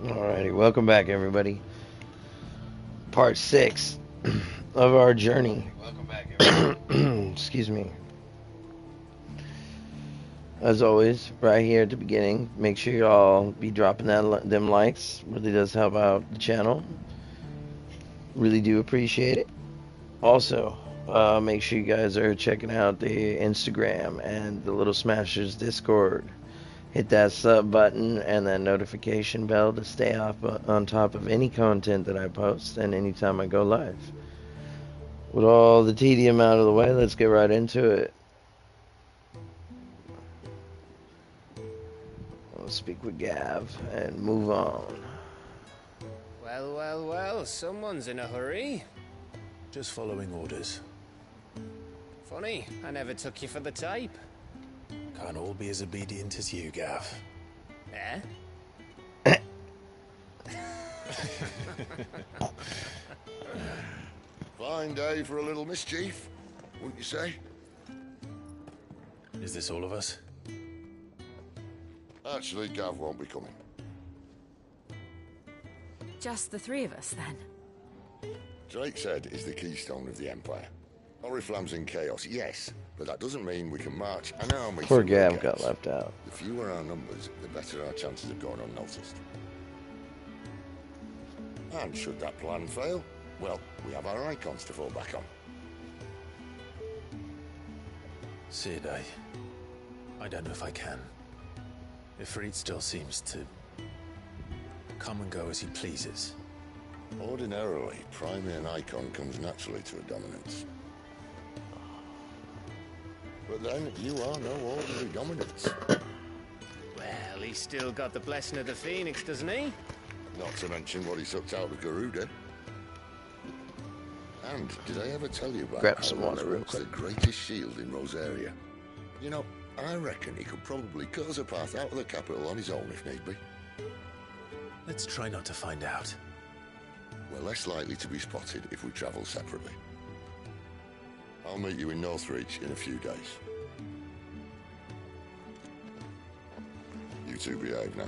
Alrighty, welcome back, everybody. Part 6 of our journey. Excuse me. As always, right here at the beginning, make sure y'all be dropping them likes. Really does help out the channel. Really do appreciate it. Also, make sure you guys are checking out the Instagram and the Little Smashers Discord. Hit that sub button and that notification bell to stay on top of any content that I post and anytime I go live. With all the tedium out of the way, let's get right into it. I'll speak with Gav and move on. Well, someone's in a hurry. Just following orders. Funny, I never took you for the type. Can't all be as obedient as you, Gav. Eh? Fine day for a little mischief, wouldn't you say? Is this all of us? Actually, Gav won't be coming. Just the three of us, then? Drake's Head is the keystone of the Empire. Oriflamme's in chaos, yes, but that doesn't mean we can march an army. Poor Gav got left out. The fewer our numbers, the better our chances of going unnoticed. And should that plan fail, well, we have our icons to fall back on. Sid, I don't know if I can. Ifrit still seems to come and go as he pleases. Ordinarily, priming an icon comes naturally to a dominance. But then, you are no ordinary dominance. Well, he's still got the blessing of the Phoenix, doesn't he? Not to mention what he sucked out of Garuda. And did I ever tell you about Grab some water real what's quick. the greatest shield in Rosaria? You know, I reckon he could probably cut us a path out of the capital on his own if need be. Let's try not to find out. We're less likely to be spotted if we travel separately. I'll meet you in Northreach in a few days. You two behave now.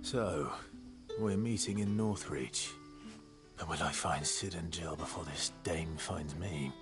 So, we're meeting in Northreach. But will I find Sid and Jill before this dame finds me?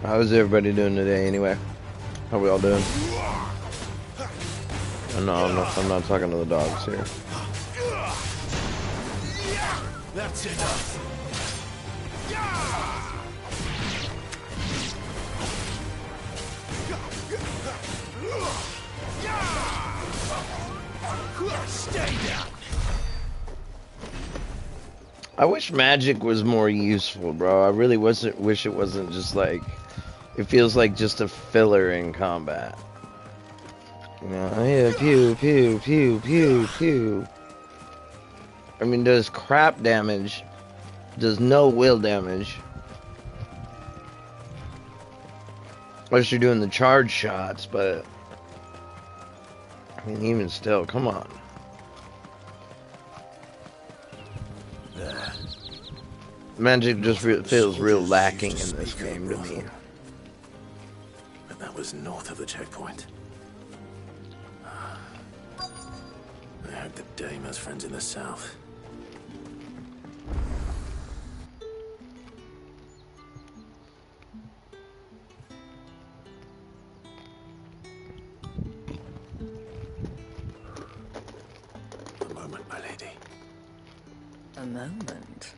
How's everybody doing today, anyway? How we all doing? No, I'm not talking to the dogs here. That's enough! Stay down! I wish magic was more useful, bro. I really wish it wasn't just like... It feels like just a filler in combat. You know, yeah, pew, pew, pew, pew, pew. I mean, does crap damage. Does no will damage. Unless you're doing the charge shots, but... I mean, even still, come on. There. Magic just feels real lacking in this game to me. But that was north of the checkpoint. I hope the dame has friends in the south. A moment, my lady. A moment?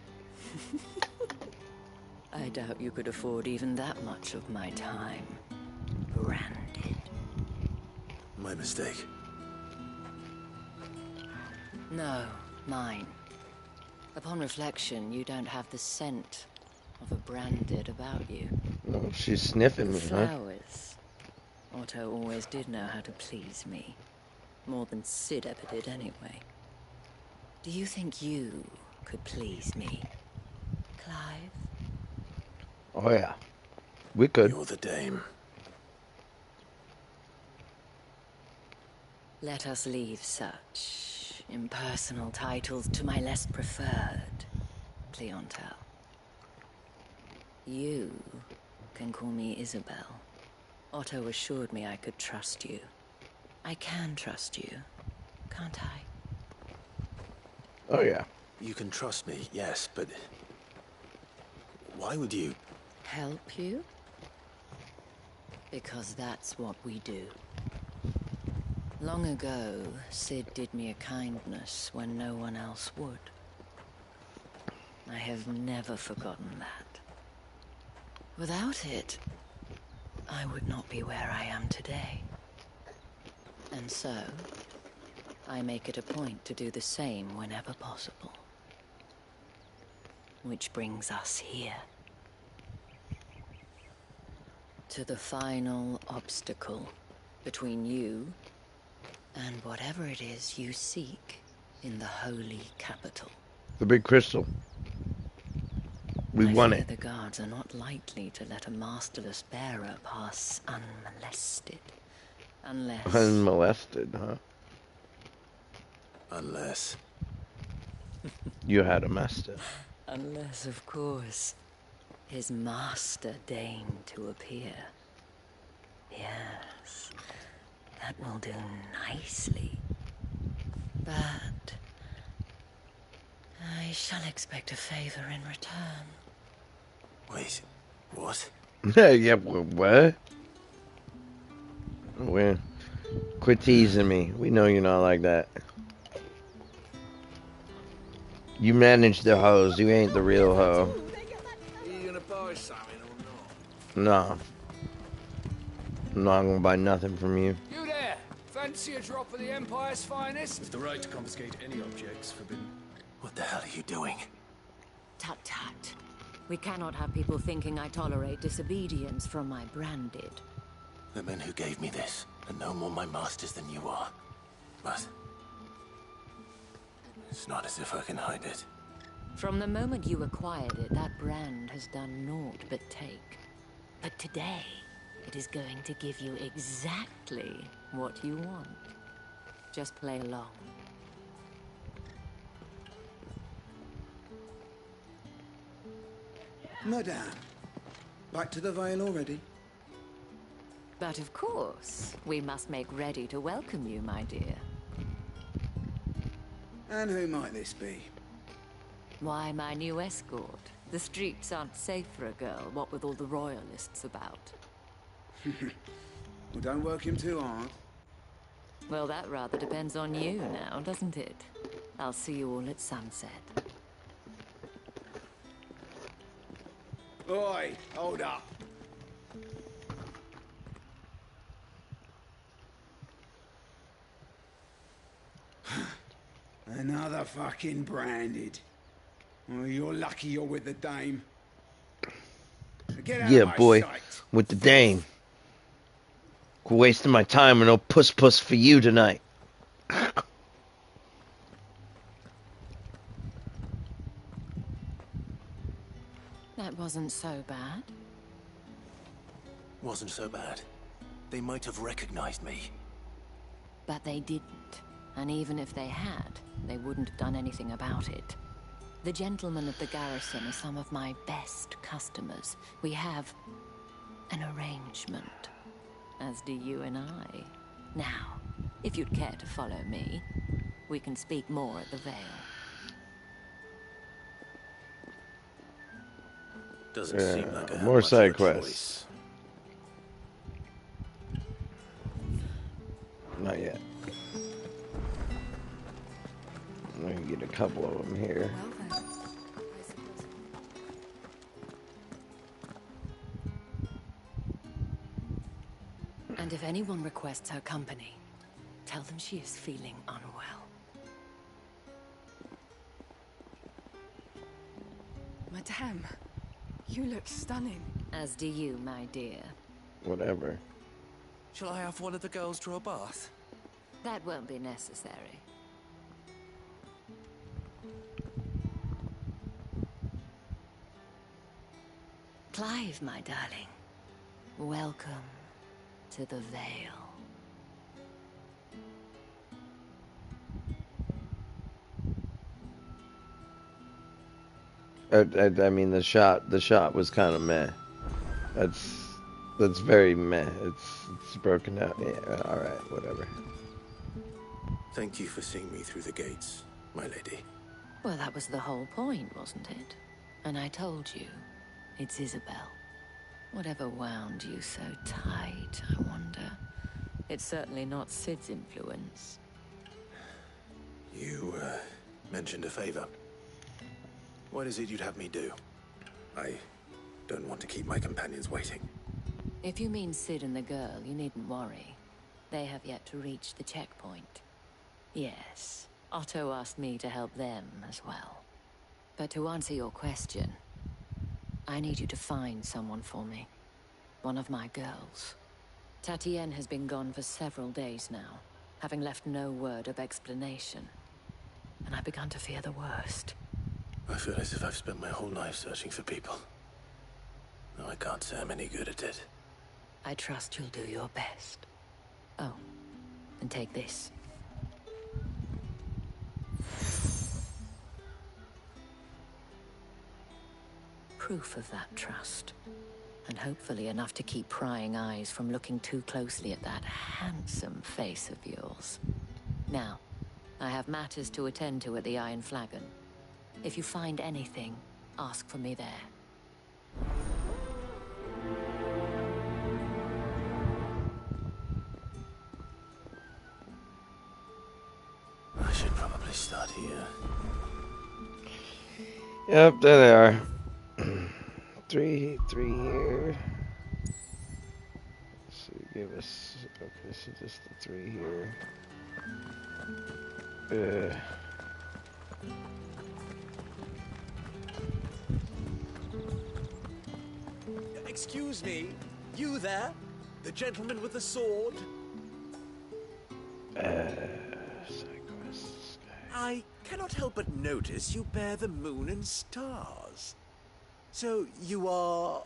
I doubt you could afford even that much of my time. Branded. My mistake. No, mine. Upon reflection, you don't have the scent of a branded about you. Oh, she's sniffing The me, huh? flowers. Otto always did know how to please me. More than Sid ever did anyway. Do you think you could please me, Clive? Oh yeah, we could. You're the dame. Let us leave such impersonal titles to my less preferred clientele. You can call me Isabel. Otto assured me I could trust you. I can trust you, can't I? Oh yeah. You can trust me, yes, but why would you? Help you? Because that's what we do. Long ago, Sid did me a kindness when no one else would. I have never forgotten that. Without it, I would not be where I am today. And so, I make it a point to do the same whenever possible. Which brings us here. To the final obstacle between you and whatever it is you seek in the holy capital. The big crystal. We won I fear it. the guards are not likely to let a masterless bearer pass unmolested. Unless... Unmolested, huh? Unless... You had a master. Unless, of course, his master deigned to appear. Yes, that will do nicely. But I shall expect a favor in return. Wait, what? Yeah, what? Well, quit teasing me. We know you're not like that. You manage the hoes. You ain't the real hoe. Are you gonna buy something or not? No. I'm not gonna buy nothing from you. You there! Fancy a drop of the Empire's finest? Is the right to confiscate any objects forbidden? What the hell are you doing? Tut tut. We cannot have people thinking I tolerate disobedience from my branded. The men who gave me this are no more my masters than you are. But... it's not as if I can hide it. From the moment you acquired it, that brand has done naught but take. But today, it is going to give you exactly what you want. Just play along. Madame, back to the Vale already? But of course, we must make ready to welcome you, my dear. And who might this be? Why, my new escort. The streets aren't safe for a girl, what with all the royalists about. Well, don't work him too hard. Well, that rather depends on you now, doesn't it? I'll see you all at sunset. Oi, hold up. Another fucking branded. Oh, you're lucky you're with the dame. Get out Yeah, of my boy. sight. With the dame. Quit wasting my time with no puss for you tonight. That wasn't so bad. Wasn't so bad. They might have recognized me. But they didn't. And even if they had, they wouldn't have done anything about it. The gentlemen of the garrison are some of my best customers. We have an arrangement, as do you and I. Now, If you'd care to follow me, we can speak more at the Vale. Doesn't seem like I have more much side of a quests. choice. Not yet. We can get a couple of them here. Well then, I suppose. And if anyone requests her company, tell them she is feeling unwell. Madame, you look stunning. As do you, my dear. Whatever. Shall I have one of the girls draw a bath? That won't be necessary. Clive, my darling. Welcome to the Vale. I mean, the shot was kind of meh. That's very meh. It's broken out. Yeah, all right, whatever. Thank you for seeing me through the gates, my lady. Well, that was the whole point, wasn't it? And I told you, it's Isabel. Whatever wound you so tight, I wonder. It's certainly not Sid's influence. You, mentioned a favor. What is it you'd have me do? I don't want to keep my companions waiting. If you mean Sid and the girl, you needn't worry. They have yet to reach the checkpoint. Yes, Otto asked me to help them as well. But to answer your question, I need you to find someone for me. One of my girls. Tatienne has been gone for several days now, having left no word of explanation. And I've begun to fear the worst. I feel as if I've spent my whole life searching for people. Though I can't say I'm any good at it. I trust you'll do your best. Oh, and take this. Proof of that trust. And hopefully enough to keep prying eyes from looking too closely at that handsome face of yours. Now, I have matters to attend to at the Iron Flagon. If you find anything, ask for me there. I should probably start here. Yep, there they are. three here. So give us. Okay, so just the 3 here. Excuse me, you there? The gentleman with the sword? Side quests. I cannot help but notice you bear the moon and stars. So you are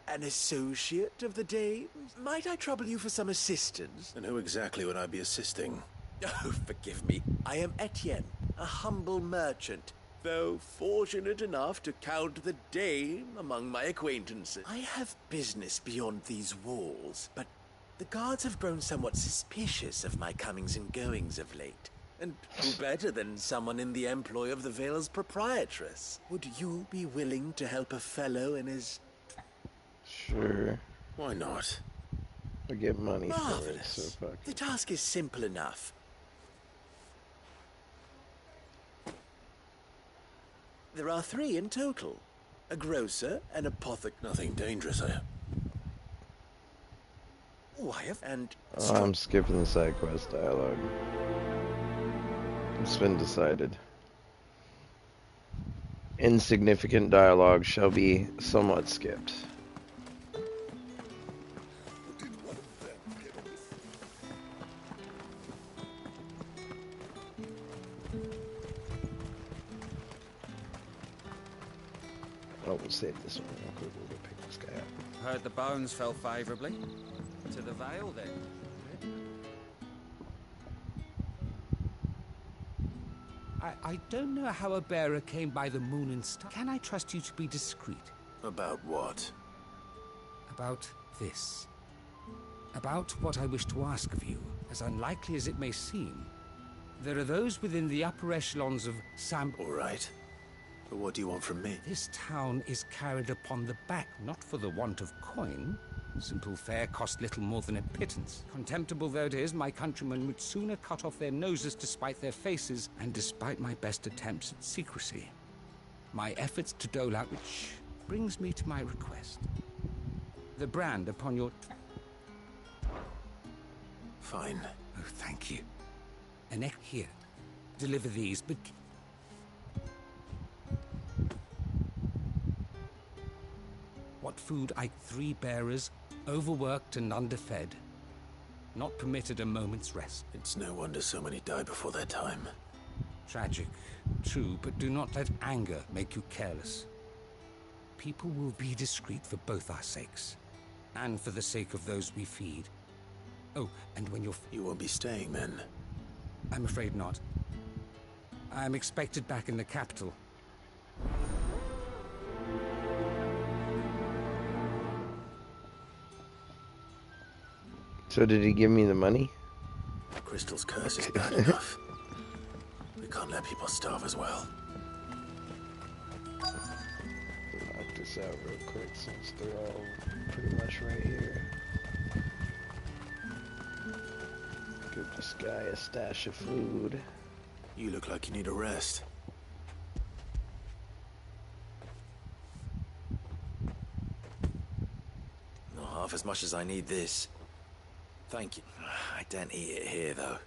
an associate of the Dames? Might I trouble you for some assistance? And who exactly would I be assisting? Oh, forgive me. I am Etienne, a humble merchant, though fortunate enough to count the Dame among my acquaintances. I have business beyond these walls, but the guards have grown somewhat suspicious of my comings and goings of late. And who better than someone in the employ of the Vale's proprietress? Would you be willing to help a fellow in his... Sure. Why not? I get money for it, Marvelous. so fuck The it. task is simple enough. There are 3 in total. A grocer, an apothecary... Nothing dangerous, and... Oh, I'm skipping the side quest dialogue. It's been decided. Insignificant dialogue shall be somewhat skipped. Oh, we'll save this one real quick. We'll go pick this guy up. Heard the bones fell favourably. To the Vale, then. I don't know how a bearer came by the moon and star. Can I trust you to be discreet? About what? About this. About what I wish to ask of you, as unlikely as it may seem, there are those within the upper echelons of Sam... All right. But what do you want from me? This town is carried upon the back, not for the want of coin. Simple fare cost little more than a pittance. Contemptible though it is, my countrymen would sooner cut off their noses to spite their faces, and despite my best attempts at secrecy. My efforts to dole out, which brings me to my request. The brand upon your... Fine. Oh, thank you. And here, deliver these, but... What food I 3 bearers, overworked and underfed, not permitted a moment's rest. It's no wonder so many die before their time. Tragic, true, but do not let anger make you careless. People will be discreet for both our sakes, and for the sake of those we feed. Oh, and when you're... You won't be staying then? I'm afraid not. I'm expected back in the capital. So did he give me the money? Crystal's curse is bad enough. We can't let people starve as well. Knock this out real quick since they're all pretty much right here. Give this guy a stash of food. You look like you need a rest. Not half as much as I need this. Thank you. I daren't eat it here, though.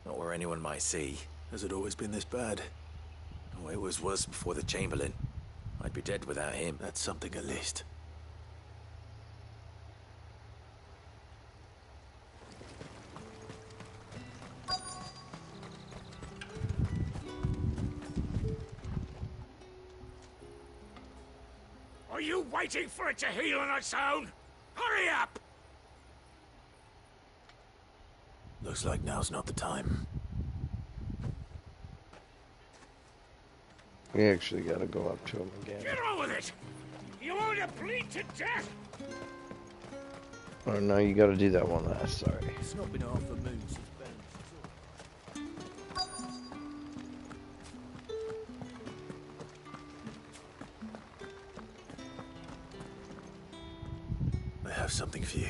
Not where anyone might see. Has it always been this bad? Oh, it was worse before the Chamberlain. I'd be dead without him. That's something at least. Are you waiting for it to heal on its own? Hurry up! Looks like now's not the time. We actually gotta go up to him again. Get on with it! You want to bleed to death? Oh no, you gotta do that one last, sorry. It's not been half a moon since I have something for you.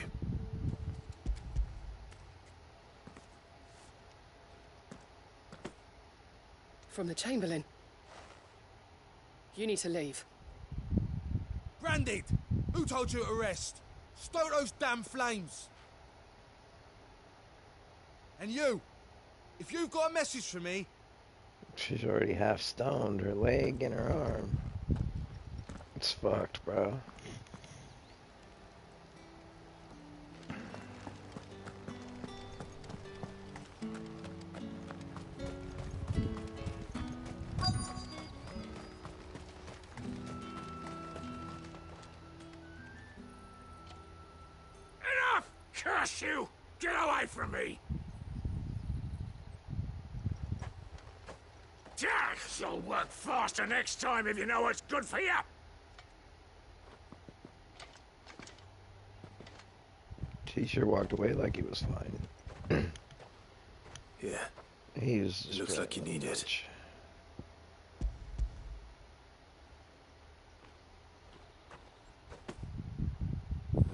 From the Chamberlain. You need to leave. Branded! Who told you to rest? Stoke those damn flames! And you! If you've got a message for me... She's already half stoned, her leg and her arm. It's fucked, bro. Curse you! Get away from me! You'll work faster next time if you know what's good for you! He sure walked away like he was fine. Yeah. He was... It looks like you need it.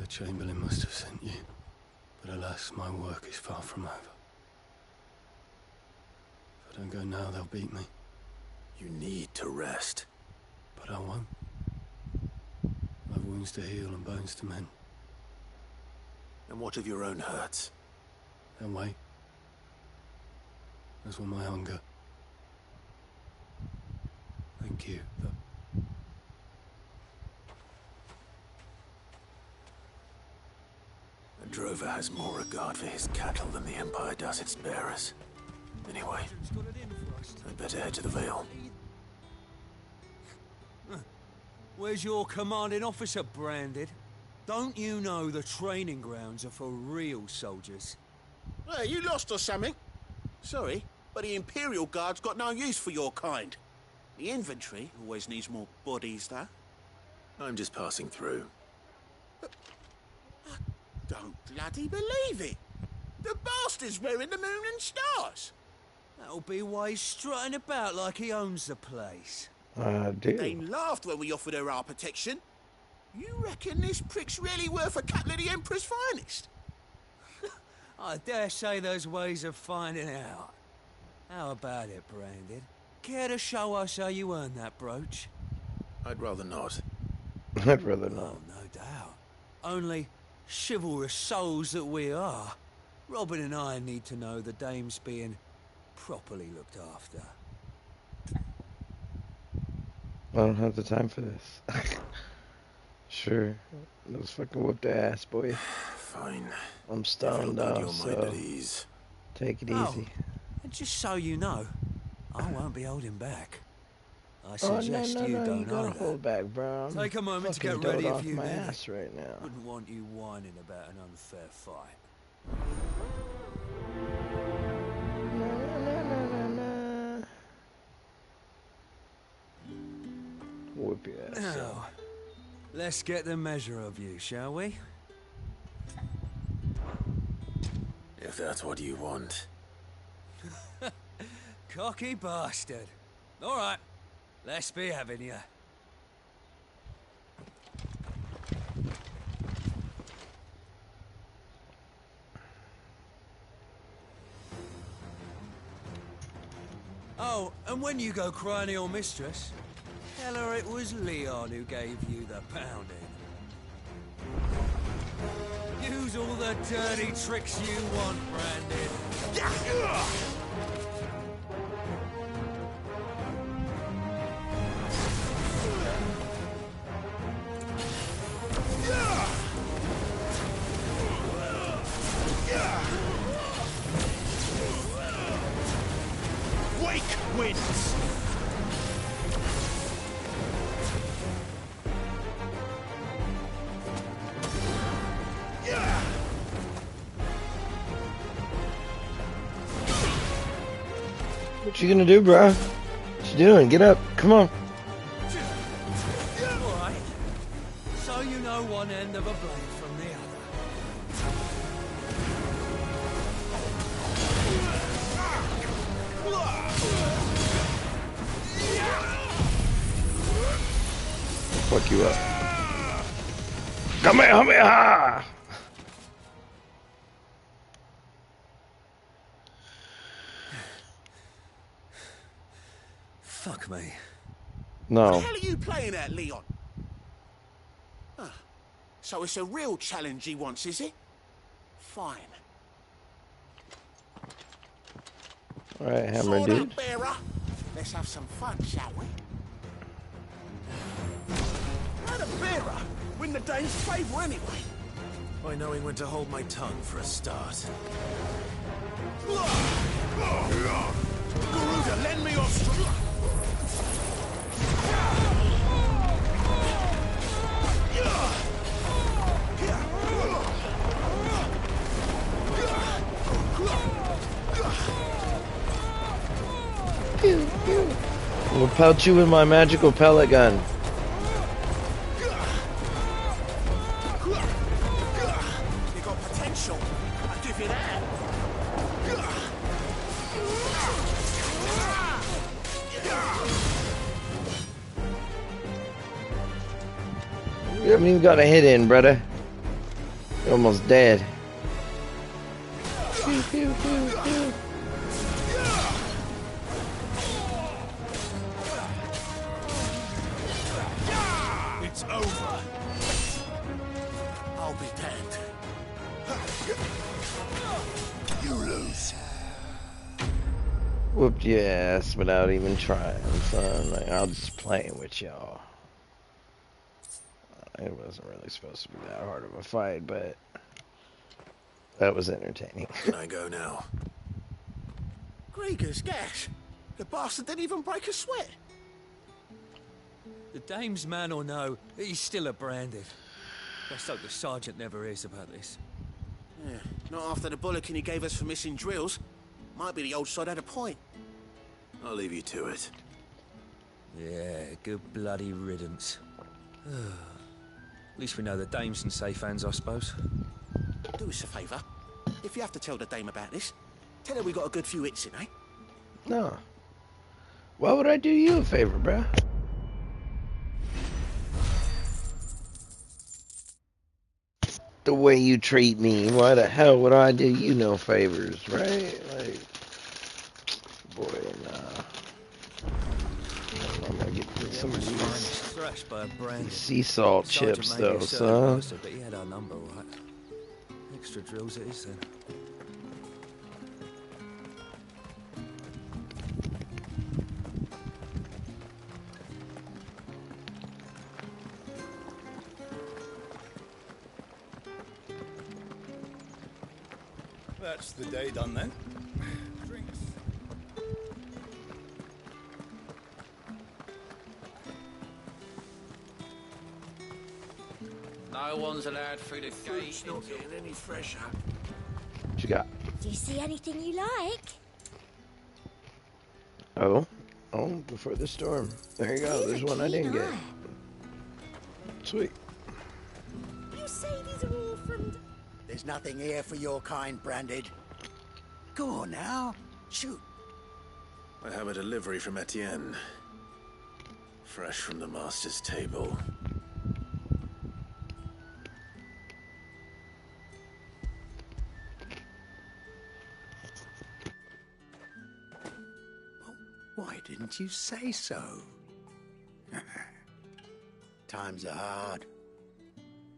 The Chamberlain must have sent you. But alas, my work is far from over. If I don't go now, they'll beat me. You need to rest. But I won't. I've wounds to heal and bones to mend. And what of your own hurts? They'll wait. As will my hunger. Thank you, though. A drover has more regard for his cattle than the Empire does its bearers. Anyway, I'd better head to the Vale. Where's your commanding officer, Branded? Don't you know the training grounds are for real soldiers? Hey, you lost or something? Sorry, but the Imperial Guard's got no use for your kind. The infantry always needs more bodies, though. I'm just passing through. don't bloody believe it. The bastard's wearing the moon and stars. That'll be why he's strutting about like he owns the place. I do. Dane laughed when we offered her our protection. You reckon this prick's really worth a couple of the Emperor's finest? I dare say there's ways of finding out. How about it, Branded? Care to show us how you earned that brooch? I'd rather not. I'd rather not. Oh, no doubt. Only chivalrous souls that we are, Robin and I need to know the dame's being properly looked after. I don't have the time for this. Sure. Let's fucking whoop the ass, boy. Fine. I'm stoned out, so take it easy. And just so you know, I won't be holding back. I Oh, suggest no, you don't you gotta either. hold back, bro. Take a moment to fucking get ready dote if off you my need it. ass right now. Wouldn't want you whining about an unfair fight. Whoop your ass. Now, let's get the measure of you, shall we? If that's what you want. Cocky bastard. All right, let's be having you. Oh, and when you go crying to your mistress, tell her it was Leon who gave you the pounding. Use all the dirty tricks you want, Brandon. Wake wins! What you gonna do, bro? What you doing? Get up. Come on. All right. So you know one end of a blade from the other. Fuck you up. Kamehameha! Fuck me. No. What the hell are you playing at, Leon? Ah, so it's a real challenge he wants, is it? Fine. Alright, hammer Sword dude. up, bearer. Let's have some fun, shall we? How the bearer win the Dane's favour anyway? By knowing when to hold my tongue for a start. Garuda, lend me your strength. Pew, pew. We'll pelt you with my magical pellet gun. You got potential. I'll give you that. You haven't even got a hit in, brother. You're almost dead. Pew, pew, pew, pew. It's over. I'll be damned. You lose. Whooped your ass without even trying, son. Like, I was just playing with y'all. It wasn't really supposed to be that hard of a fight, but that was entertaining. Can I go now? Gregor's gas. The bastard didn't even break a sweat. The dame's man or no, he's still a Branded. Let's hope the sergeant never hears about this. Yeah, not after the bullocking he gave us for missing drills. Might be the old sod had a point. I'll leave you to it. Yeah, good bloody riddance. At least we know the dame's in safe hands, I suppose. Do us a favour. If you have to tell the dame about this, tell her we got a good few hits in, eh? No. Why would I do you a favor, bruh? The way you treat me, why the hell would I do you no favors, right? Like, boy, nah. I'm gonna get some of these sea salt chips, though, son. But he had our number, right? Extra drills it is, then. That's the day done then. Drinks. No one's allowed through the gate. Not getting any fresher. What you got? Do you see anything you like? Oh, before the storm. There you go. There's one I didn't get. Sweet. You say these are all from... There's nothing here for your kind, Branded. Go on now. Shoot. I have a delivery from Etienne. Fresh from the master's table. Why didn't you say so? Times are hard.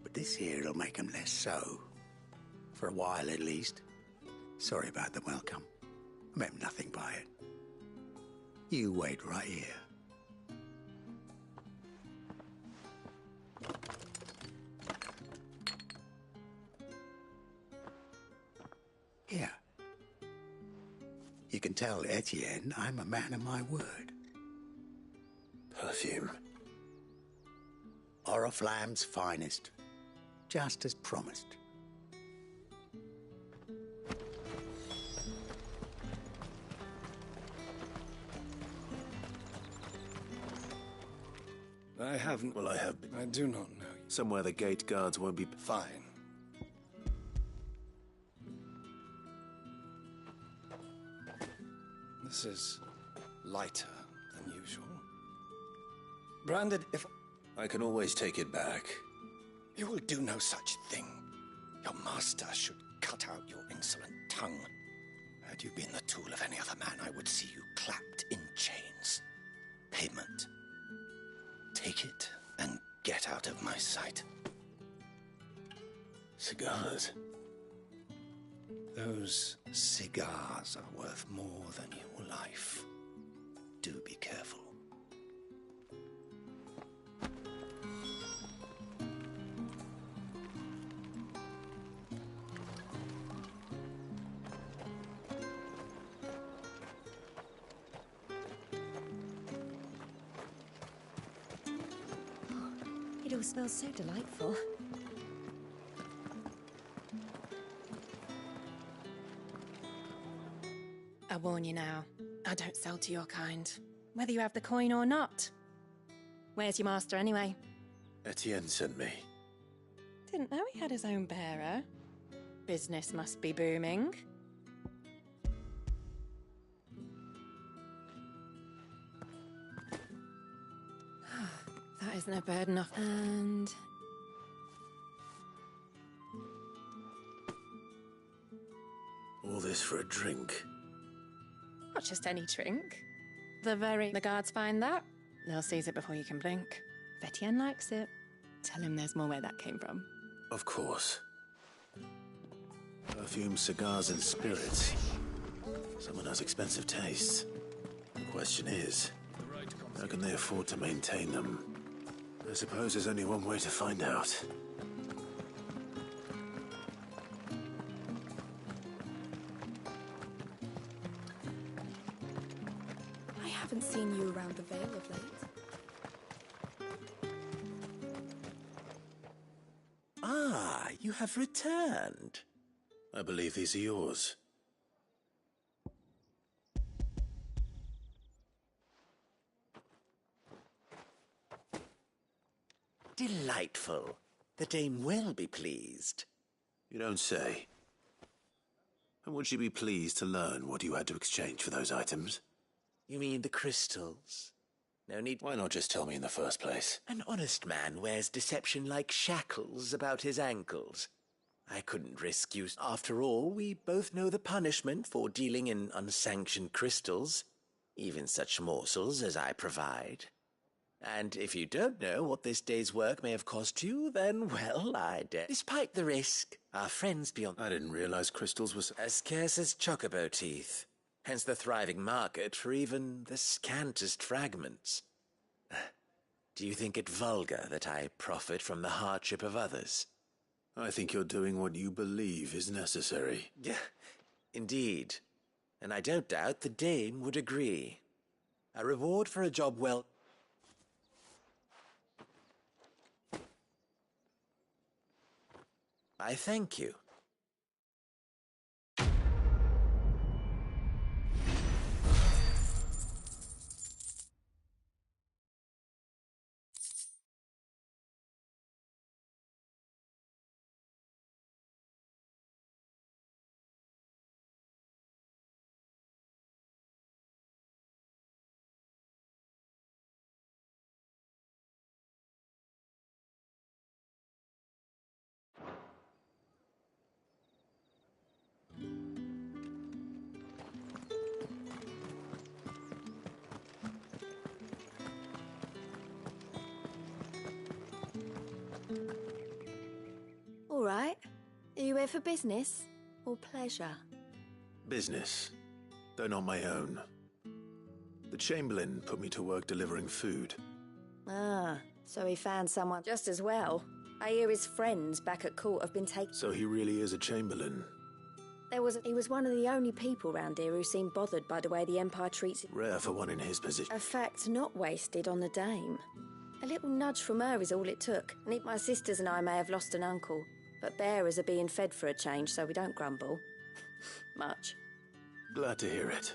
But this here'll make them less so. For a while, at least. Sorry about the welcome. I meant nothing by it. You wait right here. Here. You can tell Etienne I'm a man of my word. Perfume. Oriflamme's finest. Just as promised. I haven't. Well, I have been. I do not know. Somewhere the gate guards won't be. Fine. This is lighter than usual. Branded, if... I can always take it back. You will do no such thing. Your master should cut out your insolent tongue. Had you been the tool of any other man, I would see you clapped in chains. Payment. Take it and get out of my sight. Cigars. Those cigars are worth more than your life. Do be careful. It all smells so delightful. I warn you now, I don't sell to your kind, whether you have the coin or not. Where's your master anyway? Etienne sent me. Didn't know he had his own bearer. Business must be booming. That isn't a bad enough. And... All this for a drink. not just any drink. The guards find that, they'll seize it before you can blink. If Etienne likes it, tell him there's more where that came from. Of course. Perfume, cigars, and spirits. Someone has expensive tastes. The question is, how can they afford to maintain them? I suppose there's only one way to find out. I haven't seen you around the Vale of late. Ah, you have returned. I believe these are yours. Delightful. The dame will be pleased. You don't say. And would she be pleased to learn what you had to exchange for those items? You mean the crystals? No need. Why not just tell me in the first place? An honest man wears deception like shackles about his ankles. I couldn't risk you. After all, we both know the punishment for dealing in unsanctioned crystals, even such morsels as I provide. And if you don't know what this day's work may have cost you, then, well, I dare. Despite the risk, our friends beyond... I didn't realize crystals were as scarce as chocobo teeth. Hence the thriving market for even the scantest fragments. Do you think it vulgar that I profit from the hardship of others? I think you're doing what you believe is necessary. Yeah, indeed. And I don't doubt the dame would agree. A reward for a job well... I thank you. All right. Are you here for business or pleasure? Business, though not my own. The Chamberlain put me to work delivering food. Ah, so he found someone just as well. I hear his friends back at court have been taken. So he really is a Chamberlain. He was one of the only people round here who seemed bothered by the way the Empire treats it. Rare for one in his position. A fact not wasted on the dame. A little nudge from her is all it took. And my sisters and I may have lost an uncle, but bearers are being fed for a change, so we don't grumble. Much. Glad to hear it.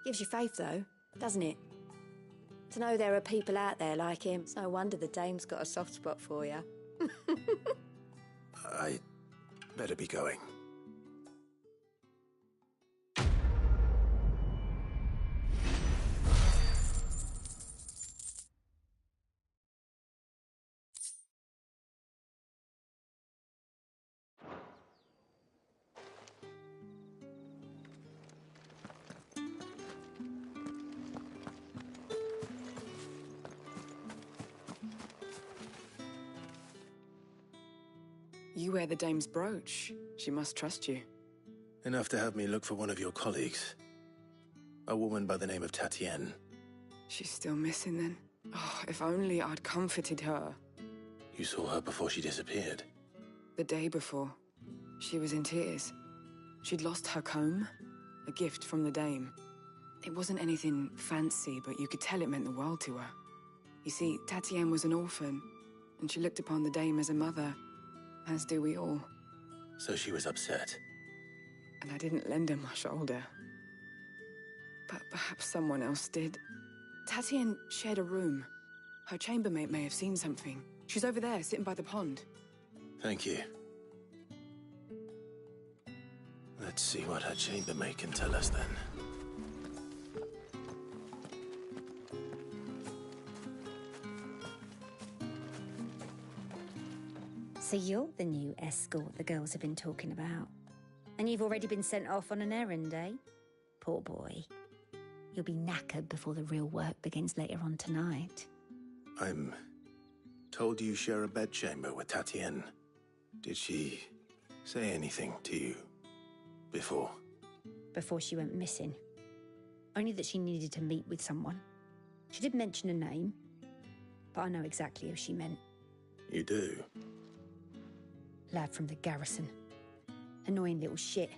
Gives you faith, though, doesn't it? To know there are people out there like him. It's no wonder the dame's got a soft spot for you. I better be going. You wear the dame's brooch. She must trust you. Enough to have me look for one of your colleagues. A woman by the name of Tatienne. She's still missing then. Oh, if only I'd comforted her. You saw her before she disappeared? The day before. She was in tears. She'd lost her comb, a gift from the dame. It wasn't anything fancy, but you could tell it meant the world to her. You see, Tatienne was an orphan, and she looked upon the dame as a mother, as do we all. So she was upset. And I didn't lend her my shoulder. But perhaps someone else did. Tatienne shared a room. Her chambermaid may have seen something. She's over there, sitting by the pond. Thank you. Let's see what her chambermaid can tell us then. So you're the new escort the girls have been talking about. And you've already been sent off on an errand, eh? Poor boy. You'll be knackered before the real work begins later on tonight. I'm told you share a bedchamber with Tatienne. Did she say anything to you before? Before she went missing. Only that she needed to meet with someone. She did mention a name, but I know exactly who she meant. You do? Lad from the garrison. Annoying little shit.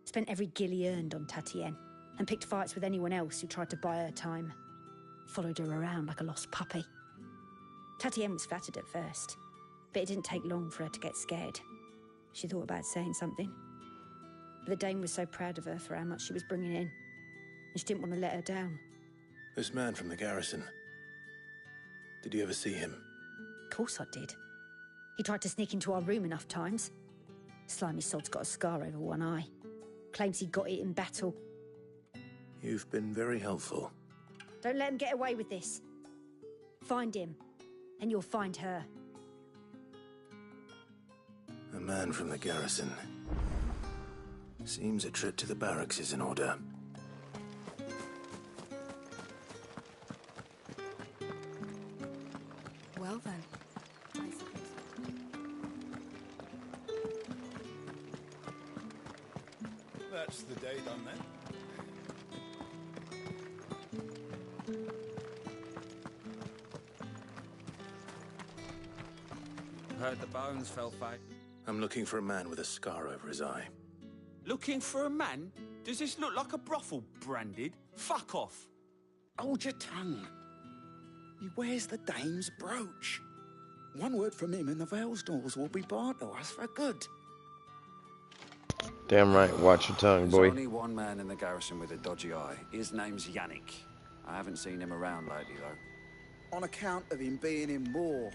Spent every guil he earned on Tatienne, and picked fights with anyone else who tried to buy her time. Followed her around like a lost puppy. Tatienne was flattered at first, but it didn't take long for her to get scared. She thought about saying something. But the dame was so proud of her for how much she was bringing in, and she didn't want to let her down. This man from the garrison. Did you ever see him? Of course I did. He tried to sneak into our room enough times. Slimy sod's got a scar over one eye. Claims he got it in battle. You've been very helpful. Don't let him get away with this. Find him, and you'll find her. A man from the garrison. Seems a trip to the barracks is in order. Well then. That's the day done then. Heard the bones fell fake. I'm looking for a man with a scar over his eye. Looking for a man? Does this look like a brothel, Branded? Fuck off. Hold your tongue. He wears the dame's brooch. One word from him and the Vale's doors will be barred to us for good. Damn right, watch your tongue, boy. There's only one man in the garrison with a dodgy eye. His name's Yannick. I haven't seen him around lately, though. On account of him being in war.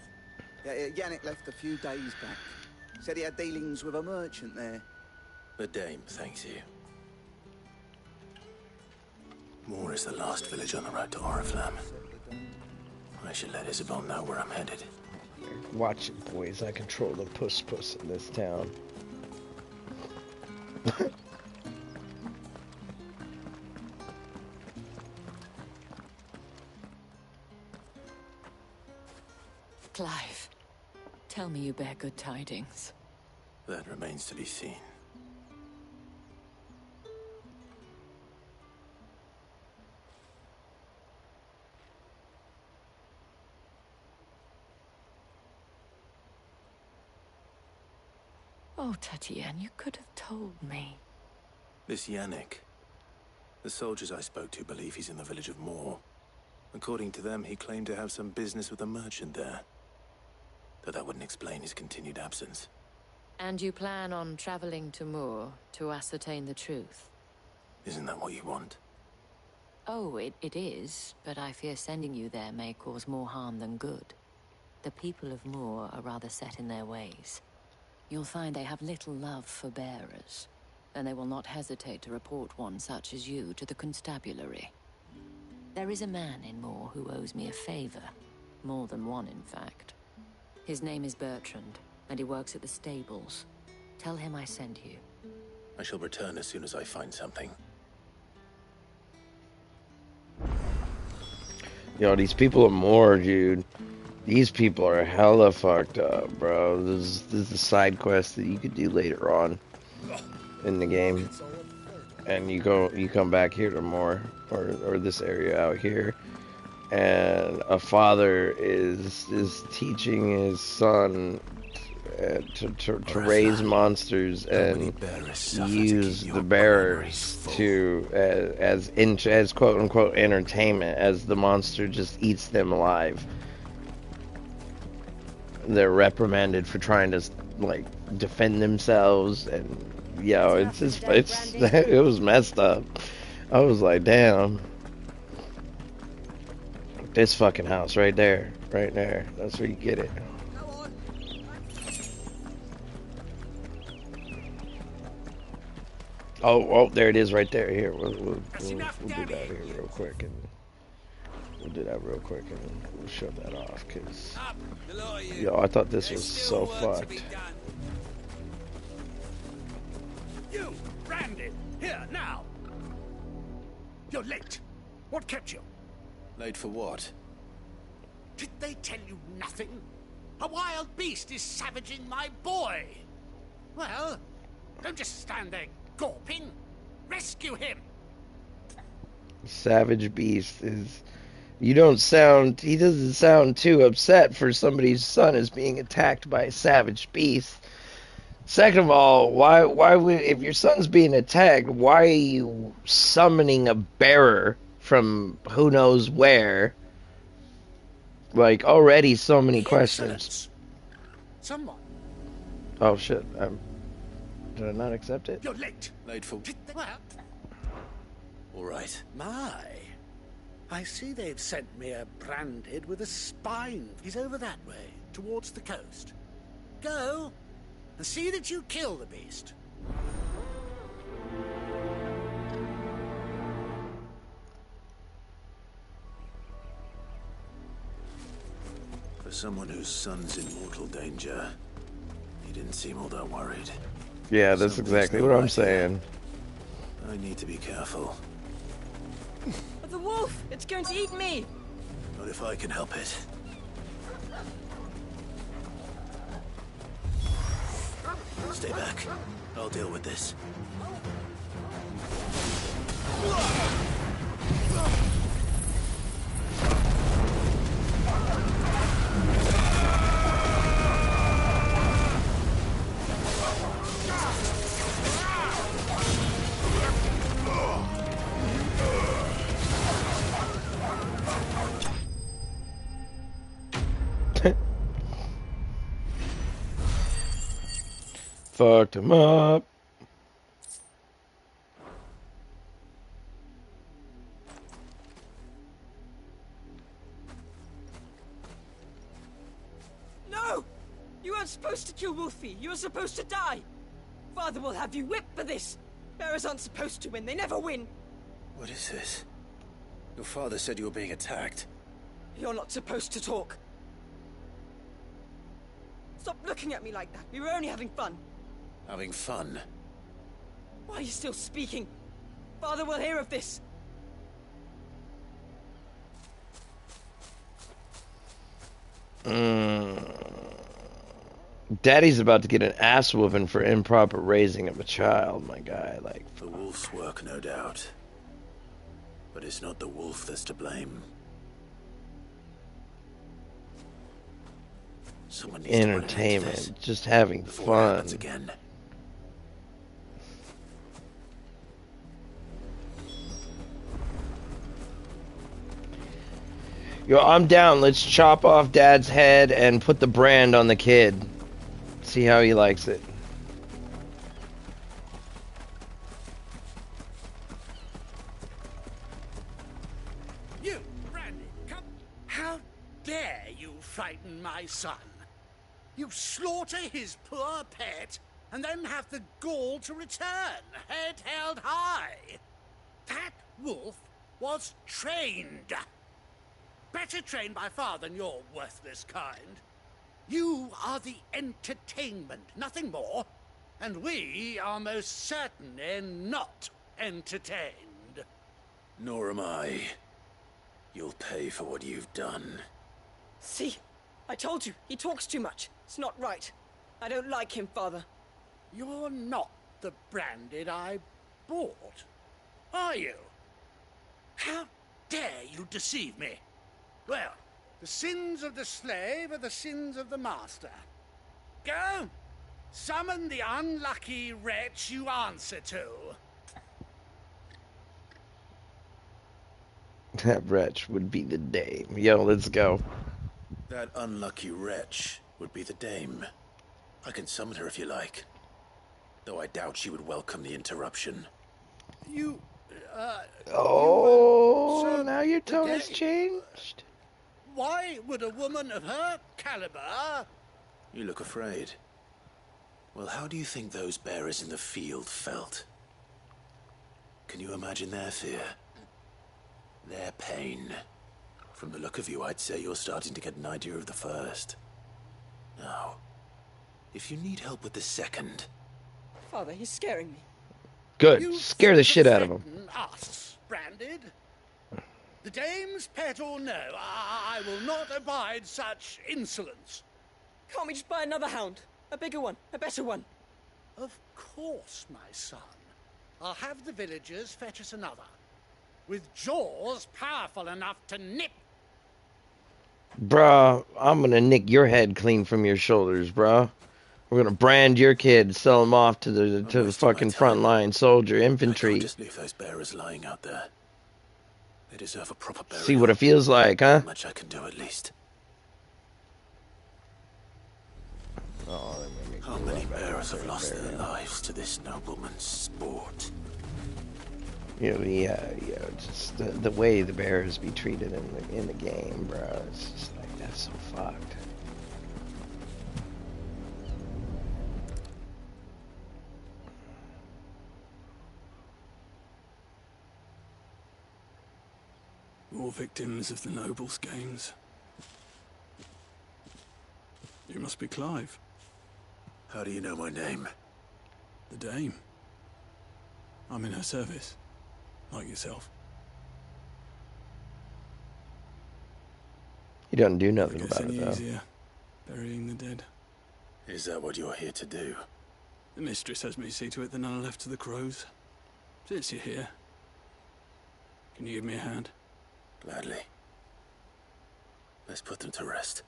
Yannick left a few days back. Said he had dealings with a merchant there. The dame thanks you. Moor is the last village on the road to Oriflamme. I should let Isabel know where I'm headed. Watch it, boys. I control the puss in this town. Clive, tell me you bear good tidings. That remains to be seen. Oh, Tatienne, you could have told me. This Yannick. The soldiers I spoke to believe he's in the village of Moor. According to them, he claimed to have some business with a merchant there. Though that wouldn't explain his continued absence. And you plan on traveling to Moor to ascertain the truth? Isn't that what you want? Oh, it is, but I fear sending you there may cause more harm than good. The people of Moor are rather set in their ways. You'll find they have little love for bearers, and they will not hesitate to report one such as you to the constabulary. There is a man in Moor who owes me a favor. More than one, in fact. His name is Bertrand, and he works at the stables. Tell him I sent you. I shall return as soon as I find something. Yo, these people are more, dude. These people are hella fucked up, bro. This is a side quest that you could do later on in the game. And you come back here to Moor, or this area out here. And a father is teaching his son to raise monsters and use the bearers to as quote unquote entertainment, as the monster just eats them alive. They're reprimanded for trying to like defend themselves, and it was messed up. I was like, damn. This fucking house right there. That's where you get it. Oh, there it is right there. Here, we'll do that here real quick, and we'll show that off, cause yo, I thought this was so fucked. You, Branded, here now. You're late. What kept you? Late for what? Did they tell you nothing? A wild beast is savaging my boy. Well, don't just stand there gawping. Rescue him. Savage beast is. He doesn't sound too upset for somebody's son is being attacked by a savage beast. Second of all, why would, if your son's being attacked, why are you summoning a bearer from who knows where? Like, already so many questions. Someone. Oh shit, did I not accept it? You're late. Late for... Well, all right. my. I see they've sent me a Branded with a spine. He's over that way, towards the coast. Go, and see that you kill the beast. For someone whose son's in mortal danger, he didn't seem all that worried. Yeah, that's exactly what I'm saying. I need to be careful. The wolf! It's going to eat me! Not if I can help it. Stay back. I'll deal with this. Fucked him up. No! You weren't supposed to kill Wolfie. You were supposed to die. Father will have you whipped for this. Bearers aren't supposed to win. They never win. What is this? Your father said you were being attacked. You're not supposed to talk. Stop looking at me like that. We were only having fun. Having fun? Why are you still speaking? Father will hear of this. Daddy's about to get an ass whooping for improper raising of a child, my guy. Like, the wolf's work, no doubt. But it's not the wolf that's to blame. Someone needs entertainment, to just having fun. Again. Yo, I'm down. Let's chop off Dad's head and put the brand on the kid. See how he likes it. You, Brandy, come. How dare you frighten my son? You slaughter his poor pet, and then have the gall to return, head held high. That wolf was trained. Better trained by far than your worthless kind. You are the entertainment, nothing more. And we are most certainly not entertained. Nor am I. You'll pay for what you've done. See? I told you, he talks too much. It's not right. I don't like him, Father. You're not the Branded I bought, are you? How dare you deceive me? Well, the sins of the slave are the sins of the master. Go, summon the unlucky wretch you answer to. That wretch would be the dame. Yo, let's go. That unlucky wretch would be the dame. I can summon her if you like. Though I doubt she would welcome the interruption. Oh, now your tone has changed. Why would a woman of her caliber... You look afraid. Well, how do you think those bearers in the field felt? Can you imagine their fear? Their pain? From the look of you, I'd say you're starting to get an idea of the first. Now, if you need help with the second... Father, he's scaring me. Good. Scare the shit out of him. Us, Branded. The dame's pet or no, I will not abide such insolence. Can't we just buy another hound? A bigger one, a better one. Of course, my son. I'll have the villagers fetch us another. With jaws powerful enough to nip. Bruh, I'm gonna nick your head clean from your shoulders, bruh. We're gonna brand your kid, sell him off to the fucking frontline soldier infantry. I can't just leave those bearers lying out there. They deserve a proper burial. See what it feels like, huh? Much I can do at least. Oh, how many bearers have lost their lives to this nobleman's sport? Yeah, just the way the bearers be treated in the game, bro. It's just like, that's so fucked. More victims of the nobles' games. You must be Clive. How do you know my name? The Dame. I'm in her service, like yourself. He doesn't do I nothing guess about it, any though. easier, burying the dead. Is that what you're here to do? The mistress has me see to it that none are left to the crows. Since you're here, can you give me a hand? Gladly. Let's put them to rest.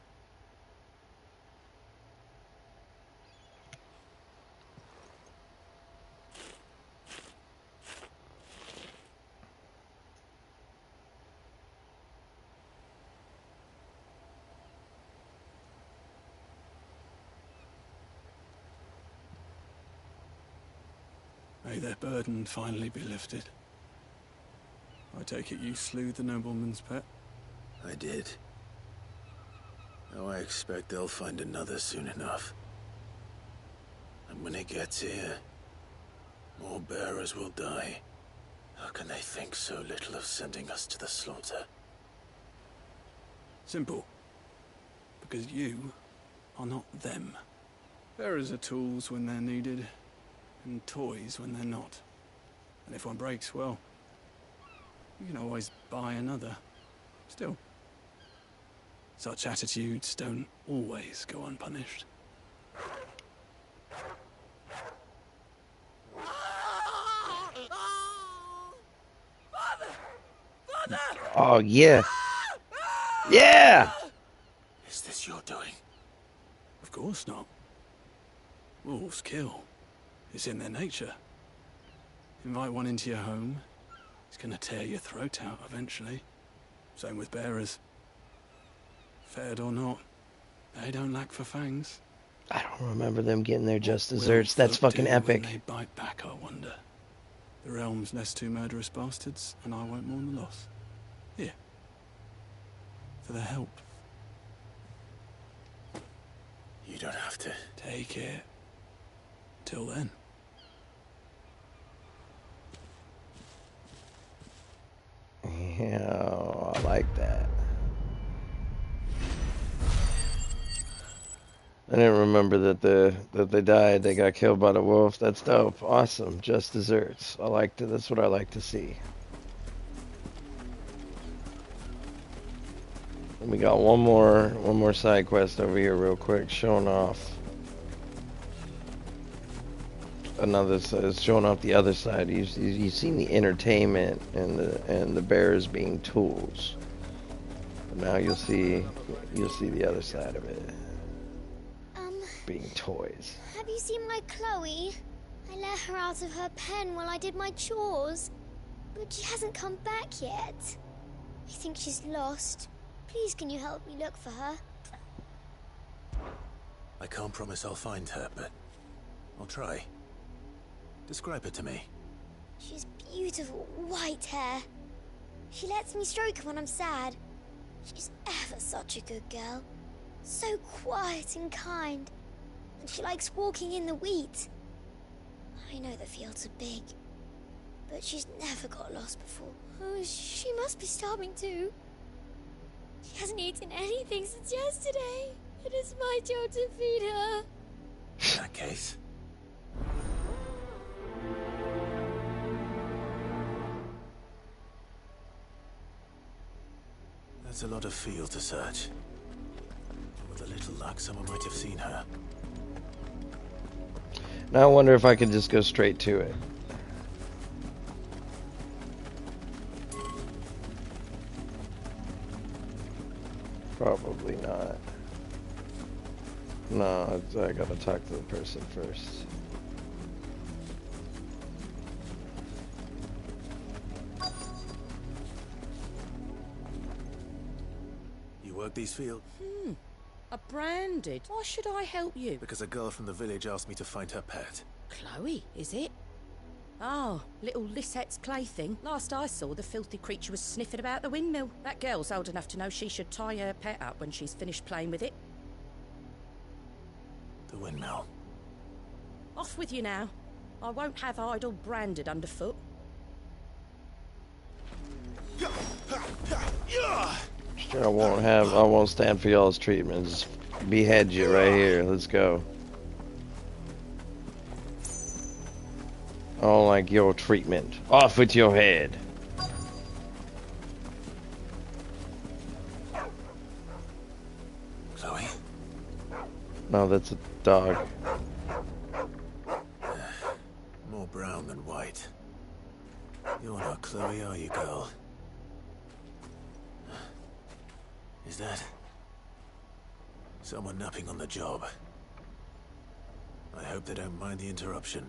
May their burden finally be lifted. I take it you slew the nobleman's pet? I did. Now I expect they'll find another soon enough. And when it gets here, more bearers will die. How can they think so little of sending us to the slaughter? Simple. Because you are not them. Bearers are tools when they're needed, and toys when they're not. And if one breaks, well, you can always buy another. Still, such attitudes don't always go unpunished. Oh, yeah. Yeah! Is this your doing? Of course not. Wolves kill. It's in their nature. Invite one into your home, it's gonna tear your throat out eventually. Same with bearers. Fed or not, they don't lack for fangs. I don't remember them getting their just desserts. That's fucking epic. When they bite back, I wonder. The realm's less two murderous bastards, and I won't mourn the loss. Here. For the help. You don't have to. Take it. Till then. Yeah, I like that. I didn't remember that they died. They got killed by the wolf. That's dope. Awesome. Just desserts. I like to. That's what I like to see. And we got one more side quest over here, real quick, showing off. It's showing off the other side. You've seen the entertainment and the bears being tools. But now you'll see the other side of it. Being toys. Have you seen my Chloe? I let her out of her pen while I did my chores. But she hasn't come back yet. I think she's lost. Please, can you help me look for her? I can't promise I'll find her, but I'll try. Describe her to me. She's beautiful, white hair. She lets me stroke her when I'm sad. She's ever such a good girl. So quiet and kind. And she likes walking in the wheat. I know the fields are big, but she's never got lost before. Oh, she must be starving too. She hasn't eaten anything since yesterday. It is my job to feed her. In that case... That's a lot of field to search. With a little luck, someone might have seen her. Now I wonder if I could just go straight to it. Probably not. No, I gotta talk to the person first. You work these fields? A branded. Why should I help you? Because a girl from the village asked me to find her pet. Chloe, is it? Oh, little Lisette's plaything. Last I saw, the filthy creature was sniffing about the windmill. That girl's old enough to know she should tie her pet up when she's finished playing with it. The windmill. Off with you now. I won't have idle branded underfoot. I won't stand for y'all's treatment. Just behead you right here. Let's go. I don't like your treatment. Off with your head. Chloe? No, that's a dog. More brown than white. You're not Chloe, are you, girl? Is that someone napping on the job? I hope they don't mind the interruption.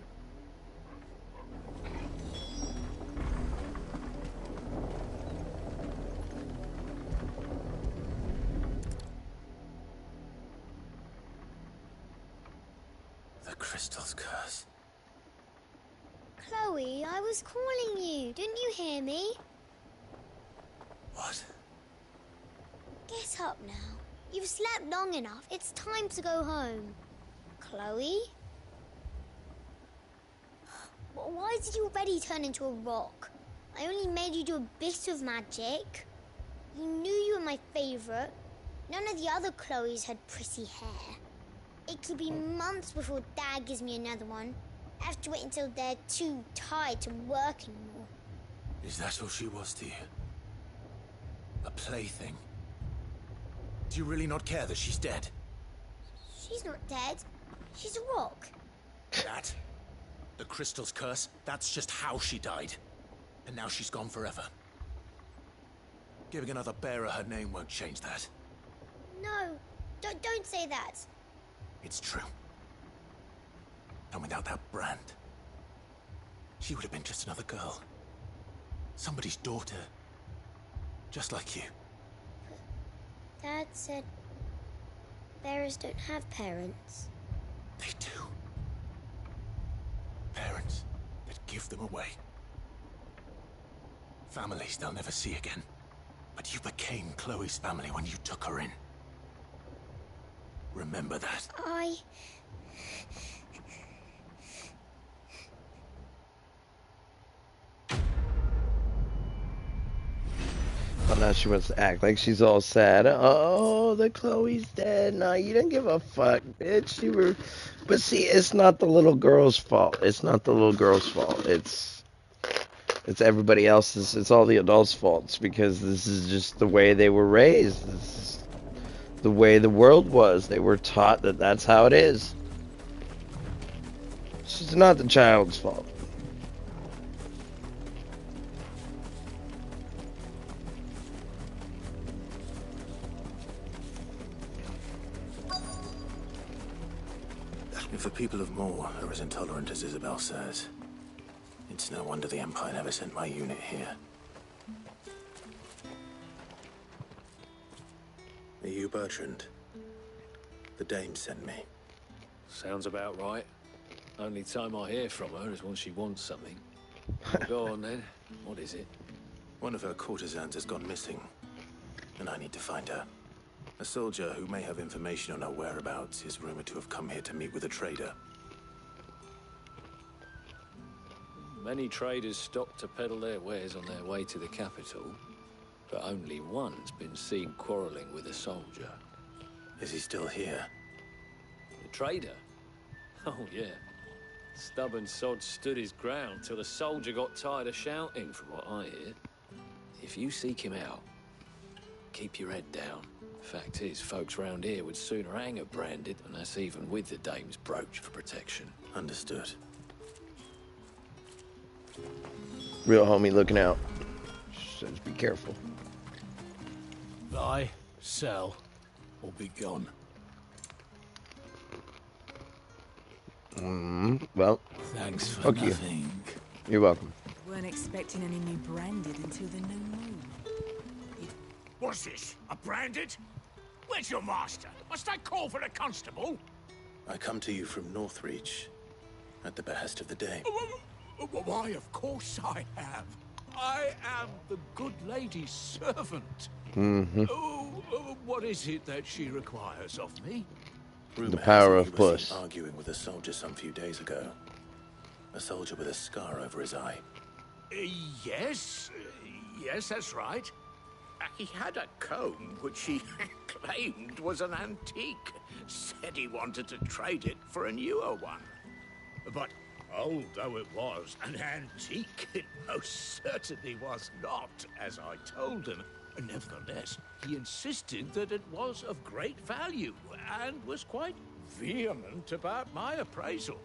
The crystal's curse. Chloe, I was calling you. Didn't you hear me? What? Get up now. You've slept long enough. It's time to go home. Chloe? Why did you already turn into a rock? I only made you do a bit of magic. You knew you were my favourite. None of the other Chloes had pretty hair. It could be months before Dad gives me another one. I have to wait until they're too tired to work anymore. Is that all she was to you? A plaything? Do you really not care that she's dead? She's not dead. She's a rock. That? The crystal's curse? That's just how she died. And now she's gone forever. Giving another bearer her name won't change that. No, don't say that. It's true. And without that brand, she would have been just another girl. Somebody's daughter. Just like you. Dad said bearers don't have parents. They do. Parents that give them away. Families they'll never see again. But you became Chloe's family when you took her in. Remember that. Oh, now she wants to act like she's all sad. Oh, the Chloe's dead. No, you didn't give a fuck, bitch. You were... But see, it's not the little girl's fault. It's not the little girl's fault. It's everybody else's. It's all the adults' faults because this is just the way they were raised. This is the way the world was. They were taught that that's how it is. It's not the child's fault. If the people of Moor are as intolerant as Isabel says, it's no wonder the Empire never sent my unit here. Are you Bertrand? The dame sent me. Sounds about right. Only time I hear from her is when she wants something. Go on then. What is it? One of her courtesans has gone missing, and I need to find her. A soldier who may have information on her whereabouts is rumored to have come here to meet with a trader. Many traders stop to peddle their wares on their way to the capital, but only one's been seen quarreling with a soldier. Is he still here? The trader? Oh, yeah. Stubborn sod stood his ground till the soldier got tired of shouting, from what I hear. If you seek him out, keep your head down. Fact is, folks round here would sooner hang her branded, and that's even with the dame's brooch for protection. Understood. Real homie looking out. Says be careful. Buy, sell, or be gone. Well, thanks for fuck nothing. You. You're welcome. Weren't expecting any new branded until the new moon. What's this? A branded? Where's your master? Must I call for a constable? I come to you from Northreach, at the behest of the dame. Why, of course I am. I am the good lady's servant. What is it that she requires of me? Rumor The power has it of you were puss. seen arguing with a soldier some few days ago. A soldier with a scar over his eye. Yes, yes, that's right. He had a comb which he claimed was an antique. Said he wanted to trade it for a newer one. But old though it was, an antique it most certainly was not, as I told him. Nevertheless, he insisted that it was of great value, and was quite vehement about my appraisal.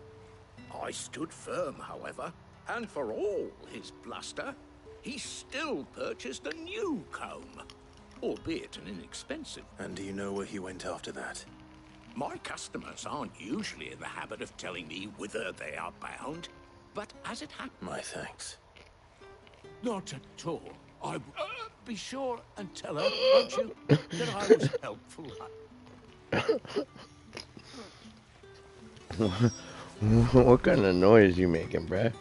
I stood firm, however, and for all his bluster, he still purchased a new comb, albeit an inexpensive. And do you know where he went after that? My customers aren't usually in the habit of telling me whither they are bound, but as it happened... My thanks. Not at all. Be sure and tell her, won't you, that I was helpful. What kind of noise you making, bruh?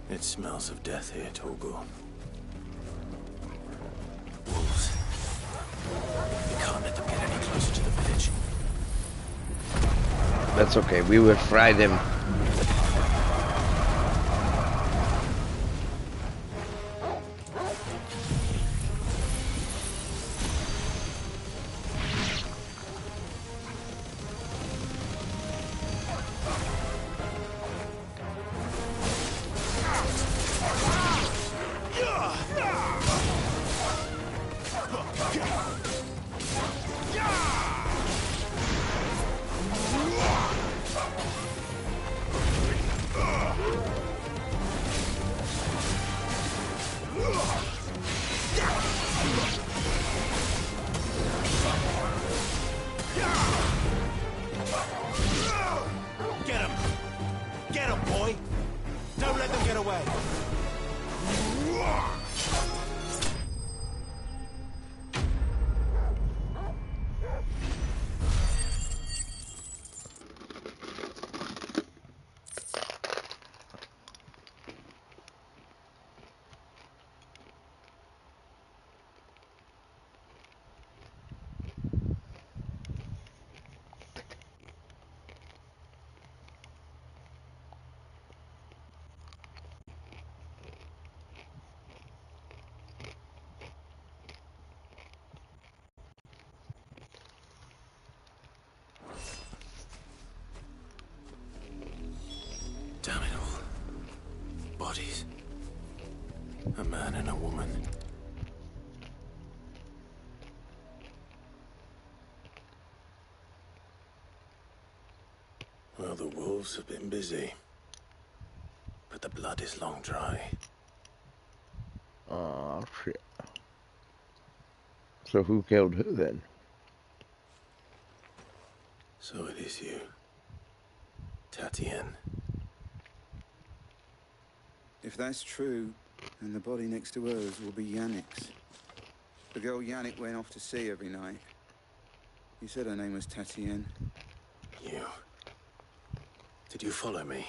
It smells of death here, Torgal. Wolves. We can't let them get any closer to the village. That's okay. We would fry them. Damn it all. Bodies. A man and a woman. Well, the wolves have been busy. But the blood is long dry. Oh, shit. So who killed who then? So it is you. Tatienne. If that's true, then the body next to hers will be Yannick's. The girl Yannick went off to sea every night. He said her name was Tatienne. You. Did you follow me?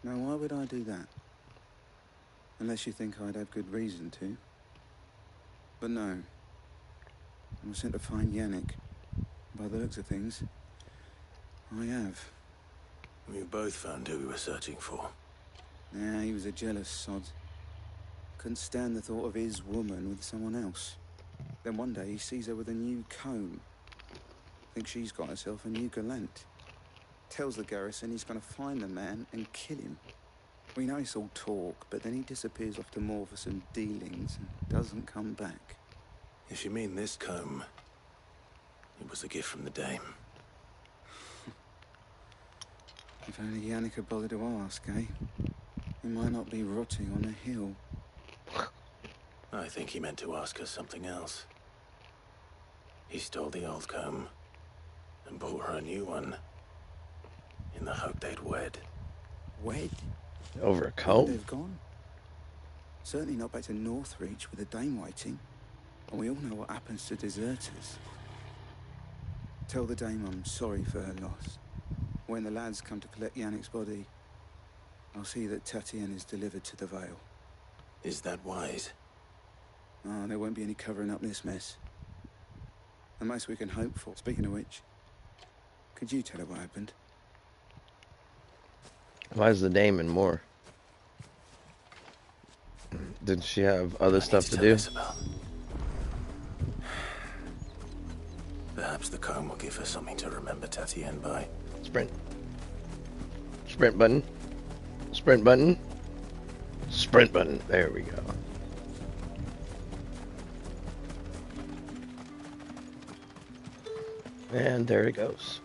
Now, why would I do that? Unless you think I'd have good reason to. But no. I was sent to find Yannick. By the looks of things, I have. We both found who we were searching for. Yeah, he was a jealous sod. Couldn't stand the thought of his woman with someone else. Then one day he sees her with a new comb. Thinks she's got herself a new gallant. Tells the garrison he's going to find the man and kill him. We know it's all talk, but then he disappears off to Moor for some dealings and doesn't come back. If you mean this comb, it was a gift from the dame. If only Yannick had bothered to ask, eh? He might not be rotting on a hill. I think he meant to ask her something else. He stole the old comb and bought her a new one in the hope they'd wed. Wed? Over a comb? They've gone. Certainly not back to Northreach with a dame waiting. And we all know what happens to deserters. Tell the dame I'm sorry for her loss. When the lads come to collect Yannick's body, I'll see that Tatienne is delivered to the Vale. Is that wise? Oh, there won't be any covering up this mess. The most we can hope for. Speaking of which, could you tell her what happened? Why is the dame in more? Did she have other stuff to do? Isabel. Perhaps the comb will give her something to remember Tatienne by. Sprint. Sprint button. Sprint button. Sprint button. There we go. And there it goes.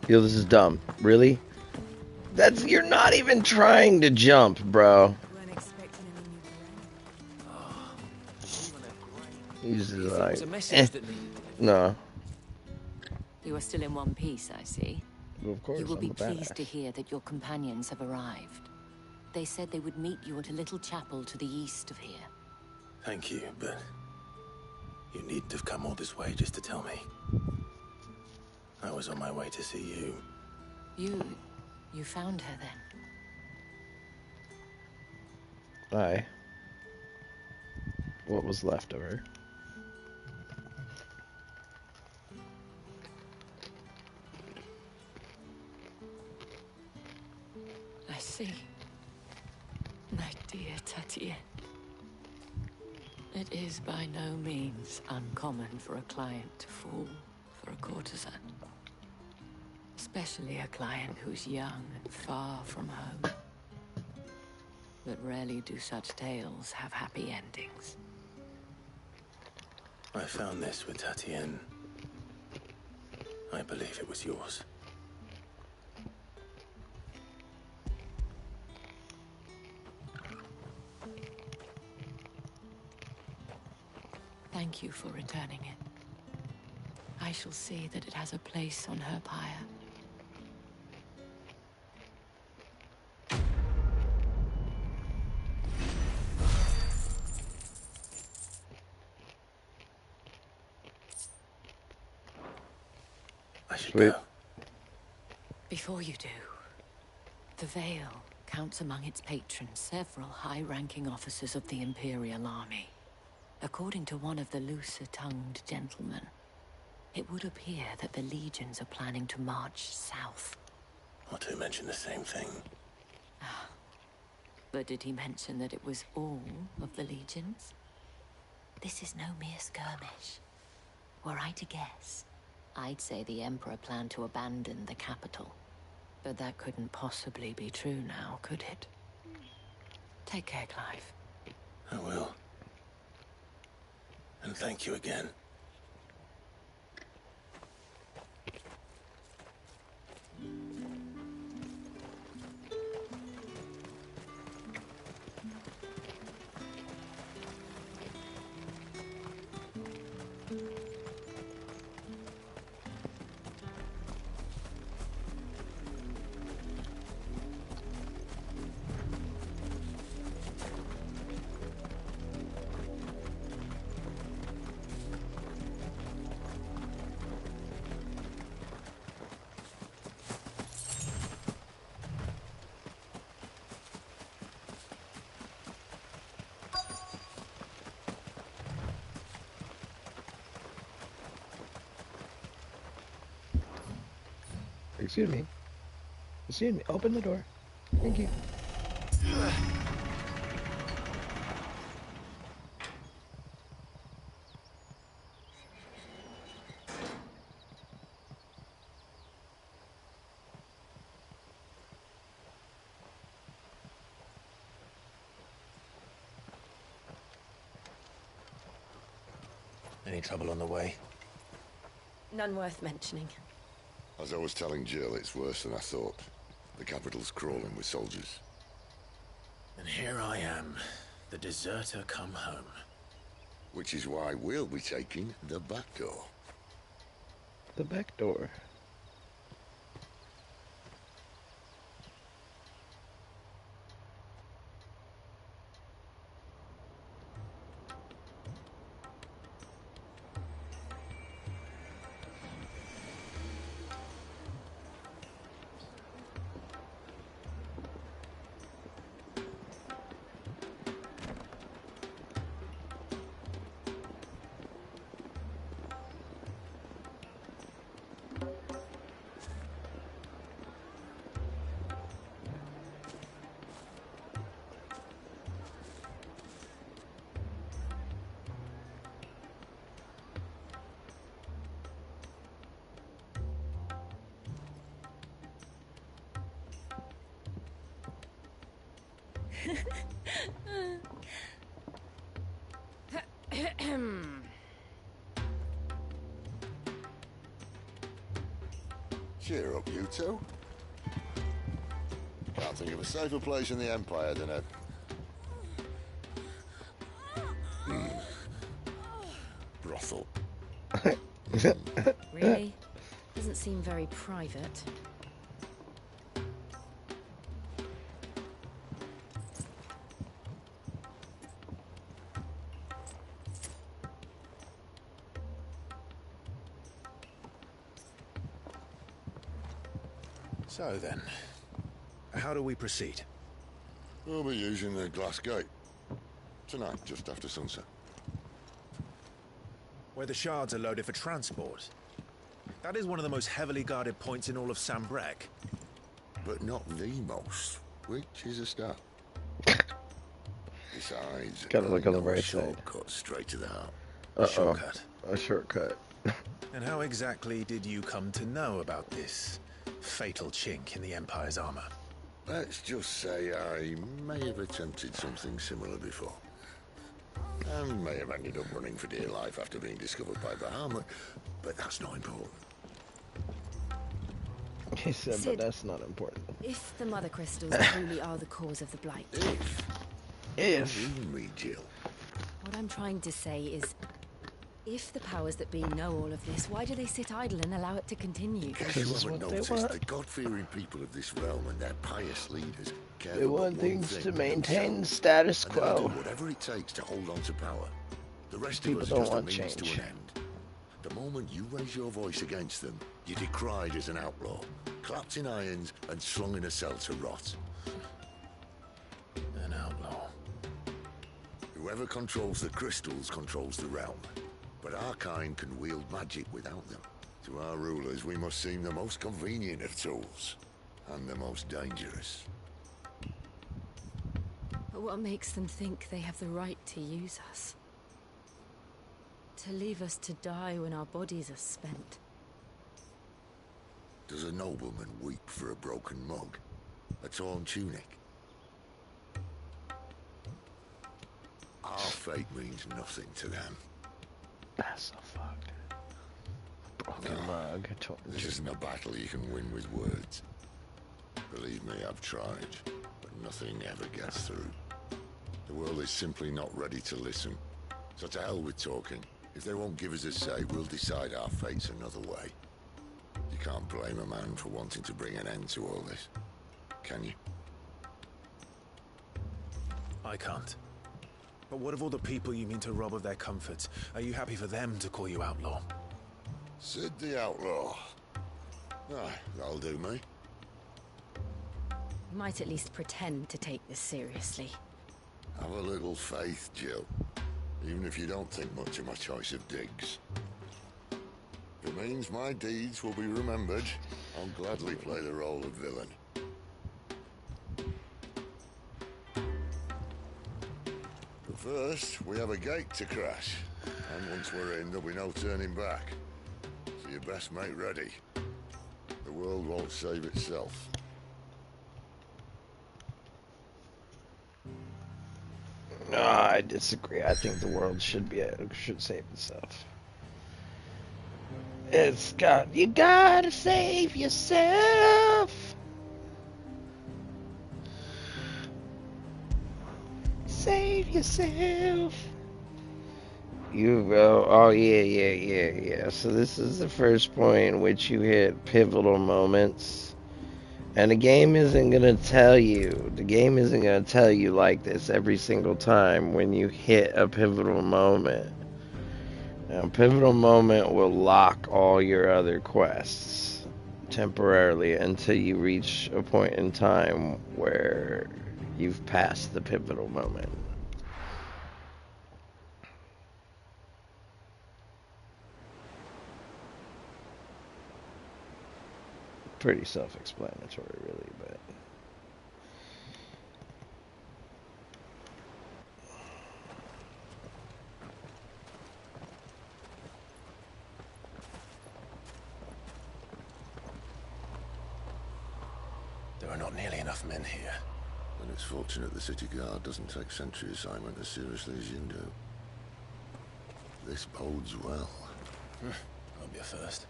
Yo, this is dumb. Really? You're not even trying to jump, bro. He's like, no. You are still in one piece, I see. Well, of course, you will I'm be a pleased badass. to hear that your companions have arrived. They said they would meet you at a little chapel to the east of here. Thank you, but you needn't have come all this way just to tell me. I was on my way to see you. You found her then? Aye. What was left of her? I see. My dear Tatienne. It is by no means uncommon for a client to fall for a courtesan. Especially a client who's young and far from home. But rarely do such tales have happy endings. I found this with Tatienne. I believe it was yours. Thank you for returning it. I shall see that it has a place on her pyre. I should Sweet. go. Before you do, the Vale counts among its patrons several high-ranking officers of the Imperial Army. According to one of the looser-tongued gentlemen, it would appear that the legions are planning to march south. Or to mention the same thing. But did he mention that it was all of the legions? This is no mere skirmish. Were I to guess, I'd say the Emperor planned to abandon the capital. But that couldn't possibly be true now, could it? Take care, Clive. I will. And thank you again. Excuse me. Excuse me. Open the door. Thank you. Any trouble on the way? None worth mentioning. As I was telling Jill, it's worse than I thought. The capital's crawling with soldiers. And here I am, the deserter come home. Which is why we'll be taking the back door. The back door. Cheer up, you two. Can't think of a safer place in the Empire than a... brothel. Really? Doesn't seem very private. So then, how do we proceed? We'll be using the glass gate. Tonight, just after sunset. Where the shards are loaded for transport. That is one of the most heavily guarded points in all of Sambrek. But not the most, which is a start. Besides, Gotta look on the I know a right side. shortcut straight to the heart. Shortcut. A shortcut. And how exactly did you come to know about this fatal chink in the Empire's armor? Let's just say I may have attempted something similar before. And may have ended up running for dear life after being discovered by Bahamut, but that's not important. He said, Sid, but that's not important. If the mother crystals truly are the cause of the blight. If. Me, Jill. What I'm trying to say is, if the powers that be know all of this, why do they sit idle and allow it to continue? Because you haven't noticed the God-fearing people of this realm and their pious leaders care They about want one things thing, to maintain themselves. status And they'll do quo. whatever it takes to hold on to power. The rest People of us don't are just a want means to change. an end. The moment you raise your voice against them, you're decried as an outlaw, clapped in irons and slung in a cell to rot. An outlaw. Whoever controls the crystals controls the realm. But our kind can wield magic without them. To our rulers, we must seem the most convenient of tools. And the most dangerous. But what makes them think they have the right to use us? To leave us to die when our bodies are spent? Does a nobleman weep for a broken mug? A torn tunic? Our fate means nothing to them. That's so fucked. Broken mug. This isn't a battle you can win with words. Believe me, I've tried, but nothing ever gets through. The world is simply not ready to listen. So to hell with talking. If they won't give us a say, we'll decide our fates another way. You can't blame a man for wanting to bring an end to all this, can you? I can't. But what of all the people you mean to rob of their comforts? Are you happy for them to call you outlaw? Sid the Outlaw. Ah, that'll do me. You might at least pretend to take this seriously. Have a little faith, Jill. Even if you don't think much of my choice of digs. If it means my deeds will be remembered, I'll gladly play the role of villain. But first, we have a gate to crash. And once we're in, there'll be no turning back. So you best make ready. The world won't save itself. No, I disagree. I think the world should save itself. You gotta save yourself. Save yourself. Yeah. So this is the first point in which you hit pivotal moments. And the game isn't going to tell you like this every single time when you hit a pivotal moment. Now, a pivotal moment will lock all your other quests temporarily until you reach a point in time where you've passed the pivotal moment. Pretty self-explanatory, really, but... There are not nearly enough men here. And it's fortunate the city guard doesn't take sentry assignment as seriously as you do. This bodes well. Won't be a first.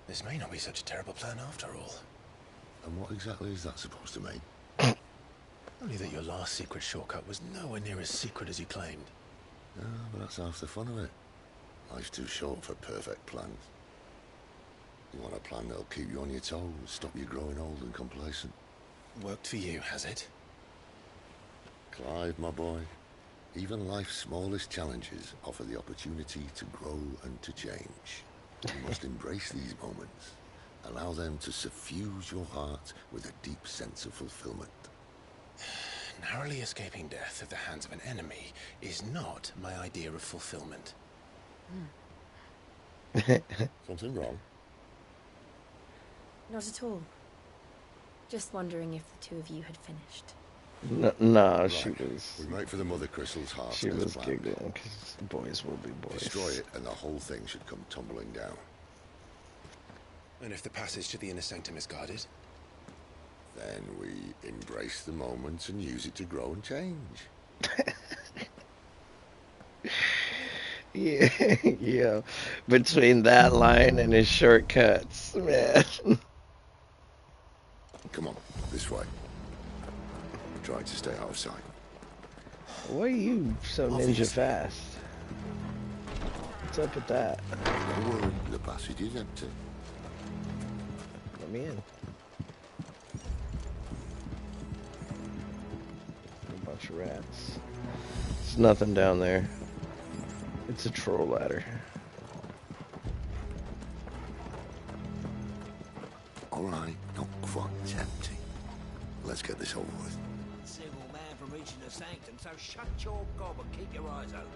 This may not be such a terrible plan after all. And what exactly is that supposed to mean? Only that your last secret shortcut was nowhere near as secret as you claimed. Yeah, but that's half the fun of it. Life's too short for perfect plans. You want a plan that'll keep you on your toes, stop you growing old and complacent. Worked for you, has it? Clive, my boy, even life's smallest challenges offer the opportunity to grow and to change. You must embrace these moments. Allow them to suffuse your heart with a deep sense of fulfillment. Narrowly escaping death at the hands of an enemy is not my idea of fulfillment. Something wrong? Not at all. Just wondering if the two of you had finished. No, Right. she was. We wait for the Mother Crystal's heart. She as was planned. giggling because boys will be boys. Destroy it, and the whole thing should come tumbling down. And if the passage to the inner sanctum is guarded? Then we embrace the moment and use it to grow and change. Yeah, yeah. Between that line and his shortcuts, man. Come on, this way. Try to stay out of sight. Why are you so ninja fast? What's up with that? Don't worry, the passage is empty. Let me in. A bunch of rats. There's nothing down there. It's a troll ladder. All right, not quite empty. Let's get this over with. Single man from reaching the sanctum, so shut your gob and keep your eyes open.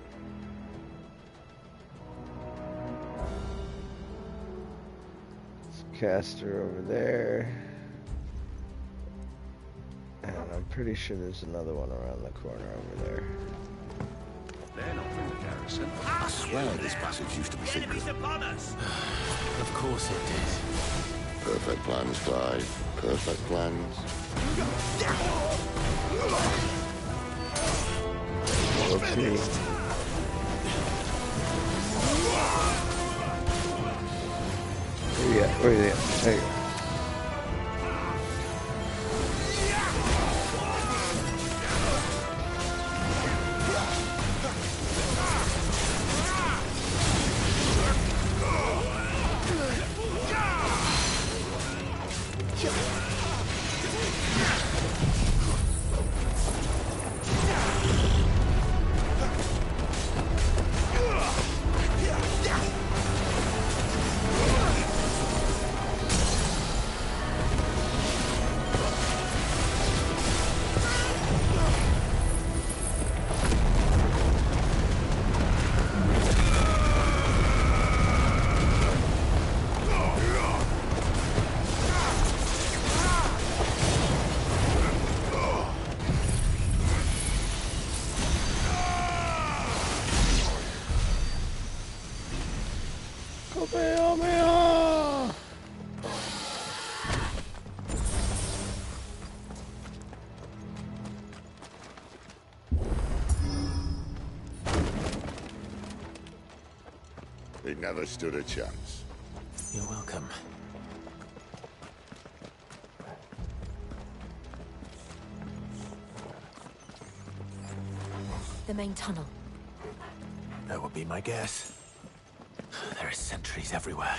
Caster over there. And I'm pretty sure there's another one around the corner over there. They're not from the garrison. I swear this passage used to be secret. Upon us. Of course it did. Perfect plans, Clive. Perfect plans. Okay. Where you at? Where you at? There you go. He never stood a chance. You're welcome. The main tunnel. That would be my guess. There are sentries everywhere.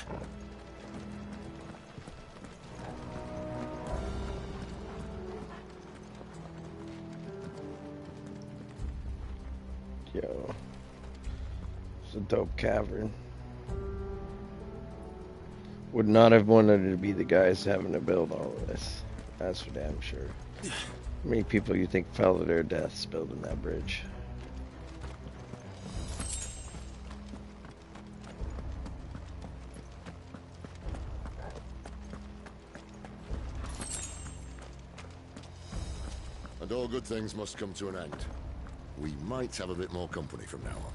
Yo. It's a dope cavern. Would not have wanted to be the guys having to build all of this. That's for damn sure. How many people you think fell to their deaths building that bridge? And all good things must come to an end. We might have a bit more company from now on.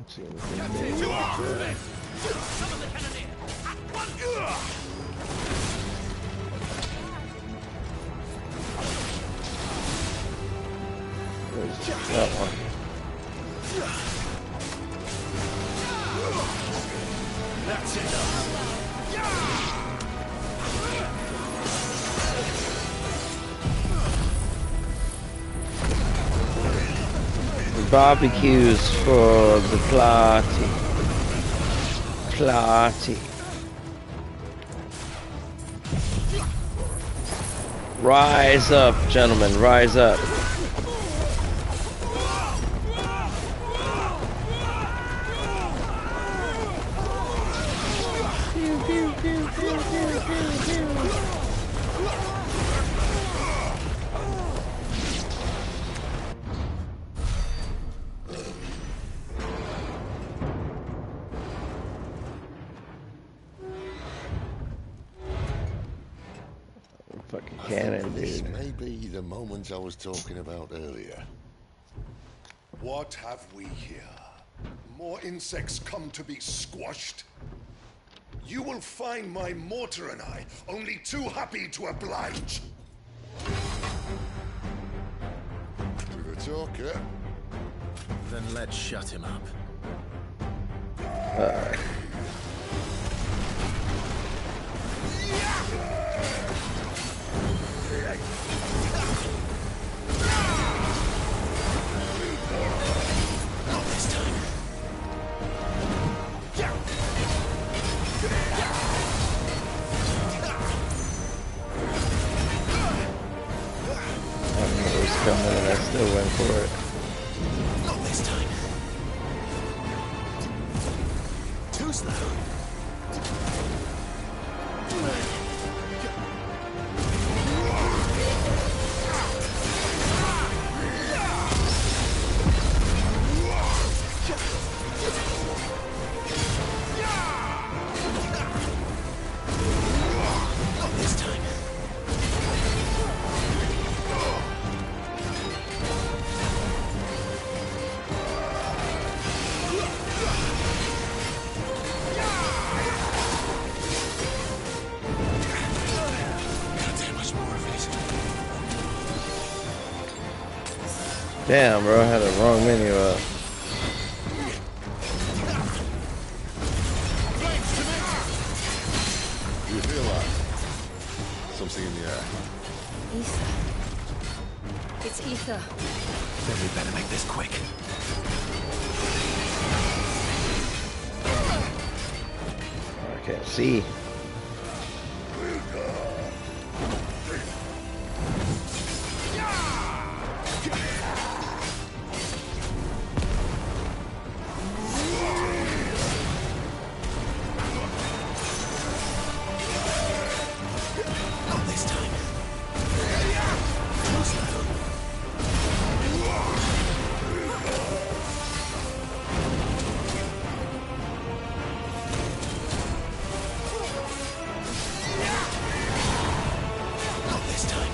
See anything there. Where's that one? That's enough. Barbecues for the party. Party. Rise up, gentlemen, rise up. Fucking cannon, This dude. may be the moment I was talking about earlier. What have we here? More insects come to be squashed? You will find my mortar and I only too happy to oblige. With a talker. Then let's shut him up. Not this time. I knew it was coming and I still went for it. Not this time. Too slow. Not this time. Can't take much more of it. Damn, bro, I had the wrong menu up. Do you feel that? Something in the air. Ether. It's ether. Then we better make this quick. I can't see. Not this time. Too slow. Not this time.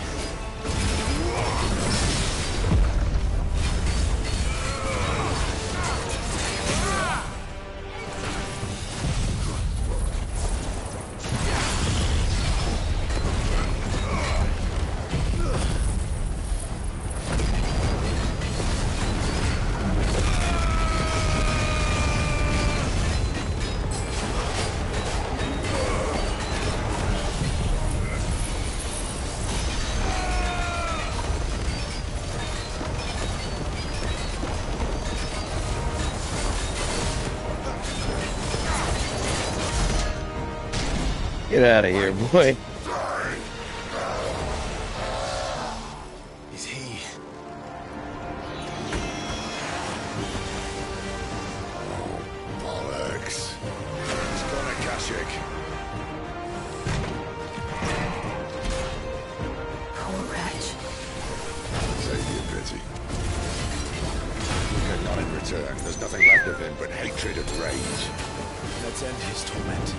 Get out of here, boy. Is he? Bollocks. He's gone, Akashic. Poor wretch. Save you, pity. We get none in return. There's nothing left of him but hatred and rage. Let's end his torment.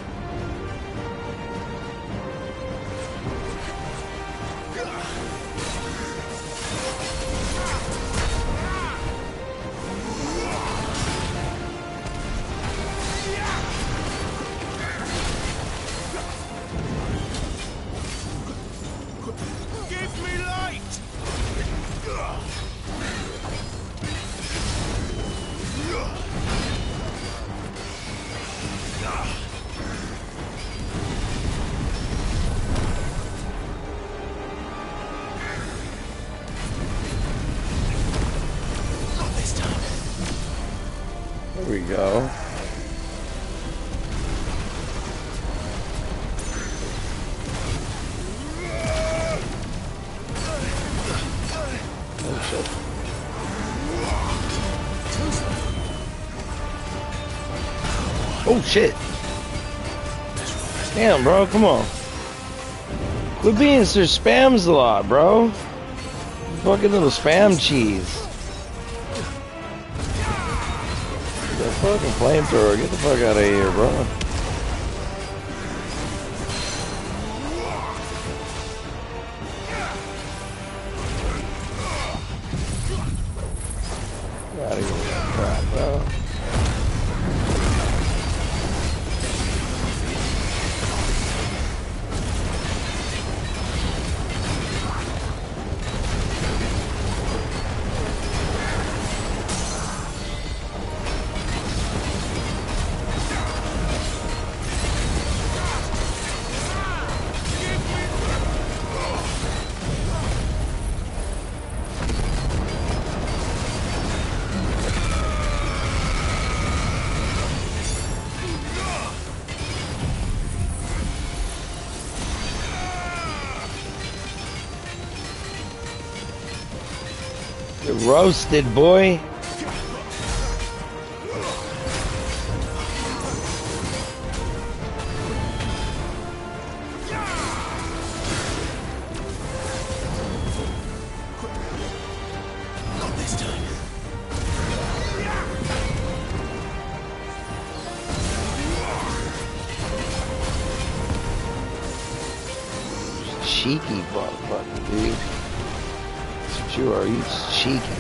go. Oh shit. Oh shit. Damn, bro, come on. Quit being so spams a lot, bro. Fucking little spam cheese. The fucking flamethrower, get the fuck out of here, bro. Get out of here, crap, bro. Get roasted, boy. Not this time. Cheeky motherfucker, dude. That's what you are, you cheeky.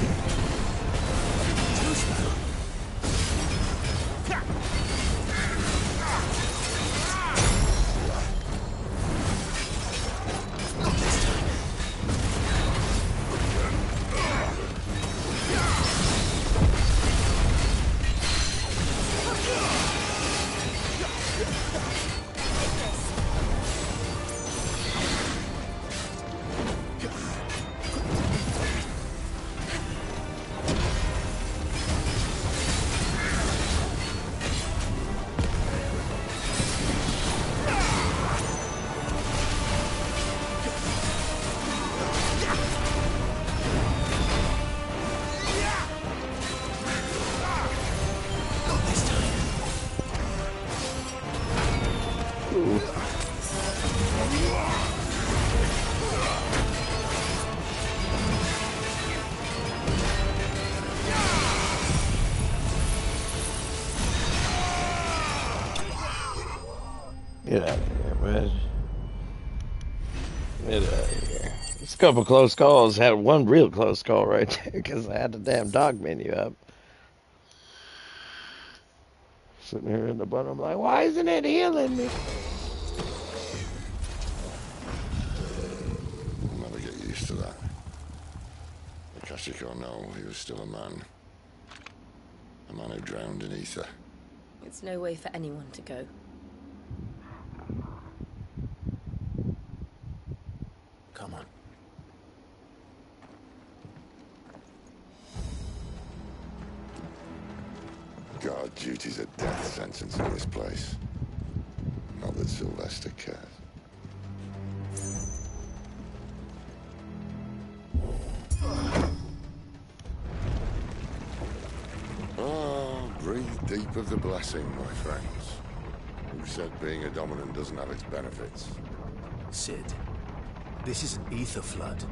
Get out of here, man. Get out of here. It's a couple close calls. Had one real close call right there because I had the damn dog menu up. Sitting here in the bottom, like, why isn't it healing me? I'll never get used to that. Akashic or no, he was still a man. A man who drowned in ether. It's no way for anyone to go. Come on. Guard duty's a death sentence in this place. Not that Sylvester cares. Oh, breathe deep of the blessing, my friends. Who said being a dominant doesn't have its benefits? Sid, this is an ether flood.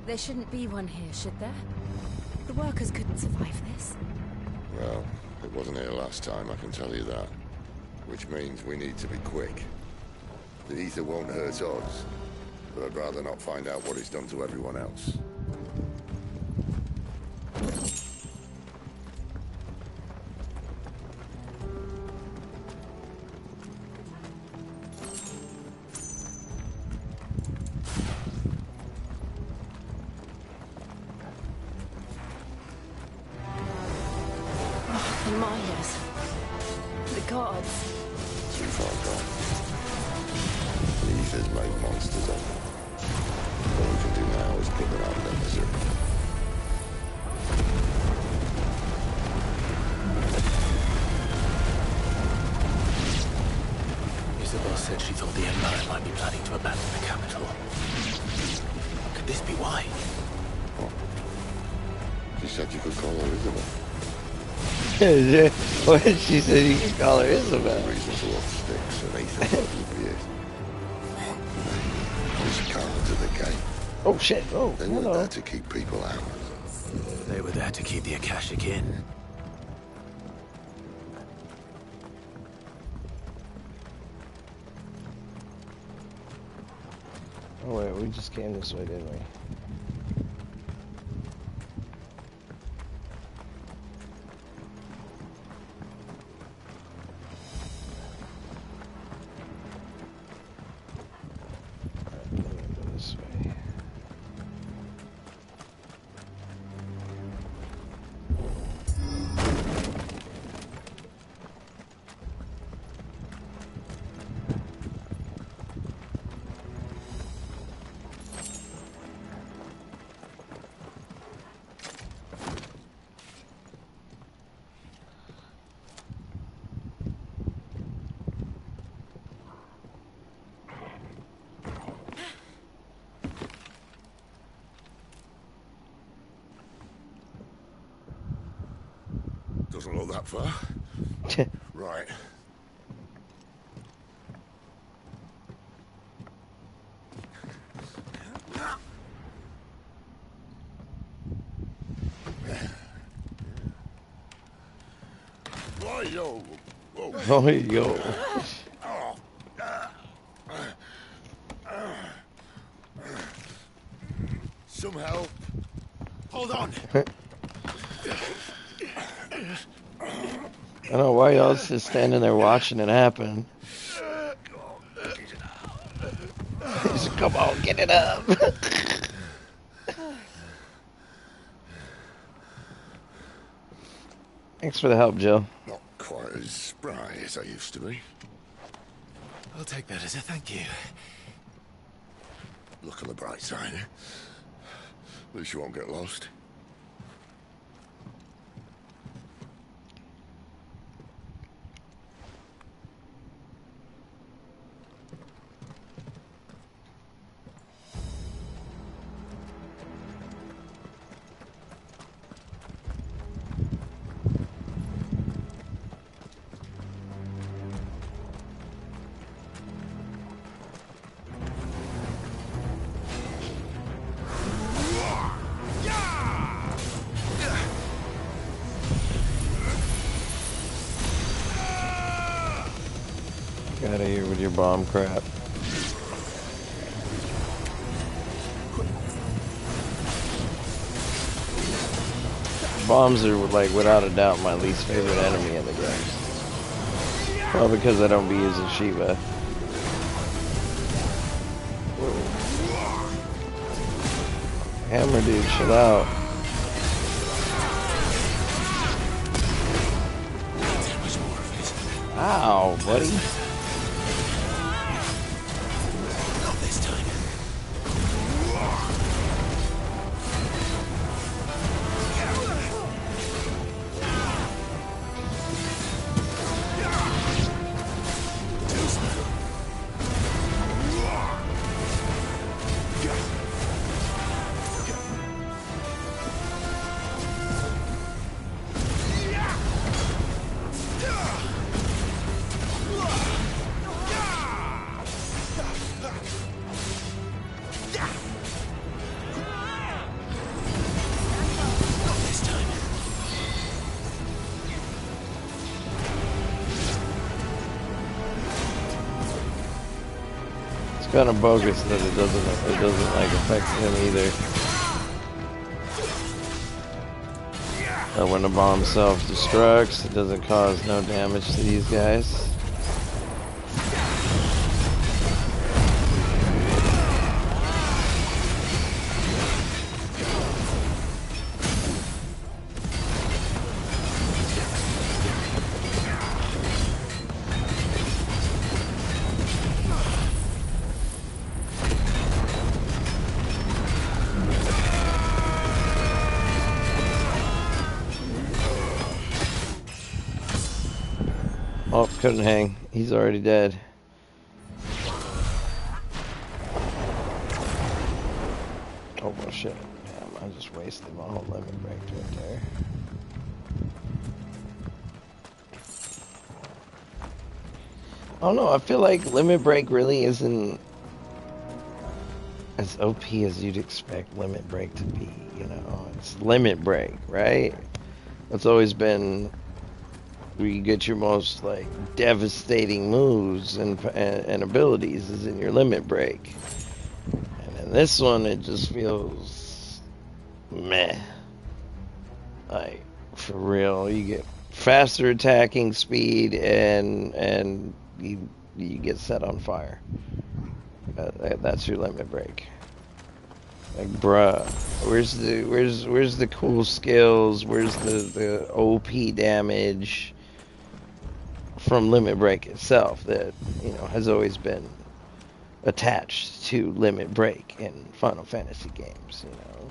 There shouldn't be one here, should there? The workers couldn't survive this. Well, it wasn't here last time, I can tell you that. Which means we need to be quick. The ether won't hurt us, but I'd rather not find out what it's done to everyone else. The miners. The guards. Too far gone. The ether's made monsters of them. All we can do now is put them out of their misery. The boss said she thought the Empire might be planning to abandon the capital. Could this be why? She said you could call her Isabel. What did she say you could call her Isabel? Reason to up sticks and Ethan would be it. There's cards at the gate. Oh shit, oh, They hello. were there to keep people out. They were there to keep the Akashic in. Oh wait, we just came this way, didn't we? Alright, let me go this way. Doesn't look that far. Right. Oh, yo. Oh, yo. Some help. Hold on. I don't know why y'all's just standing there watching it happen. Just, come on, get it up. Thanks for the help, Jill. Not quite as spry as I used to be. I'll take that as a thank you. Look on the bright side, eh? At least you won't get lost. Get out of here with your bomb crap. Bombs are, like, without a doubt my least favorite enemy in the game. Well, because I don't be using Shiva. Hammer dude, chill out. Ow, buddy. Not this time. It's kind of bogus that it doesn't like affect him either. When the bomb self-destructs, it doesn't cause no damage to these guys. Oh, couldn't hang. He's already dead. Oh, well, shit. Damn, I just wasted my whole limit break right there. I don't know, I feel like limit break really isn't as OP as you'd expect limit break to be, you know? It's limit break, right? That's always been where you get your most, like, devastating moves and abilities is in your limit break. And in this one, it just feels meh. Like, for real, you get faster attacking speed and you get set on fire. That's your limit break. Like, bruh, where's the cool skills? Where's the OP damage from limit break itself that, you know, has always been attached to limit break in Final Fantasy games, you know?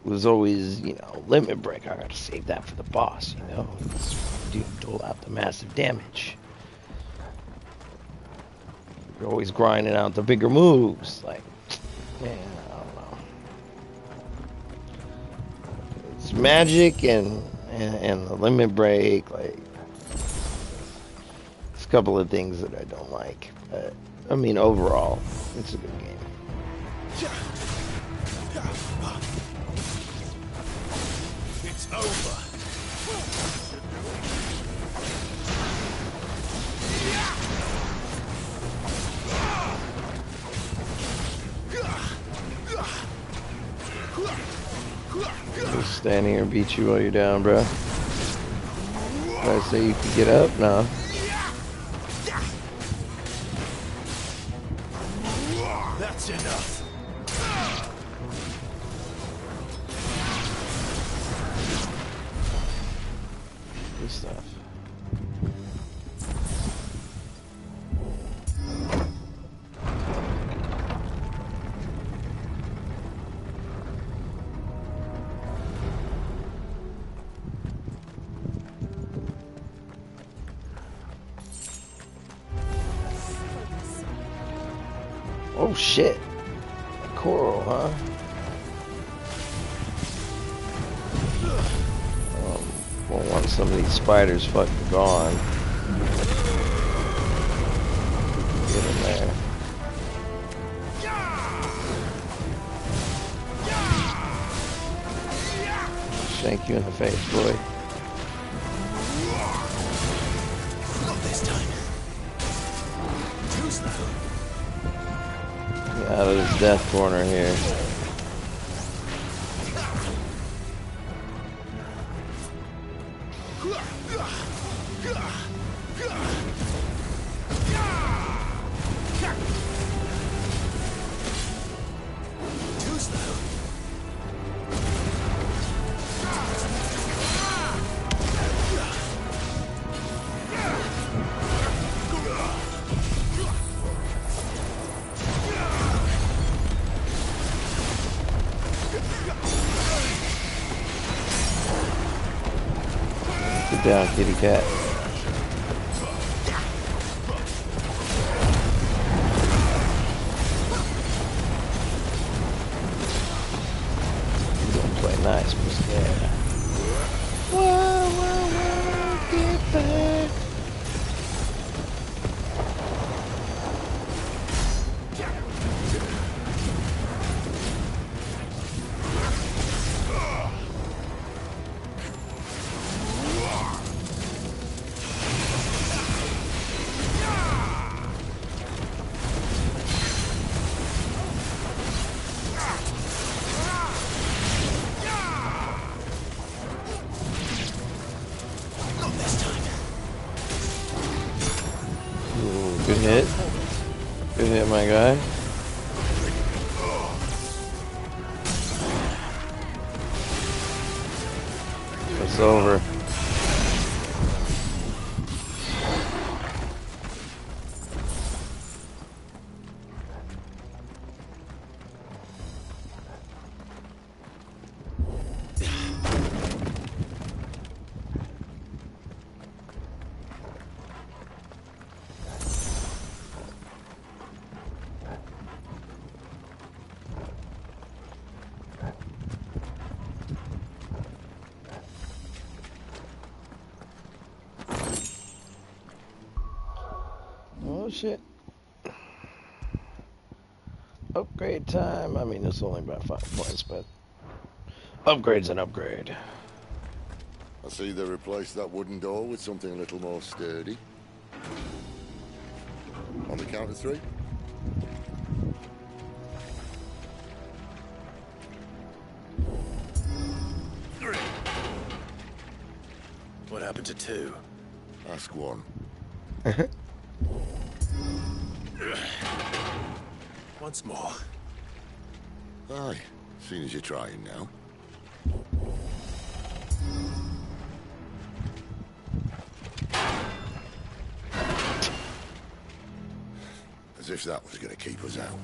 It was always, you know, limit break, I gotta save that for the boss, you know? Dole out the massive damage. You're always grinding out the bigger moves, like, man, I don't know. It's magic and the limit break, like, it's a couple of things that I don't like, but, I mean, overall, it's a good game. It's over. Just stand here and beat you while you're down, bro. Did I say you could get up? No. That's enough. Good stuff. Oh shit. Coral, huh? Well, once some of these spiders fucking gone. Get in there. Shank you in the face, boy. Not this time. Too slow. Get out of this death corner here. Too slow. Sit down, kitty cat. You don't play nice, but yeah. Whoa, whoa, whoa, get back. Good hit. Good hit, my guy. It's over. Oh shit. Upgrade time. I mean, it's only about 5 points, but upgrade's an upgrade. I see they replaced that wooden door with something a little more sturdy. On the count of 3. What happened to 2? Ask 1. Once more. Aye, seeing as you're trying now. As if that was going to keep us out.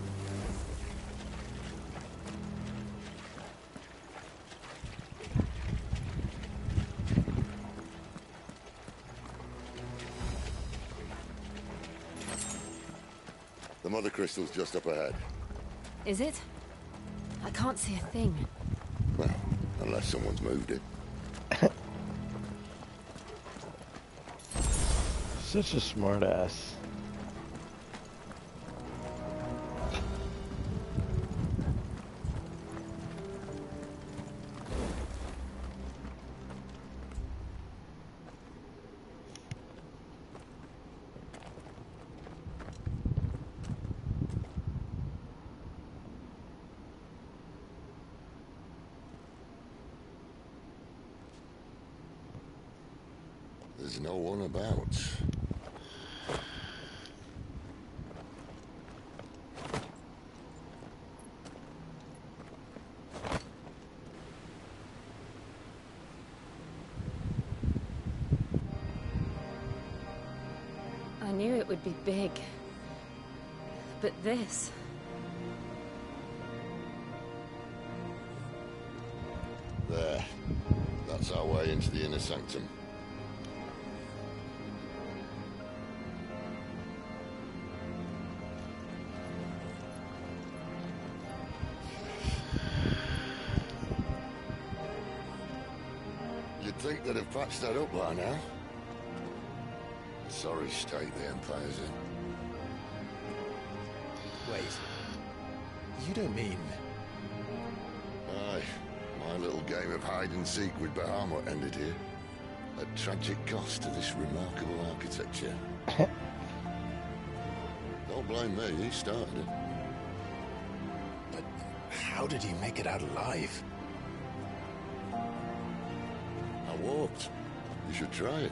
The mother crystal's just up ahead. Is it? I can't see a thing. Well, unless someone's moved it. Such a smart ass. There's no one about. I knew it would be big. But this... There. That's our way into the inner sanctum. You'd think they'd have patched that up by now. Sorry state the Empire's in. Wait. You don't mean... Aye. My little game of hide-and-seek with Bahamut ended here. A tragic cost to this remarkable architecture. Don't blame me, he started it. But how did he make it out alive? I walked. You should try it.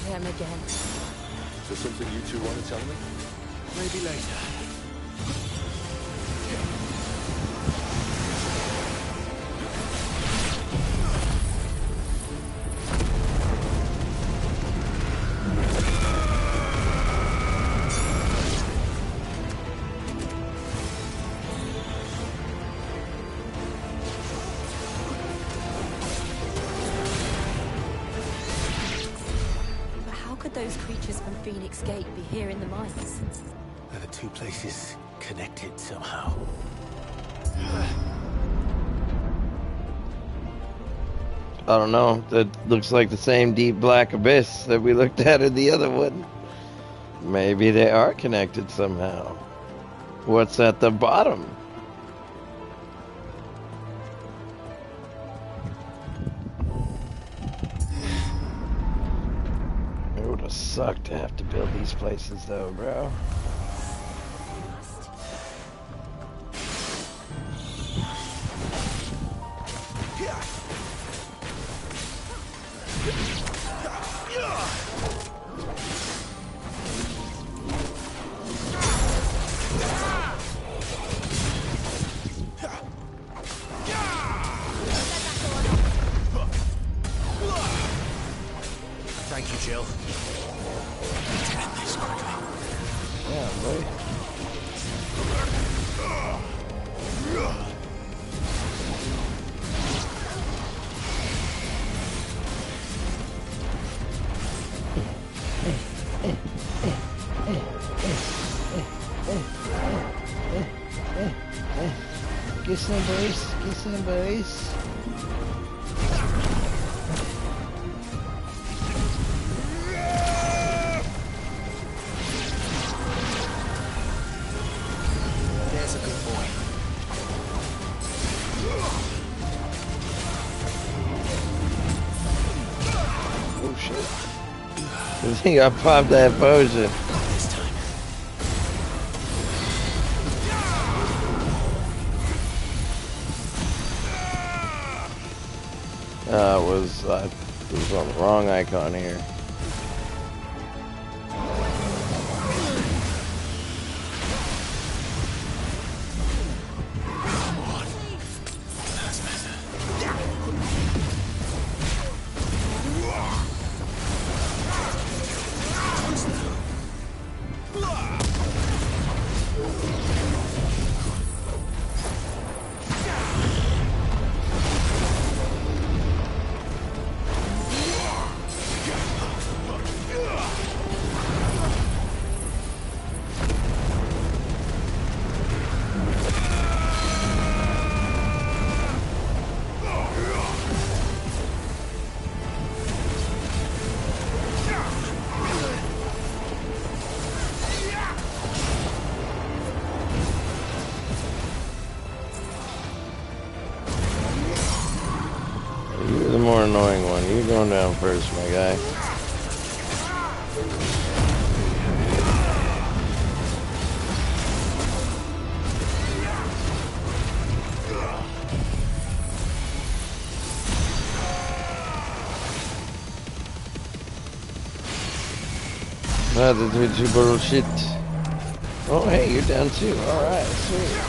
Them again. Is there something you two want to tell me? Maybe later. Those creatures from Phoenix Gate be here in the mines? Are the two places connected somehow? I don't know. That looks like the same deep black abyss that we looked at in the other one. Maybe they are connected somehow. What's at the bottom? It would have sucked to have to build these places though, bro. Thank you, Jill. Let's end this quickly. Yeah, boy. some, boys. Get some, boys. There's a good boy. Oh shit. I think I popped that potion. It was on the wrong icon here. You're the more annoying one. You're going down first, my guy. That's bullshit. Oh, hey, you're down too. All right, sweet.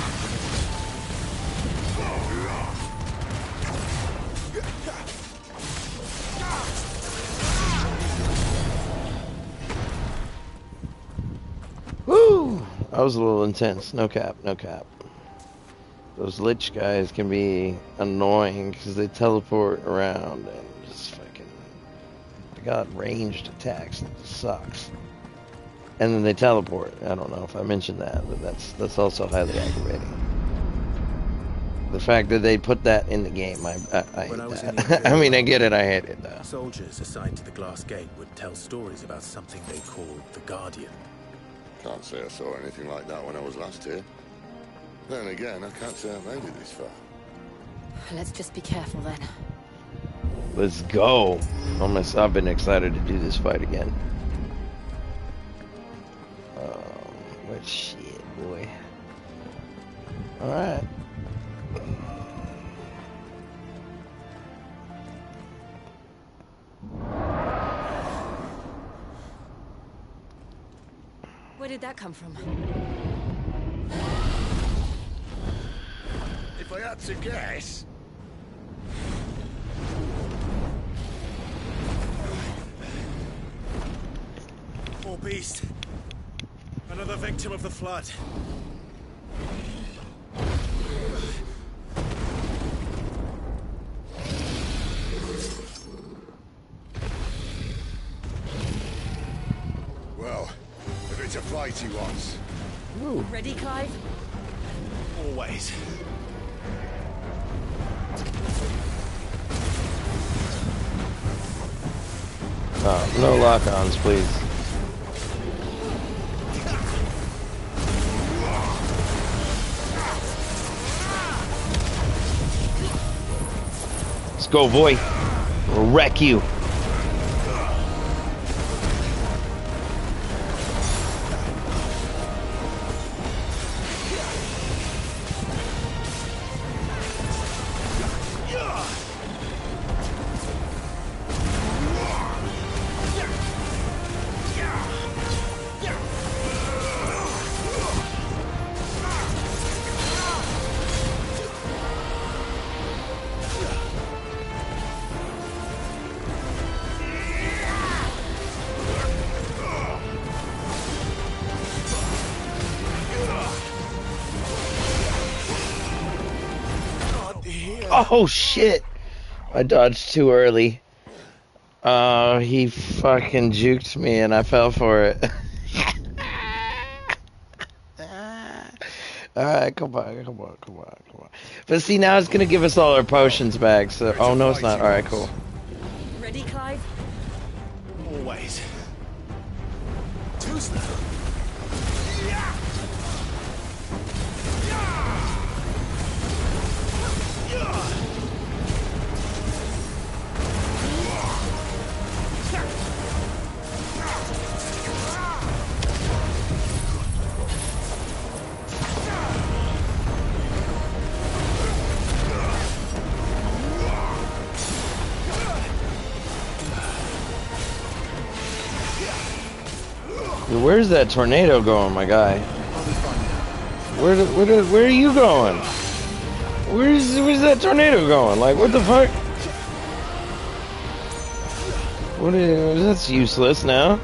Woo! That was a little intense. No cap, no cap. Those lich guys can be annoying because they teleport around and just fucking. They got ranged attacks. It just sucks. And then they teleport. I don't know if I mentioned that, but that's also highly aggravating. The fact that they put that in the game, I hate that. I mean, I get it, I hate it though. Soldiers assigned to the glass gate would tell stories about something they called the Guardian. Can't say I saw anything like that when I was last here. Then again, I can't say I made it this far. Let's just be careful then. Let's go. I've been excited to do this fight again. But shit, boy. Alright. Where did that come from? If I had to guess... Poor beast. Another victim of the flood. Well, if it's a fight he wants. Ooh. Ready, Clive? Always. Oh, no lock-ons, please. Let's go, boy. We'll wreck you. Oh shit! I dodged too early. He fucking juked me and I fell for it. Alright, come on. But see, now it's gonna give us all our potions back, so... Oh, no, it's not. Alright, cool. Ready, Clive? Always. Too slow. Where's that tornado going, my guy? Where are you going? Where's that tornado going? Like, what the fuck? That's useless now.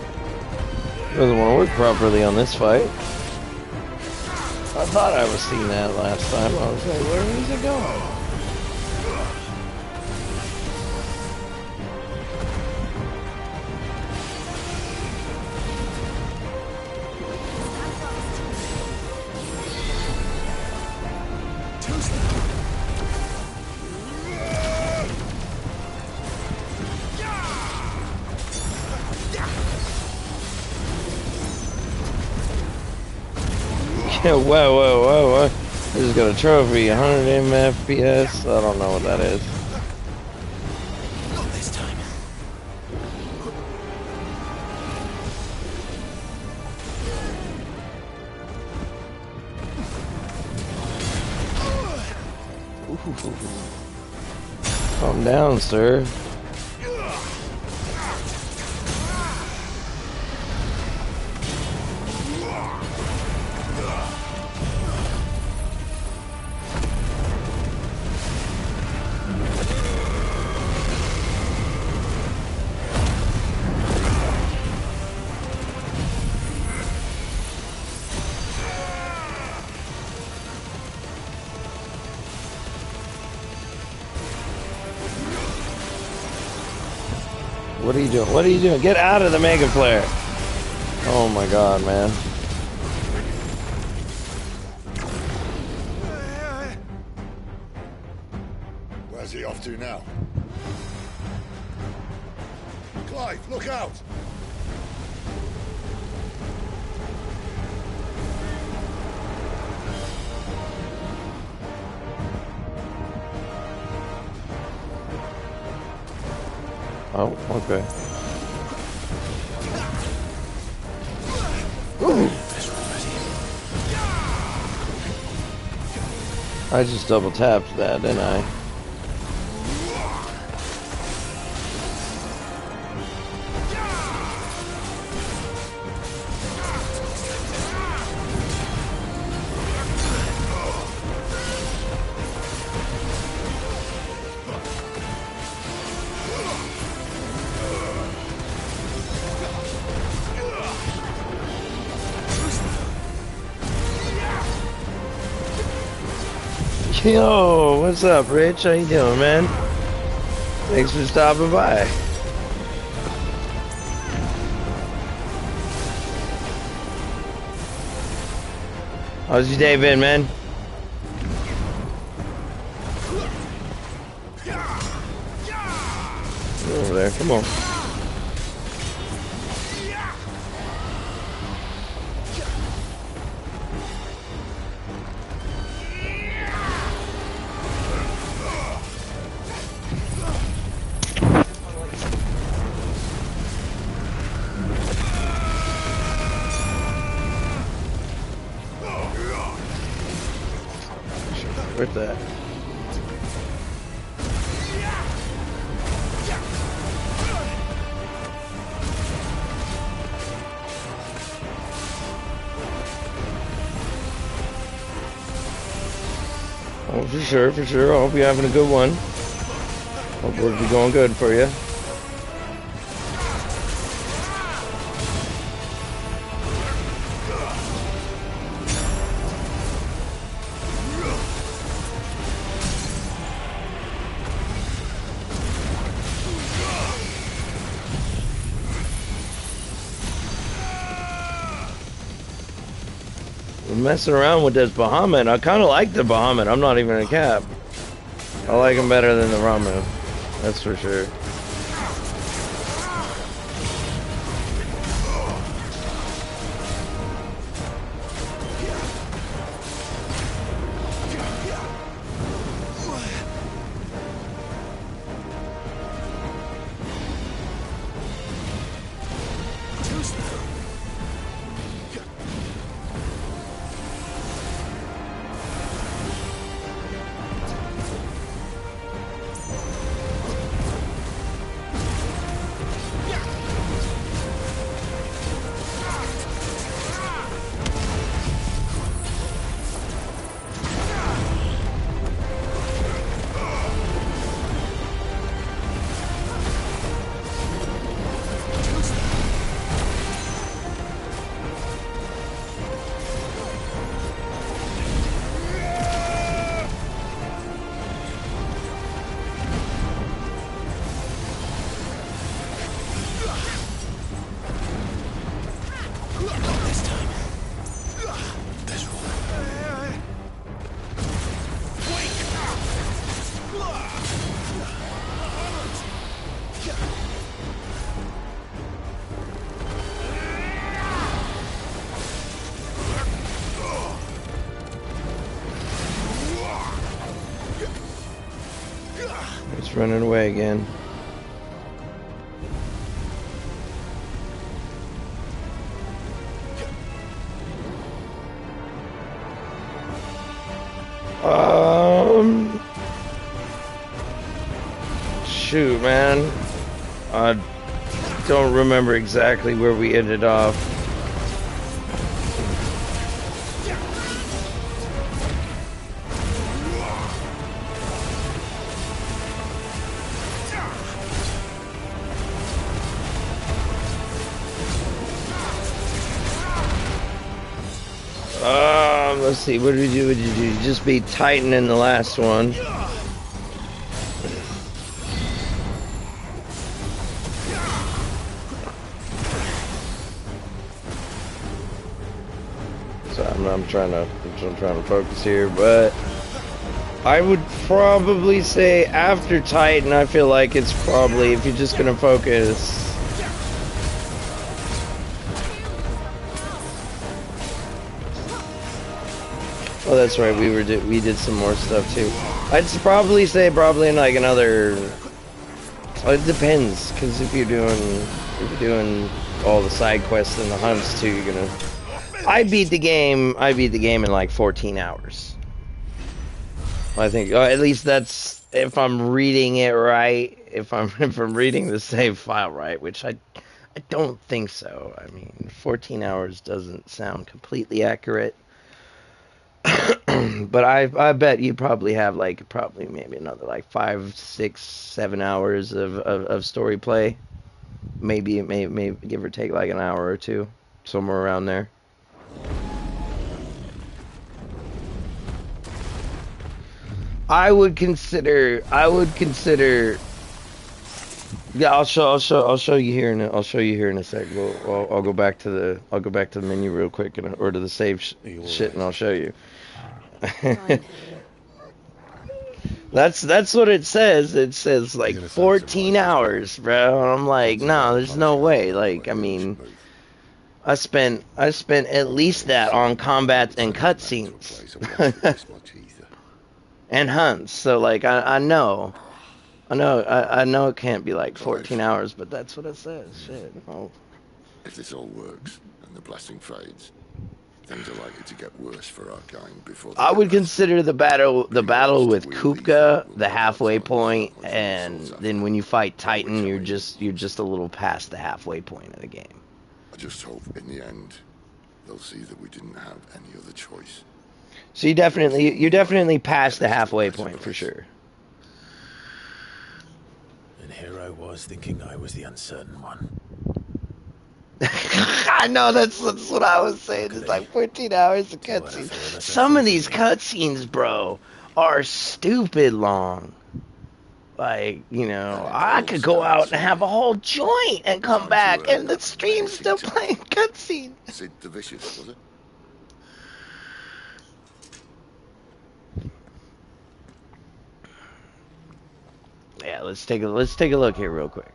Doesn't want to work properly on this fight. I thought I was seeing that last time. I was like, where is it going? Whoa. I just got a trophy, 100 FPS. I don't know what that is. Not this time. Calm down, sir. What are you doing? What are you doing? Get out of the Mega Flare! Oh my god, man. Where's he off to now? Clive, look out! Oh, okay. Ooh. I just double tapped that, didn't I? Yo, what's up, Rich? How you doing, man? Thanks for stopping by. How's your day been, man? Over there, come on. Where's that? Oh, for sure. I hope you're having a good one. Hope it'll be going good for you. I'm messing around with this Bahamut. I kind of like the Bahamut. I'm not even a cap. I like him better than the Ramu. That's for sure. It's running away again. Shoot, man. I don't remember exactly where we ended off. Let's see, what did we do? What did you do? You just beat Titan in the last one. So I'm trying to focus here, but I would probably say after Titan, I feel like it's probably, if you're just gonna focus. Oh, that's right. We did some more stuff too. I'd probably say in like another. It depends, because if you're doing all the side quests and the hunts too, you're gonna. I beat the game in like 14 hours. I think at least that's if I'm reading it right. If I'm reading the save file right, which I don't think so. I mean, 14 hours doesn't sound completely accurate. But I bet you probably have like maybe another like 5, 6, 7 hours of story play. Maybe give or take like an hour or two, somewhere around there. I would consider. Yeah, I'll show you here in a sec. I'll go back to the menu real quick or to the save shit, and I'll show you. That's what it says. It says like 14 hours, bro. And I'm like, no, there's no way. Like, I mean, I spent at least that on combat and cutscenes and hunts. So like, I know it can't be like 14 hours, but that's what it says. Shit. Oh. If this all works and the blessing fades, things are likely to get worse for our kind before. I would consider the battle with Kupka the halfway point, and then when you fight Titan, you're just a little past the halfway point of the game. I just hope in the end they'll see that we didn't have any other choice. So you're definitely past the halfway point for sure. And here I was thinking I was the uncertain one. I know that's what I was saying. It's like 14 hours of cutscenes. Some of these cutscenes, bro, are stupid long. Like, you know, I could go out and have a whole joint and come back, and the stream's still playing cutscenes. Sid the Vicious, was it? let's take a look here real quick.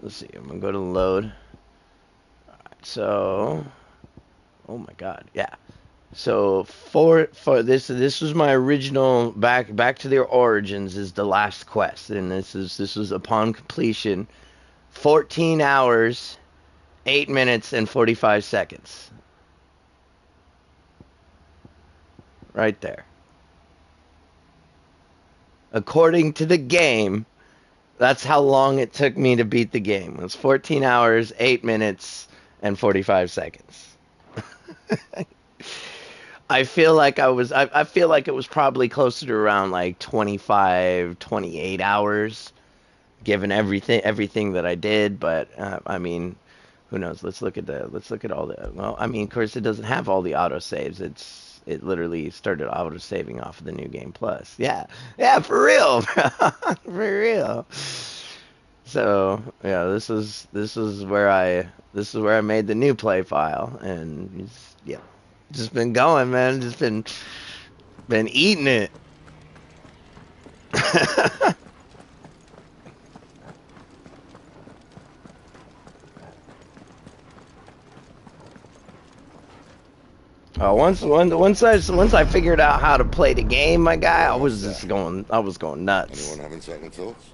Let's see. I'm gonna go to load. All right, so, oh my God, yeah. So for this was my original back to their origins is the last quest, and this was upon completion, 14 hours, 8 minutes and 45 seconds. Right there. According to the game, that's how long it took me to beat the game. It was 14 hours, 8 minutes, and 45 seconds. I feel like I feel like it was probably closer to around like 25, 28 hours, given everything that I did. But I mean, who knows? Let's look at all the. Well, I mean, of course, it doesn't have all the autosaves. It literally started autosaving off of the New Game Plus. Yeah, for real, for real. So yeah, this is where I made the new play file, and yeah. Just been going, man. Just been eating it. Once I figured out how to play the game, my guy, I was going nuts. Anyone having second thoughts?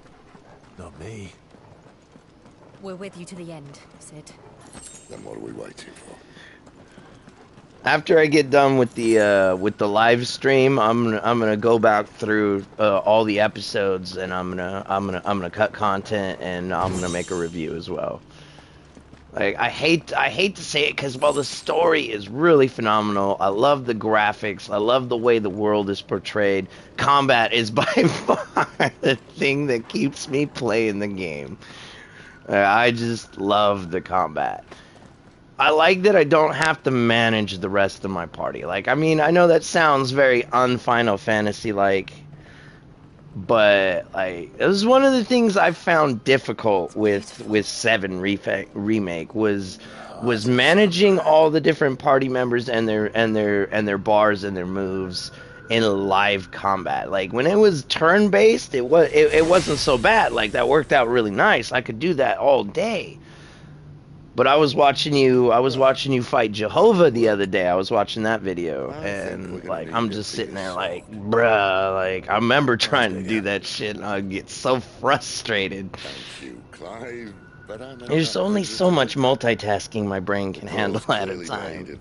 Not me. We're with you to the end, Sid. Then what are we waiting for? After I get done with the live stream, I'm gonna go back through all the episodes, and I'm gonna cut content, and I'm gonna make a review as well. Like I hate to say it, because while the story is really phenomenal, I love the graphics, I love the way the world is portrayed. Combat is by far the thing that keeps me playing the game. I just love the combat. I like that I don't have to manage the rest of my party. Like, I mean, I know that sounds very un-Final Fantasy-like, but, like, it was one of the things I found difficult with 7 Remake was managing all the different party members and their bars and their moves in live combat. Like, when it was turn-based, it wasn't so bad. Like, that worked out really nice. I could do that all day. But I was watching you fight Jehovah the other day. I was watching that video, and like I'm just sitting there like, bruh, like I remember trying to do that shit, and I'd get so frustrated. Thank you, Clive. But I know there's only so much multitasking my brain can handle at a time.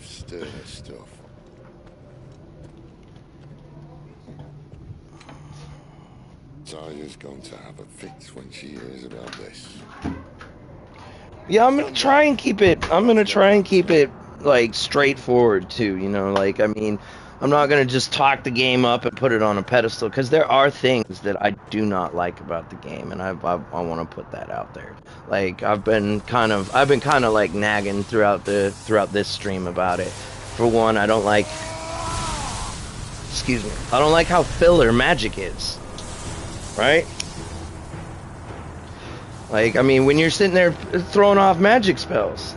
Zarya's going to have a fix when she hears about this. Yeah, I'm gonna try and keep it like straightforward too, you know, like I mean, I'm not gonna just talk the game up and put it on a pedestal, because there are things that I do not like about the game, and I want to put that out there. Like I've been kind of like nagging throughout this stream about it. For one, I don't like how filler magic is, right? Like, I mean, when you're sitting there throwing off magic spells.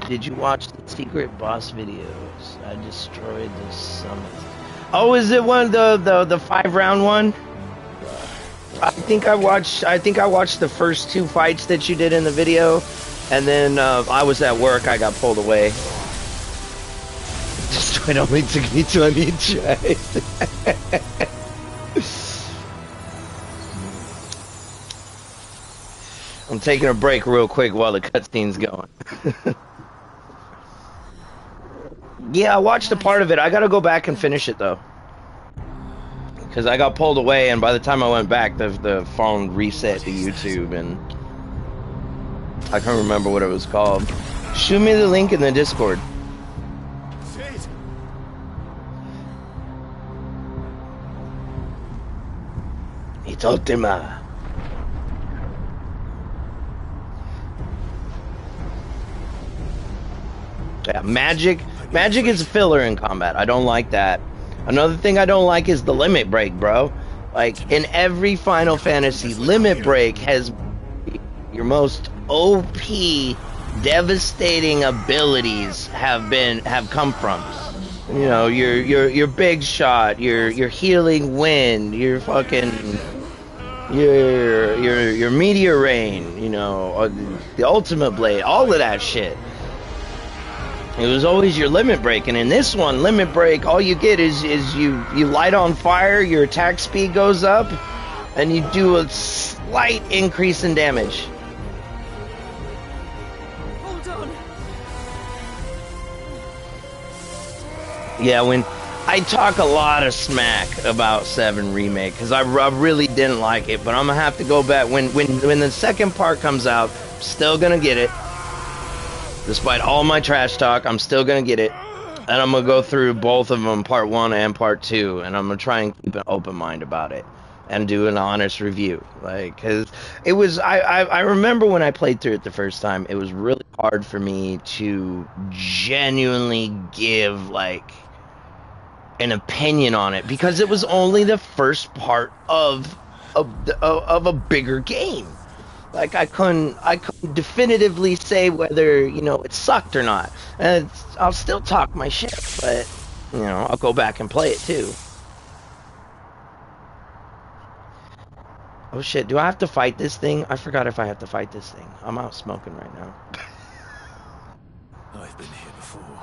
Did you watch the secret boss videos? I destroyed the summons. Oh, is it one the 5-round one? I think I watched the first 2 fights that you did in the video, and then I was at work. I got pulled away. Destroyed only took me 20 tries. I'm taking a break real quick while the cutscene's going. Yeah, I watched a part of it. I gotta go back and finish it though, because I got pulled away, and by the time I went back, the phone reset to YouTube, and I can't remember what it was called. Shoot me the link in the Discord. It's Ultima. Yeah, magic is a filler in combat. I don't like that. Another thing I don't like is the limit break, bro. Like in every Final Fantasy, limit break has your most OP, devastating abilities have come from. You know, your big shot, your healing wind, your fucking your meteor rain, you know, or the ultimate blade, all of that shit. It was always your limit break, and in this one, limit break, all you get is you light on fire, your attack speed goes up, and you do a slight increase in damage. Hold on. Yeah, when I talk a lot of smack about 7 Remake, because I really didn't like it, but I'm gonna have to go back when the second part comes out. Still gonna get it. Despite all my trash talk, I'm still gonna get it, and I'm gonna go through both of them, part 1 and part 2, and I'm gonna try and keep an open mind about it, and do an honest review. Like, cause it was, I remember when I played through it the first time, it was really hard for me to genuinely give like an opinion on it, because it was only the first part of a bigger game. Like, I couldn't definitively say whether, you know, it sucked or not. And I'll still talk my shit, but, you know, I'll go back and play it too. Oh shit, do I have to fight this thing? I forgot if I have to fight this thing. I'm out smoking right now. I've been here before.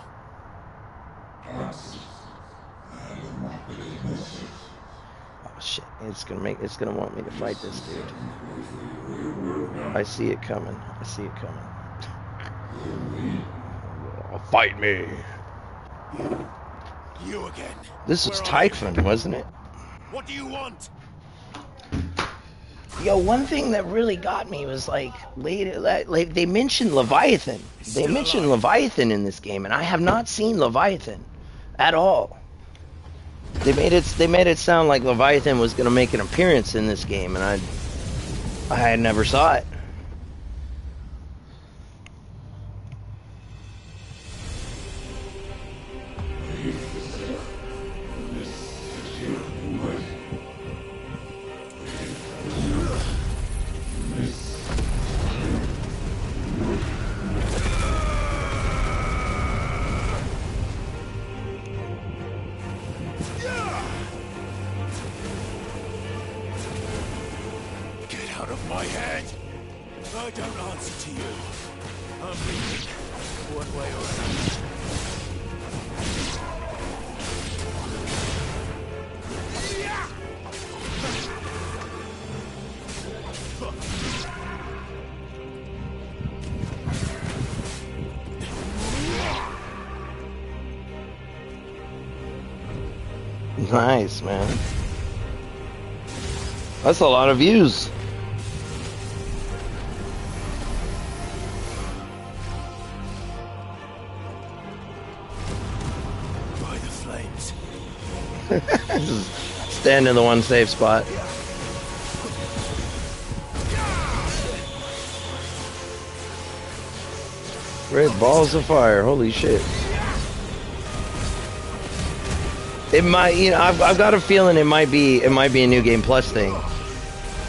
Oh shit, it's gonna want me to fight this dude. I see it coming. I see it coming. Fight me. You again. This was Typhon, wasn't it? What do you want? Yo, one thing that really got me was like later, like they mentioned Leviathan. They mentioned Leviathan in this game, and I have not seen Leviathan at all. They made it sound like Leviathan was gonna make an appearance in this game, and I never saw it. Get out of my head! I don't answer to you. I'm leaving. One way or another. Nice, man. That's a lot of views. By the flames. Stand in the one safe spot. Red balls of fire, holy shit. It might, you know, I've got a feeling it might be a New Game Plus thing.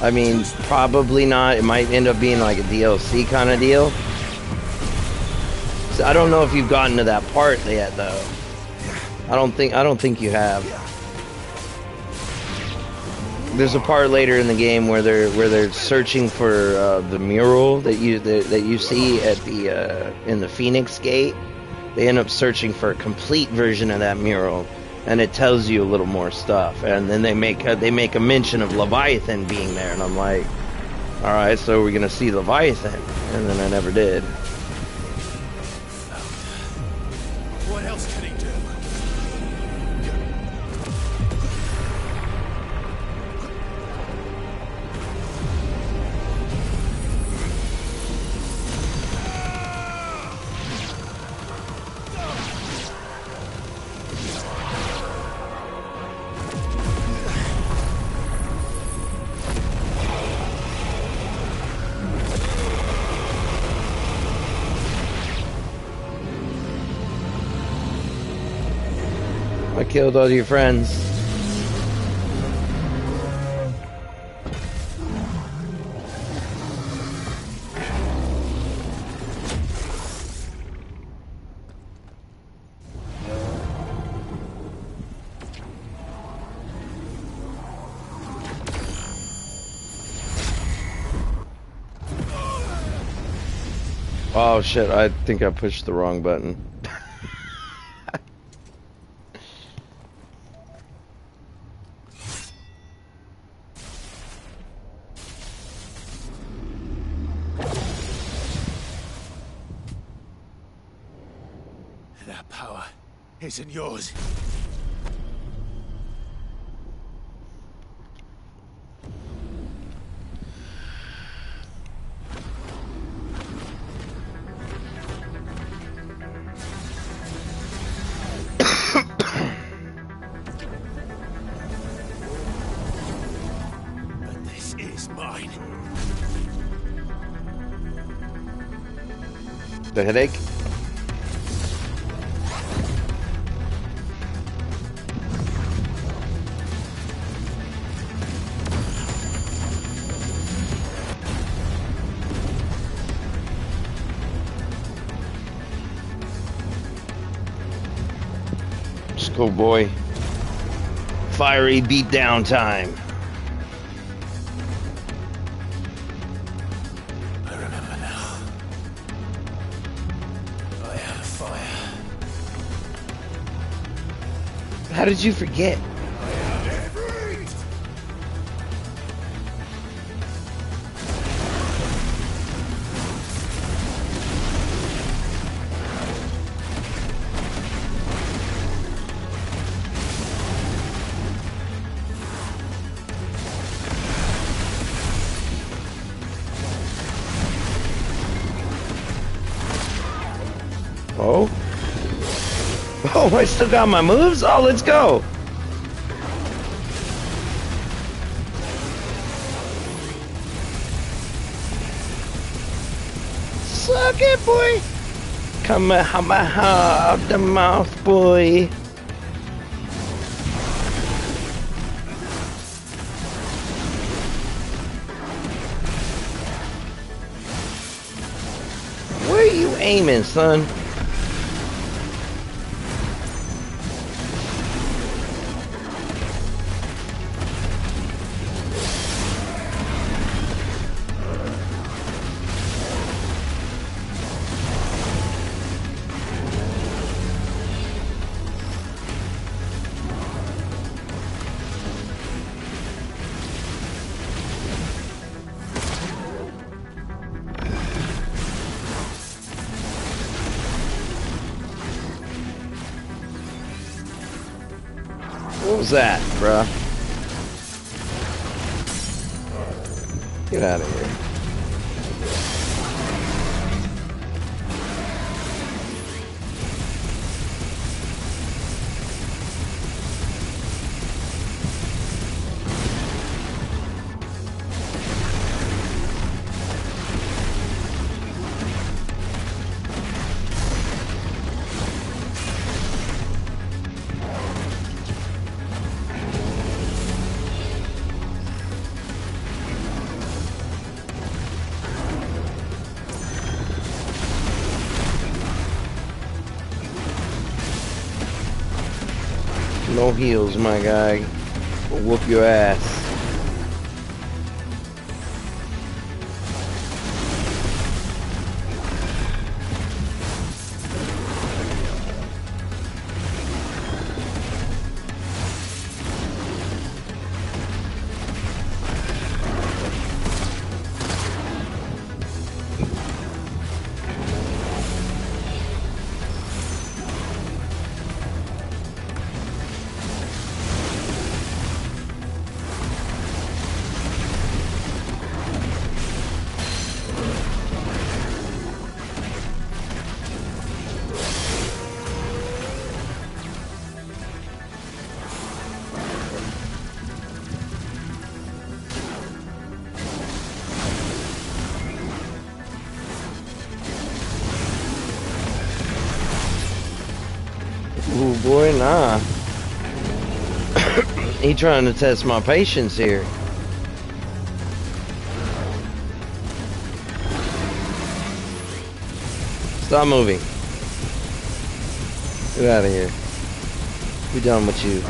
I mean, probably not. It might end up being like a DLC kind of deal. So I don't know if you've gotten to that part yet, though. I don't think you have. There's a part later in the game where they're searching for the mural that you see at the in the Phoenix Gate. They end up searching for a complete version of that mural, and it tells you a little more stuff. And then they make a mention of Leviathan being there, and I'm like, all right, so we're gonna see Leviathan, and then I never did. What else can he do? I killed all your friends. Oh shit, I think I pushed the wrong button. That power isn't yours. But this is mine. The headache? Schoolboy. Fiery beatdown time. I remember now. I have fire. How did you forget? Oh? Oh, I still got my moves? Oh, let's go! Suck it, boy! Come out the mouth, boy! Where are you aiming, son? What was that, bruh? Get out of here. No heals, my guy. We'll whoop your ass. Ooh, boy, nah. He trying to test my patience here. Stop moving. Get out of here. We done with you.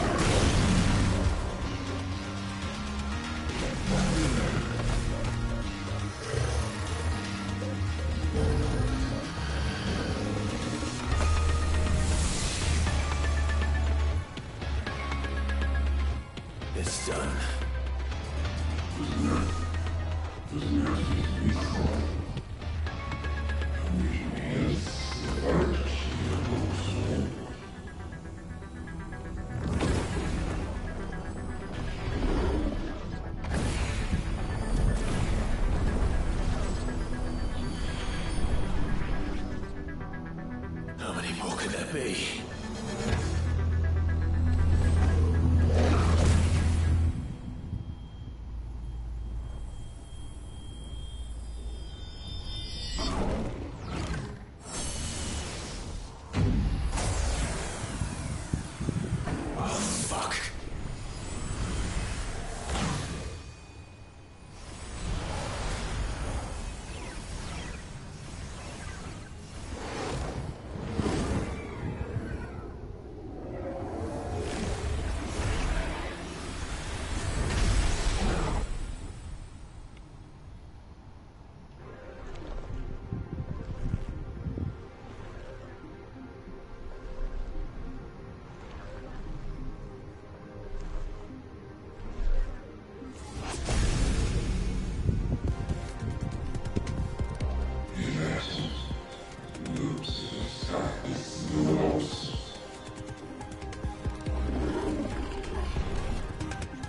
gonna be?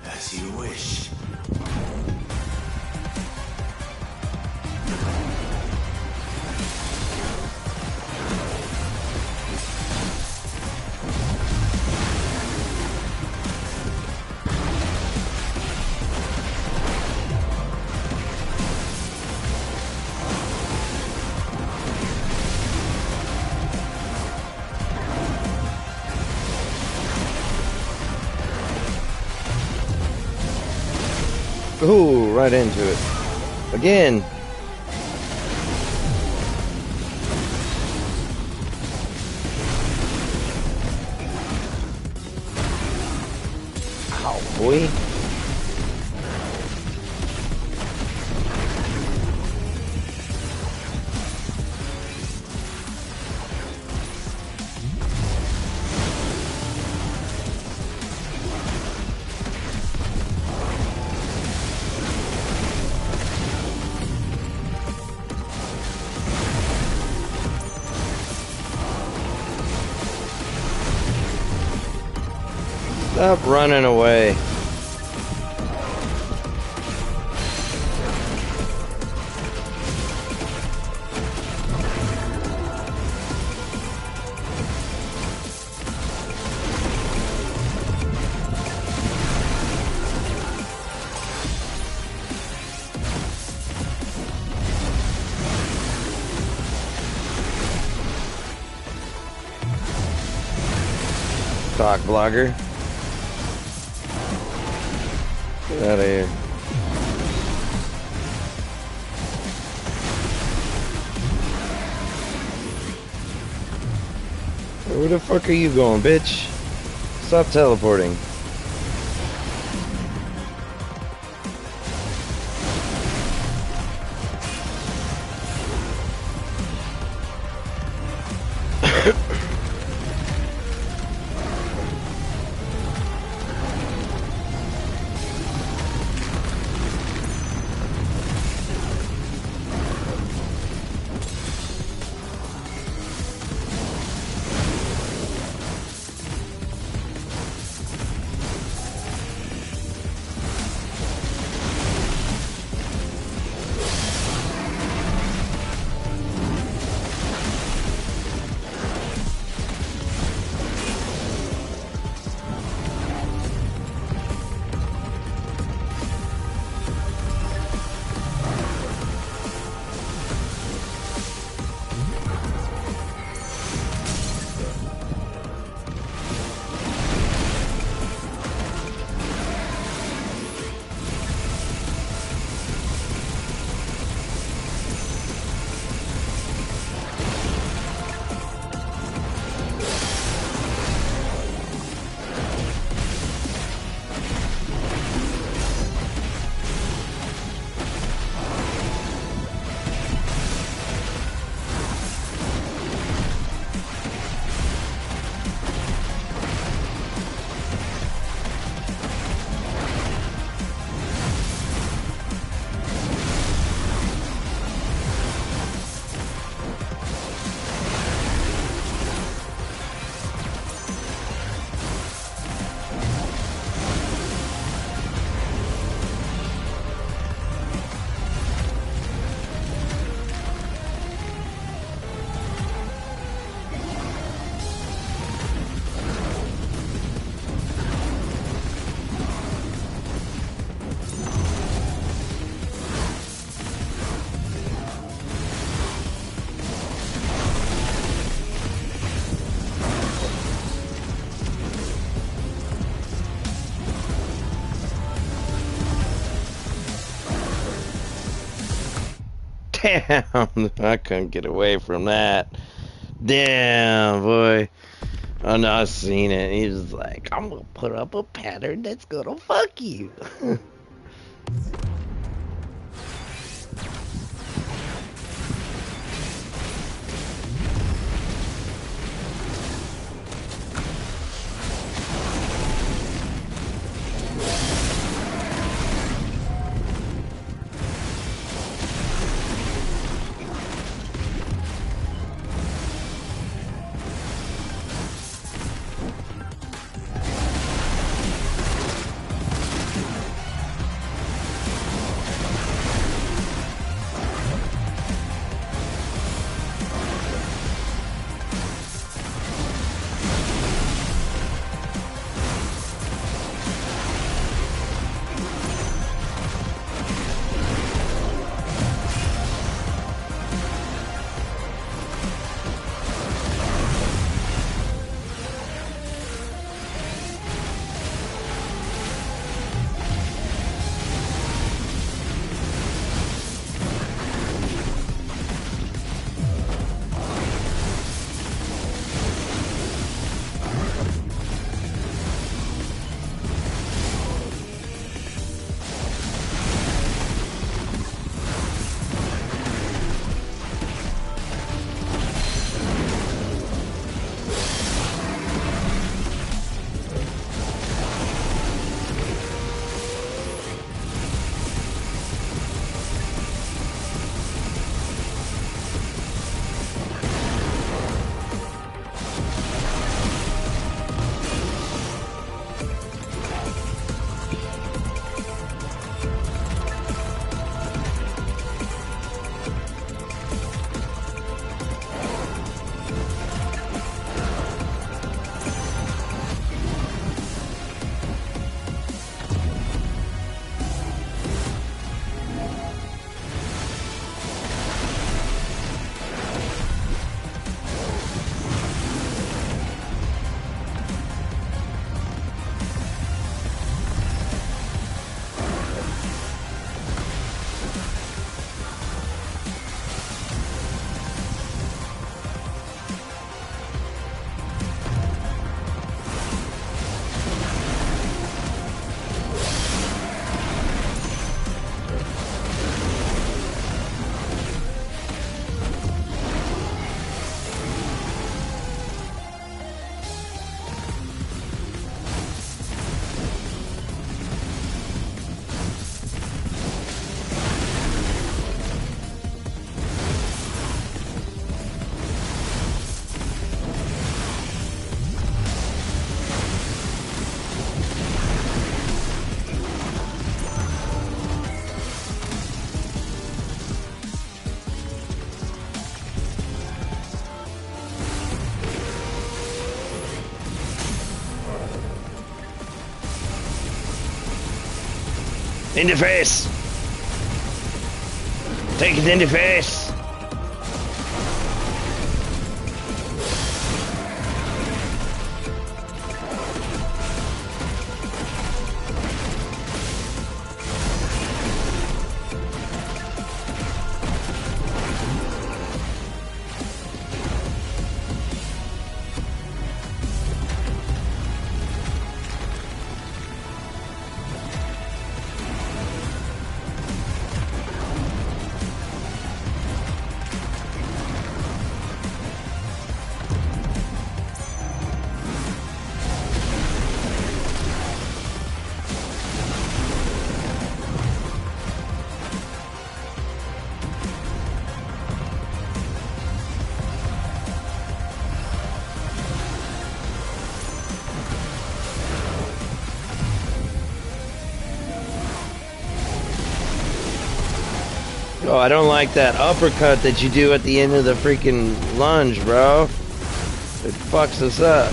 As you wish. Ooh, right into it. Again. Ow, boy. Stop running away. Cock blogger. Get out of here. Where the fuck are you going, bitch? Stop teleporting. Damn, I couldn't get away from that. Damn, boy. Oh no, I've seen it. He was like, I'm gonna put up a pattern that's gonna fuck you. In the face! Take it in the face! Oh, I don't like that uppercut that you do at the end of the freaking lunge, bro. It fucks us up.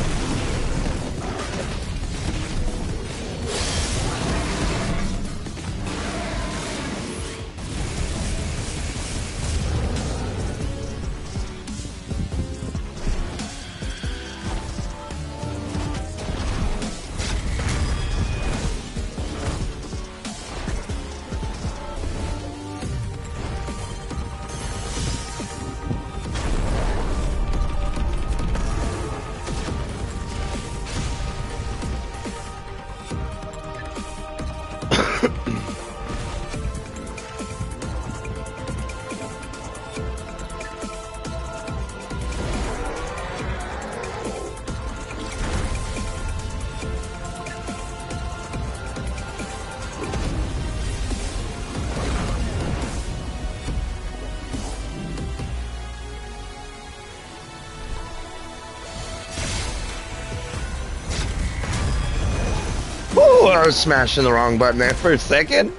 I was smashing the wrong button there for a second.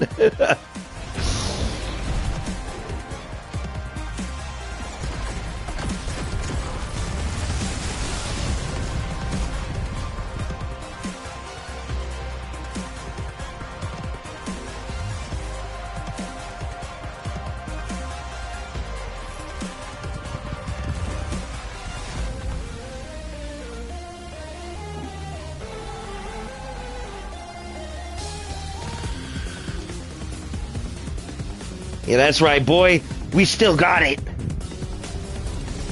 Yeah, that's right, boy. We still got it.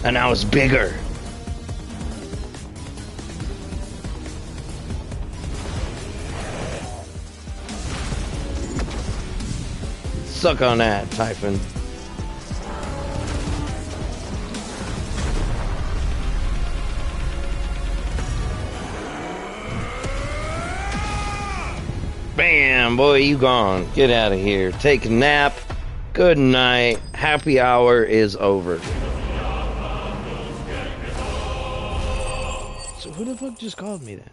And now it's bigger. Suck on that, Typhon. Bam, boy, you gone. Get out of here. Take a nap. Good night. Happy hour is over. So who the fuck just called me then?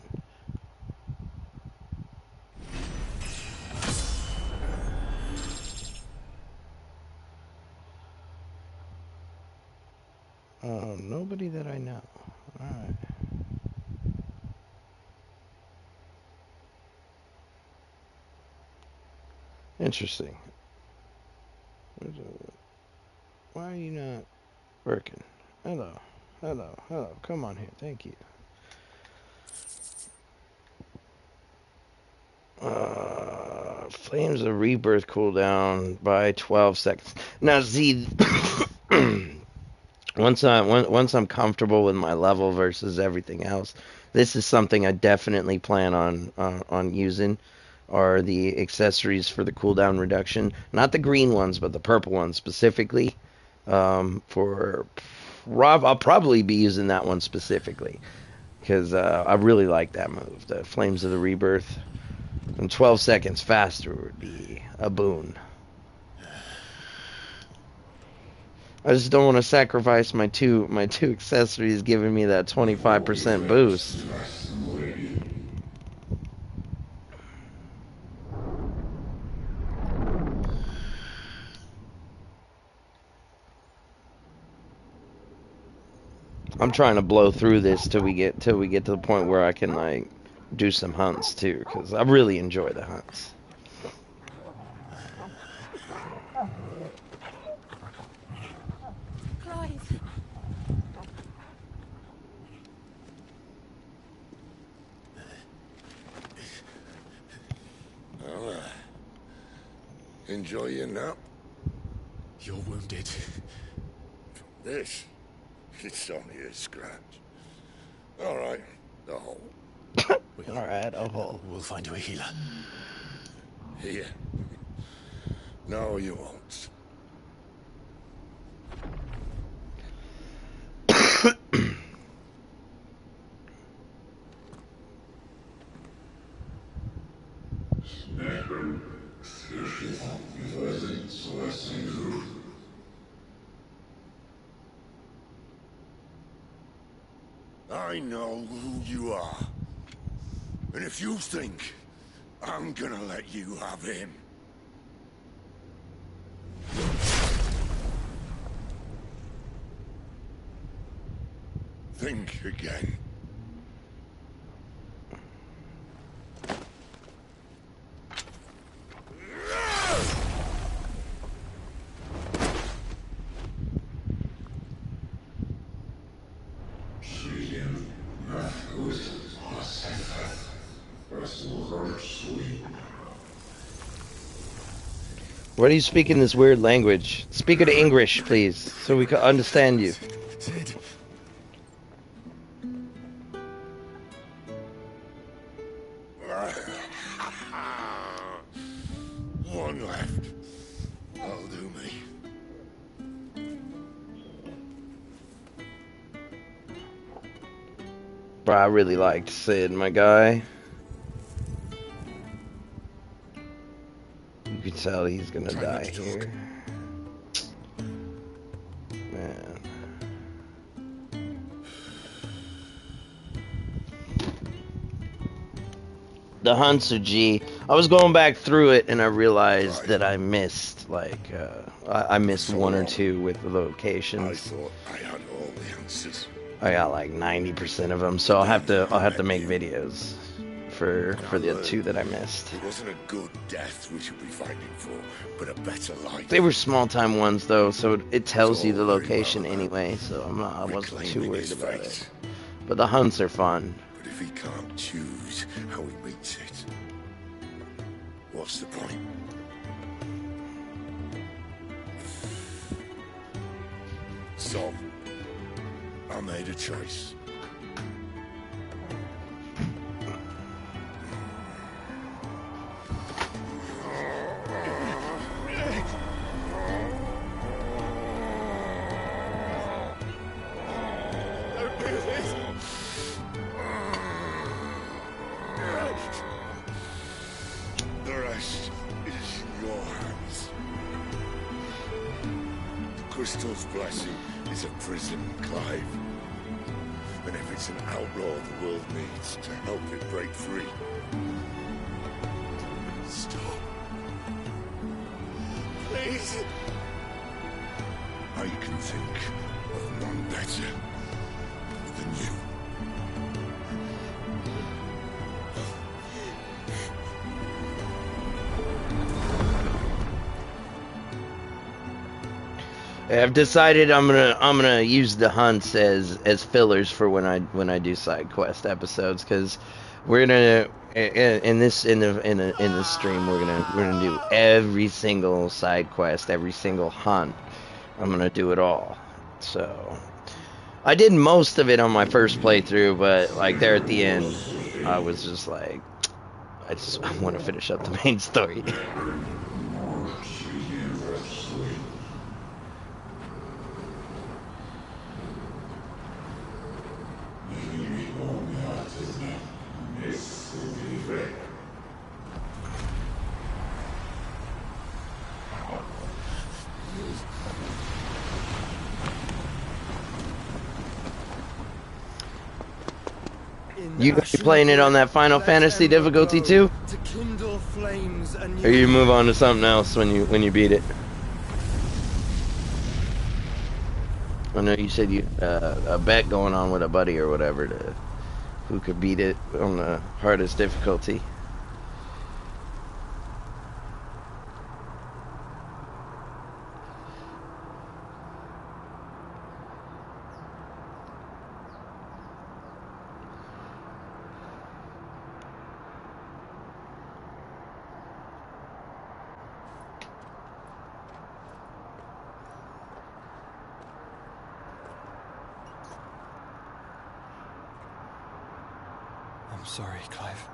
Oh, nobody that I know. Alright. Interesting. Why are you not working? Hello. Hello. Hello. Come on here. Thank you. Flames of Rebirth cooldown by 12 seconds. Now, see, once I'm comfortable with my level versus everything else, this is something I definitely plan on using. Are the accessories for the cooldown reduction? Not the green ones, but the purple ones specifically. I'll probably be using that one specifically because I really like that move, the Flames of the Rebirth. And 12 seconds faster would be a boon. I just don't want to sacrifice my two accessories giving me that 25% boost. I'm trying to blow through this till we get to the point where I can like do some hunts too, because I really enjoy the hunts. Clive. Well, enjoy your nap. You're wounded. This, it's only a scratch. All right, the hole. All right, a hole. We'll find you a healer. Here. No, you won't. I know who you are. And if you think I'm gonna let you have him... think again. Why do you speak in this weird language? Speak it in English, please, so we can understand you. Sid. One left. That'll do me. Bro, I really liked Sid, my guy. You can tell he's gonna die here. Man. The hunts are G. I was going back through it and I realized that I missed I missed one or two with the locations. I thought I had all the answers. I got like 90% of them, so I'll have to make videos for the two that I missed. It wasn't a good death we should be fighting for, but a better life. They were small time ones though, so it tells you the location anyway, so I wasn't too worried about it. But the hunts are fun. But if he can't choose how he meets it, what's the point? So, I made a choice. The rest is in your hands. Crystal's blessing is a prison, Clive. And if it's an outlaw the world needs to help it break free. Stop. Please. I can think of none better than you. I've decided I'm gonna use the hunts as fillers for when I do side quest episodes, because we're gonna in this stream we're gonna do every single side quest, every single hunt. I'm gonna do it all. So I did most of it on my first playthrough, but like there at the end, I was just like, I want to finish up the main story. You gonna be playing it on that Final Fantasy difficulty too? Or you move on to something else when you beat it? I know you said you a bet going on with a buddy or whatever to who could beat it on the hardest difficulty. I'm sorry, Clive.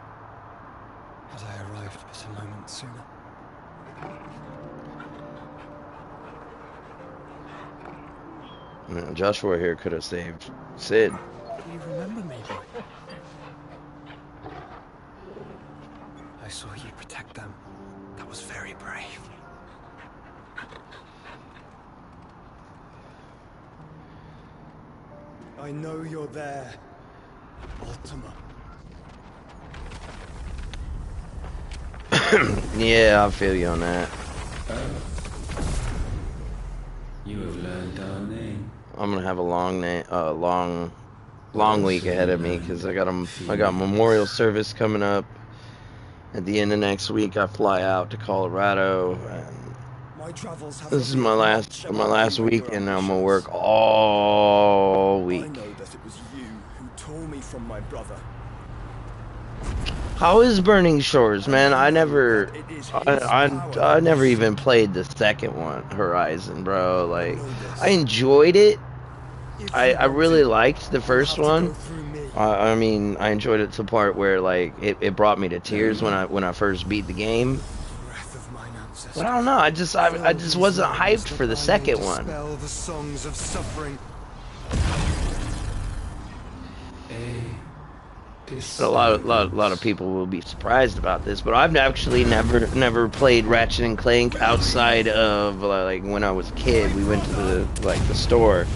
Had I arrived but a moment sooner. Man, Joshua here could have saved Sid. You remember me, boy? I saw you protect them. That was very brave. I know you're there, Ultima. Yeah, I feel you on that. You have learned our name. I'm gonna have a long week ahead of me because I got memorial service coming up. At the end of next week, I fly out to Colorado, and this is my last week, and I'm gonna work all week. I know that it was you who tore me from my brother. How is Burning Shores, man? I never even played the second one, Horizon, bro. Like, I enjoyed it. I really liked the first one. I mean, I enjoyed it to the part where like it brought me to tears when I first beat the game. But I don't know. I just wasn't hyped for the second one. The songs of suffering. A lot of people will be surprised about this, but I've actually never played Ratchet and Clank outside of like when I was a kid. We went to the store.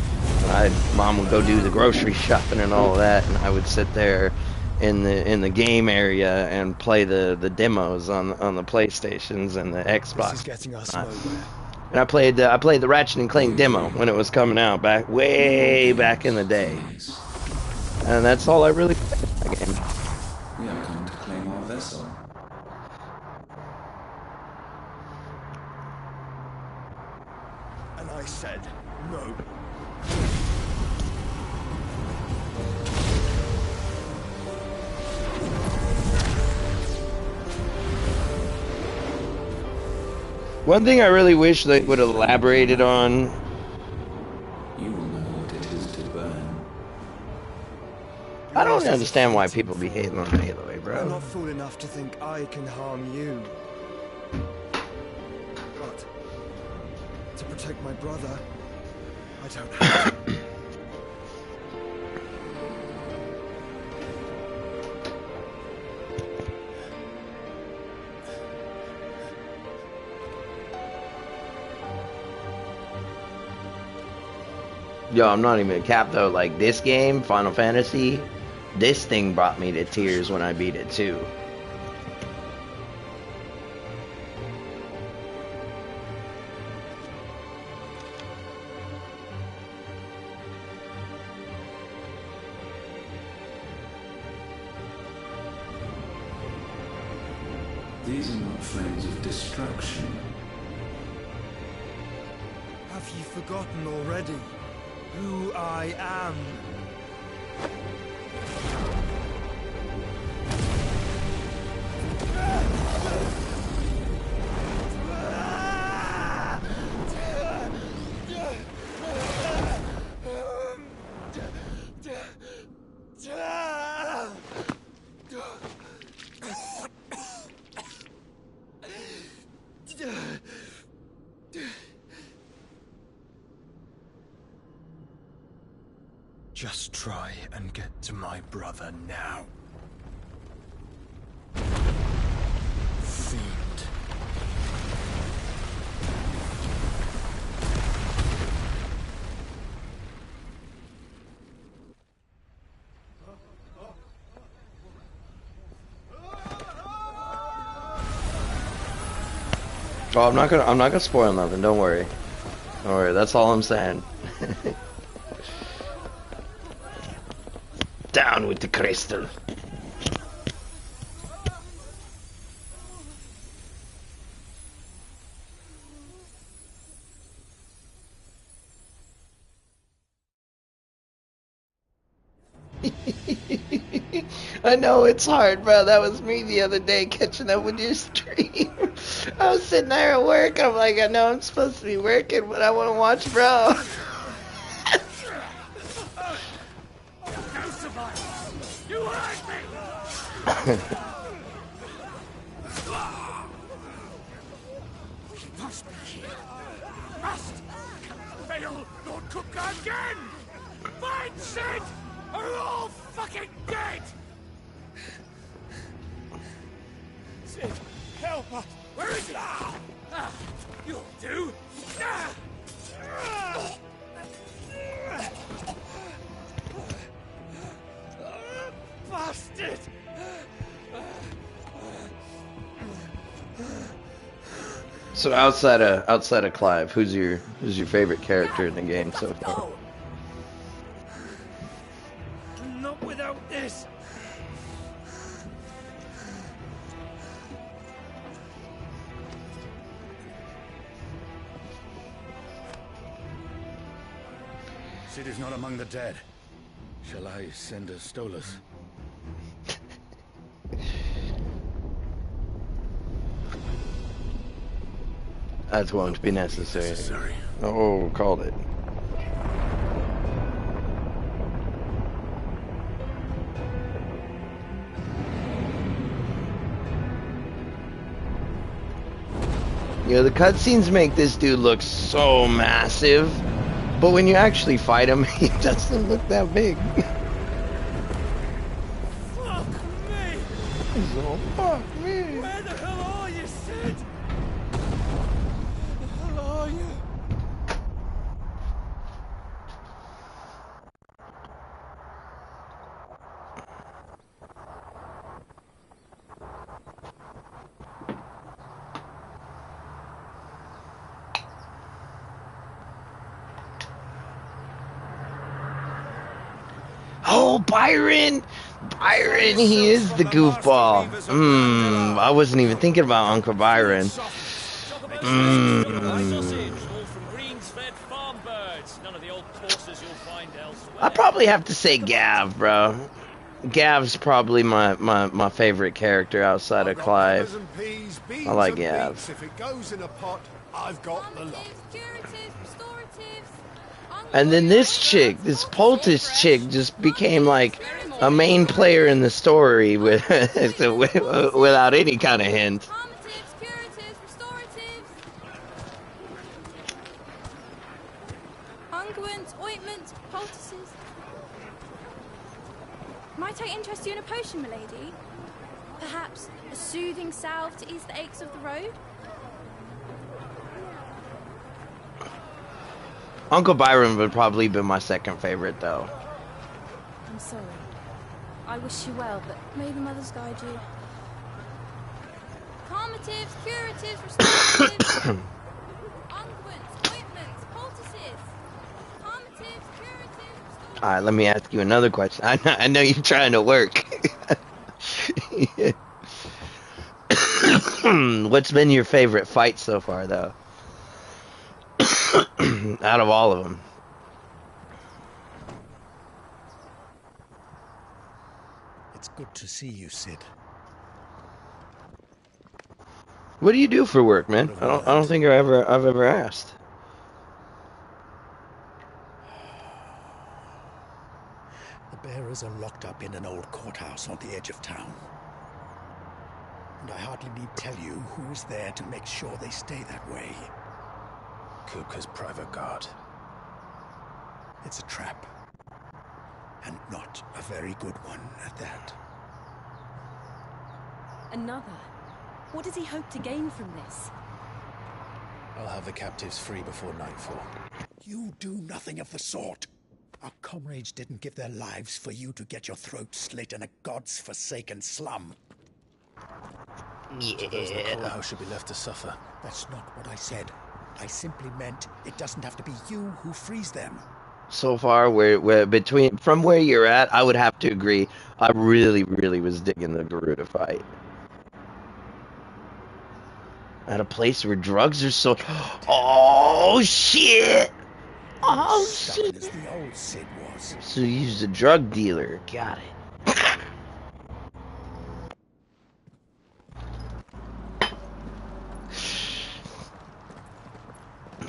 Mom would go do the grocery shopping and all of that, and I would sit there in the game area and play the demos on the PlayStations and the Xbox. This is getting us nowhere. And I played the Ratchet and Clank demo when it was coming out way back in the day. And that's all I really played in that game. We have come to claim our vessel. And I said no. One thing I really wish they would have elaborated on. You will know what it is to burn. I don't understand why people be hating on Aloy, I'm bro. not fool enough to think I can harm you. But to protect my brother, I don't have to. Yo, I'm not even a cap though. Like this game, Final Fantasy, this thing brought me to tears when I beat it too. These are not flames of destruction. Have you forgotten already who I am? Just try and get to my brother now. Fiend. Oh, I'm not gonna spoil nothing. Don't worry. Don't worry. That's all I'm saying. Down with the crystal. I know it's hard, bro. That was me the other day catching up with your stream. I was sitting there at work. I'm like, I know I'm supposed to be working, but I want to watch, bro. You hurt me! Must be here. Must! Fail, Lord Cook again! Find Sid! Or we're all fucking dead! Sid, help us! Where is he? You'll do! Bastard! So outside of Clive, who's your favorite character in the game so far? Not without this! Sid is not among the dead. Shall I send a Stolas? That won't be necessary. Oh, called it. You know, the cutscenes make this dude look so massive, but when you actually fight him, he doesn't look that big. Fuck me! He's all, fuck me! Where the hell are you, Sid? Where the hell are you? Oh, Byron! Byron, he is the goofball. I wasn't even thinking about Uncle Byron. I probably have to say Gav, bro. Gav's probably my favorite character outside of Clive. I like Gav. If it goes in a pot, I've got the lot. And then this chick, this poultice chick, just became like a main player in the story without any kind of hint. Unguents, ointments, poultices. Might I interest you in a potion, milady? Perhaps a soothing salve to ease the aches of the road? Uncle Byron would probably be my second favorite, though. I'm sorry. I wish you well, but may the mothers guide you. Calmatives, curatives, restoratives. Unguents, ointments, poultices. Calmatives, curatives, Alright, let me ask you another question. I know you're trying to work. What's been your favorite fight so far, though? Out of all of them. It's good to see you, Sid. What do you do for work, man? I don't think I've ever asked. The bearers are locked up in an old courthouse on the edge of town. And I hardly need tell you who is there to make sure they stay that way. Kupka's private guard. It's a trap. And not a very good one at that. Another? What does he hope to gain from this? I'll have the captives free before nightfall. You do nothing of the sort. Our comrades didn't give their lives for you to get your throat slit in a god's forsaken slum. Yeah. So those in the courthouse should be left to suffer. That's not what I said. I simply meant it doesn't have to be you who frees them. So far, from where you're at, I would have to agree. I really was digging the Garuda fight. At a place where drugs are so... Oh, shit! Oh, shit! As the old Sid was. So you used a drug dealer. Got it.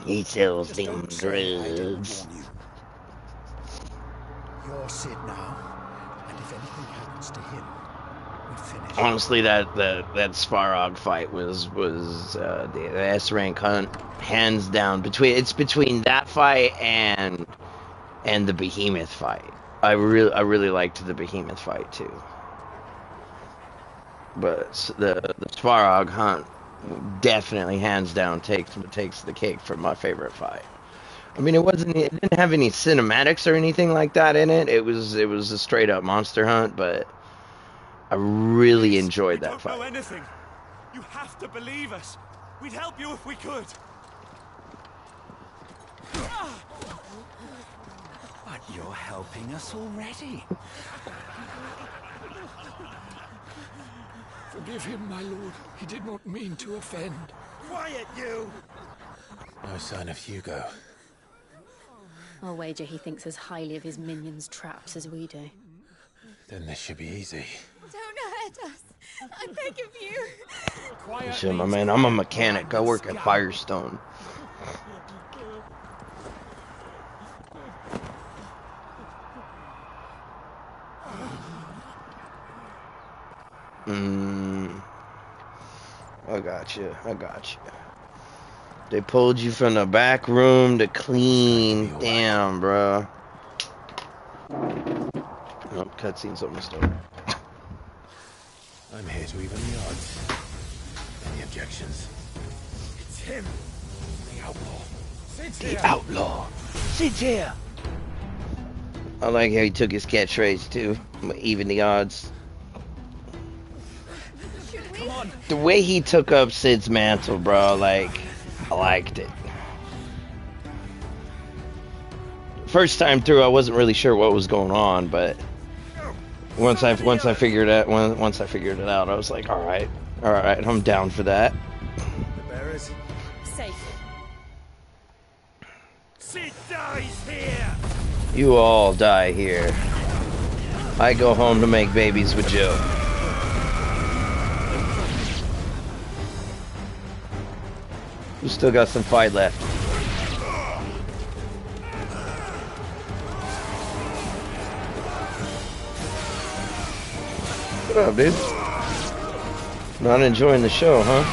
He sells them drugs. You're Sid now, and if anything happens to him, we finish. Honestly, that Svarog fight was the S rank hunt, hands down. It's between that fight and the Behemoth fight. I really liked the Behemoth fight too. But the Svarog hunt definitely hands down takes the cake for my favorite fight. I mean, it didn't have any cinematics or anything like that in it. It was a straight up monster hunt, but I really enjoyed that fight. We don't know anything. You have to believe us. We'd help you if we could. But you're helping us already. Forgive him, my lord. He did not mean to offend. Quiet, you! No sign of Hugo. I'll wager he thinks as highly of his minions' traps as we do. Then this should be easy. Don't hurt us. I beg of you. Shit, my man, I'm a mechanic. I work at Firestone. I got you. They pulled you from the back room to clean. Damn, bro. Oh, cutscene's almost over. I'm here to even the odds. Any objections? It's him. The outlaw. The outlaw. Sid's here. I like how he took his catchphrase too. Even the odds. Come on. The way he took up Sid's mantle, bro, like, I liked it. First time through, I wasn't really sure what was going on, but Once I figured it once I figured it out, I was like, all right, I'm down for that. The bearers? Safe. Sid dies here! You all die here. I go home to make babies with Joe. We still got some fight left. What up, dude? Not enjoying the show, huh?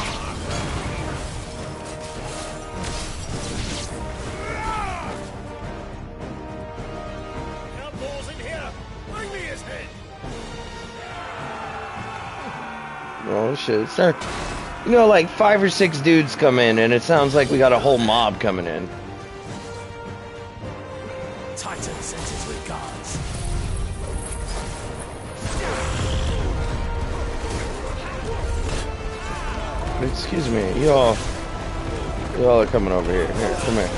Oh shit, sir. You know, like 5 or 6 dudes come in, and it sounds like we got a whole mob coming in. Titan sends his regards. Excuse me, you all are coming over here. Here, come here.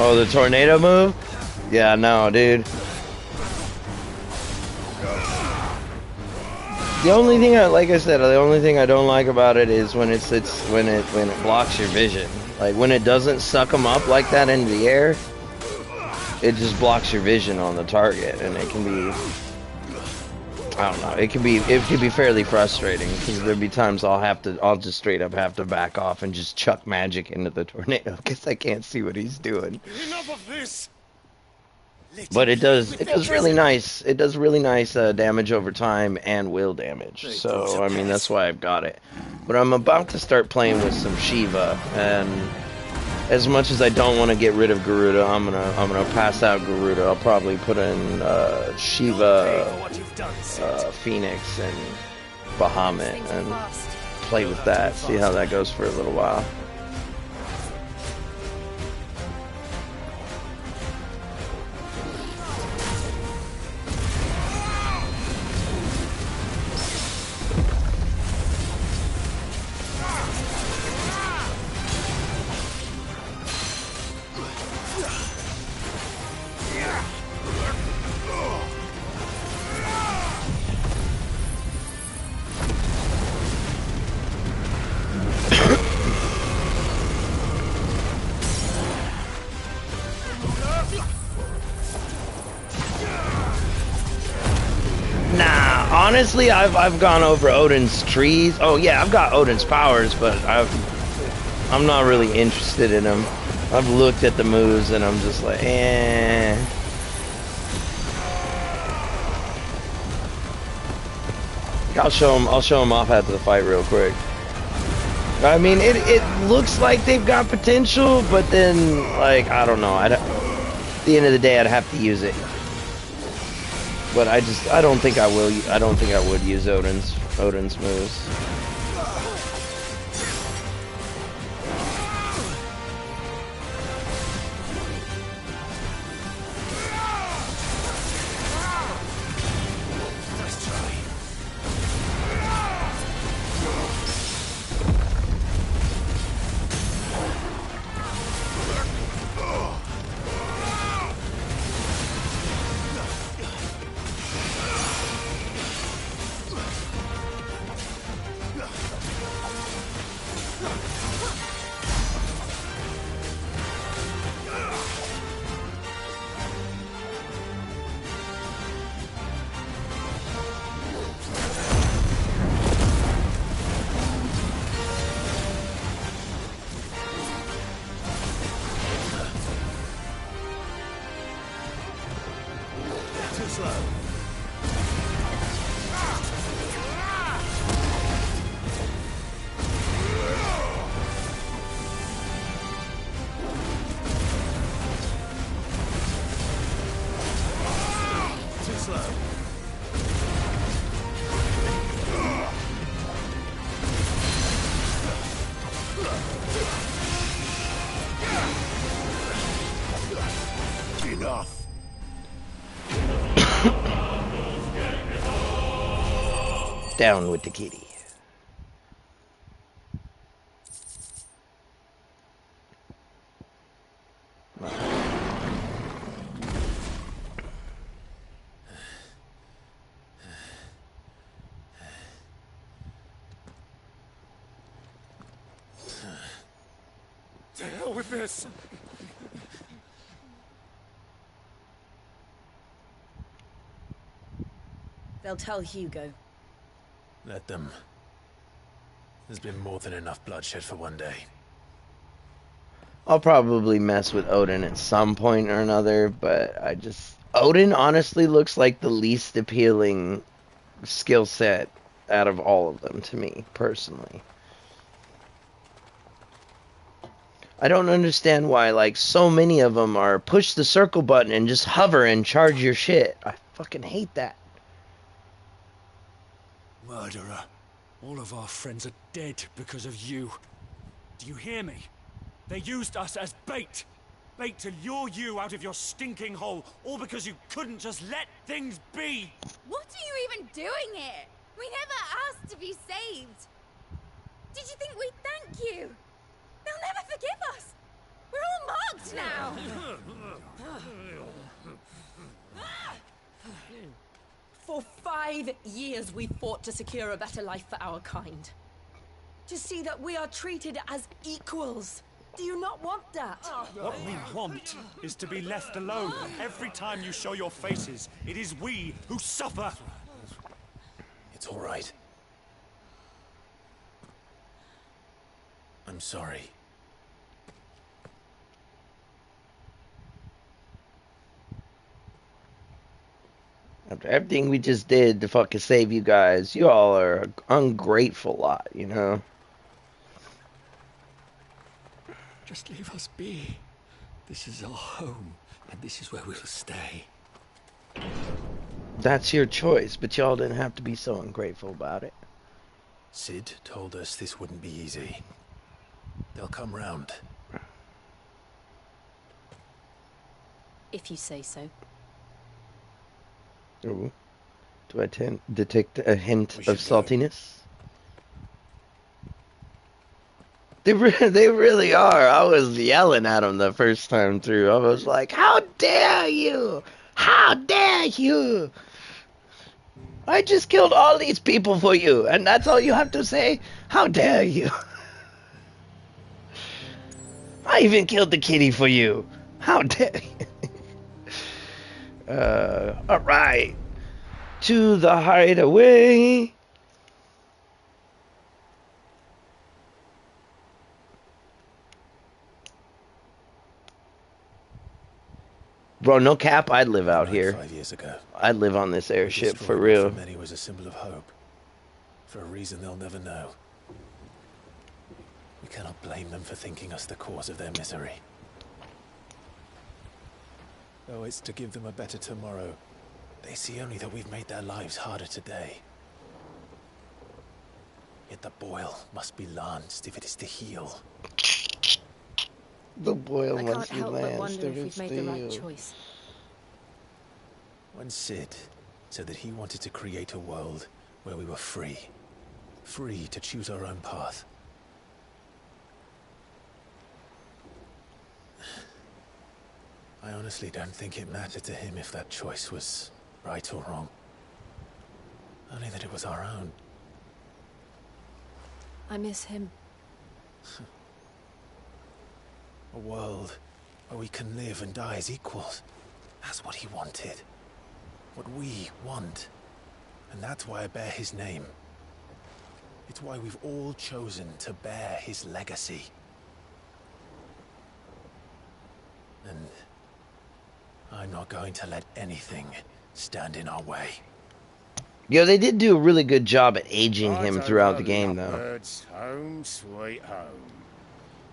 Oh, the tornado move? Yeah, no, dude. The only thing like I said, the only thing I don't like about it is when when it blocks your vision. Like when it doesn't suck them up like that into the air, it just blocks your vision on the target, and it can be, I don't know, it can be fairly frustrating because there'd be times I'll just straight up have to back off and just chuck magic into the tornado because I can't see what he's doing. Enough of this! But it does really nice. It does really nice damage over time and will damage. So I mean that's why I've got it. But I'm about to start playing with some Shiva, and as much as I don't want to get rid of Garuda, I'm gonna pass out Garuda. I'll probably put in Shiva, Phoenix, and Bahamut, and play with that. See how that goes for a little while. Honestly, I've gone over Odin's trees. Oh yeah, I've got Odin's powers, but I'm not really interested in them. I've looked at the moves and I'm just like, eh. I'll show them off after the fight real quick. I mean, it looks like they've got potential, but then like I don't know. At the end of the day, I'd have to use it. But I don't think I will. I don't think I would use Odin's moves. Down with the kitty. To hell with this! They'll tell Hugo. Let them. There's been more than enough bloodshed for one day. I'll probably mess with Odin at some point or another, but Odin honestly looks like the least appealing skill set out of all of them to me, personally. I don't understand why, like, so many of them are push the circle button and just hover and charge your shit. I fucking hate that. Murderer. All of our friends are dead because of you. Do you hear me? They used us as bait. Bait to lure you out of your stinking hole, all because you couldn't just let things be. What are you even doing here? We never asked to be saved. Did you think we'd thank you? They'll never forgive us. We're all marked now. For 5 years we fought to secure a better life for our kind. To see that we are treated as equals. Do you not want that? What we want is to be left alone. Every time you show your faces, it is we who suffer. It's all right. I'm sorry. After everything we just did to fucking save you guys, you all are an ungrateful lot, you know? Just leave us be. This is our home, and this is where we'll stay. That's your choice, but y'all didn't have to be so ungrateful about it. Sid told us this wouldn't be easy. They'll come round. If you say so. Ooh. Do I detect a hint of saltiness? They really are. I was yelling at them the first time through. I was like, how dare you? How dare you? I just killed all these people for you, and that's all you have to say? How dare you? I even killed the kitty for you. How dare you? Alright. To the hideaway. Bro, no cap, I'd live out here. 5 years ago. I'd live on this airship for Destroyed real. what for many was a symbol of hope. For a reason they'll never know. We cannot blame them for thinking us the cause of their misery. Oh, it's to give them a better tomorrow. They see only that we've made their lives harder today. Yet the boil must be lanced if it is to heal. The boil I must can't be help but lanced wonder if if it's we've to made the right heal. choice. When Sid said that he wanted to create a world where we were free. Free to choose our own path. I honestly don't think it mattered to him if that choice was right or wrong. Only that it was our own. I miss him. A world where we can live and die as equals. That's what he wanted. What we want. And that's why I bear his name. It's why we've all chosen to bear his legacy. And I'm not going to let anything stand in our way. Yo, they did do a really good job at aging him throughout the game, though. Lovebirds, home sweet home.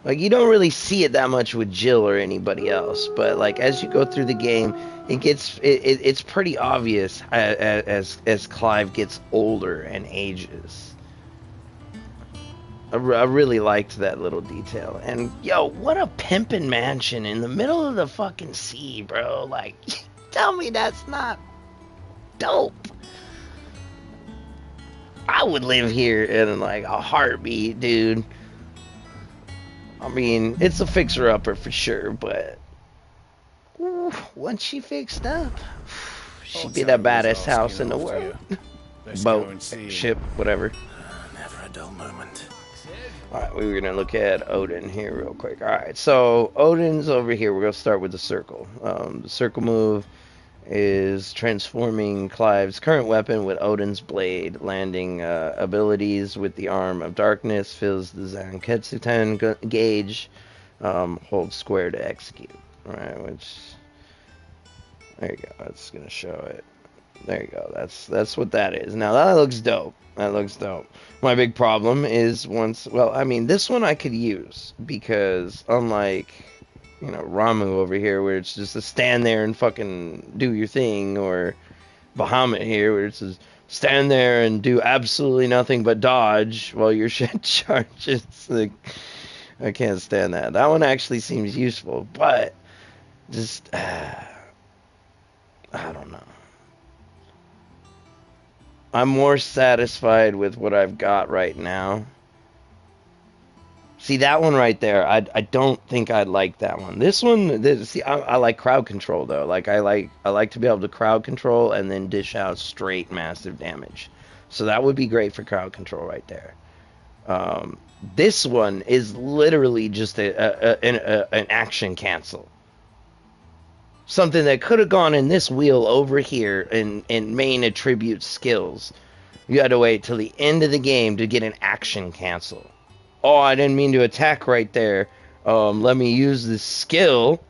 Like, you don't really see it that much with Jill or anybody else, but like as you go through the game, it's pretty obvious as Clive gets older and ages. I really liked that little detail. And yo, what a pimpin' mansion in the middle of the fucking sea, bro. Like, tell me that's not dope. I would live here in like a heartbeat, dude. I mean, it's a fixer-upper for sure, but ooh, once she fixed up, she'd be the baddest house in the world. Boat, ship, whatever. Never a dull moment. Alright, we were going to look at Odin here real quick. Alright, so Odin's over here. We're going to start with the circle. The circle move is transforming Clive's current weapon with Odin's blade, landing abilities with the Arm of Darkness, fills the Zanketsuten gauge, hold square to execute. Alright, which... There you go, that's going to show it. There you go, that's what that is. Now that looks dope. That looks dope. My big problem is well, I mean, this one I could use, because unlike... you know, Ramu over here, where it's just to stand there and fucking do your thing, or Bahamut here, where it's just stand there and do absolutely nothing but dodge while your shit charges. Like, I can't stand that. That one actually seems useful, but just, I don't know. I'm more satisfied with what I've got right now. See, that one right there, I don't think I'd like that one. This one, see, I like crowd control, though. Like, I like to be able to crowd control and then dish out straight massive damage. So that would be great for crowd control right there. This one is literally just an action cancel. Something that could have gone in this wheel over here in main attribute skills. You had to wait till the end of the game to get an action cancel. Oh, I didn't mean to attack right there. Let me use this skill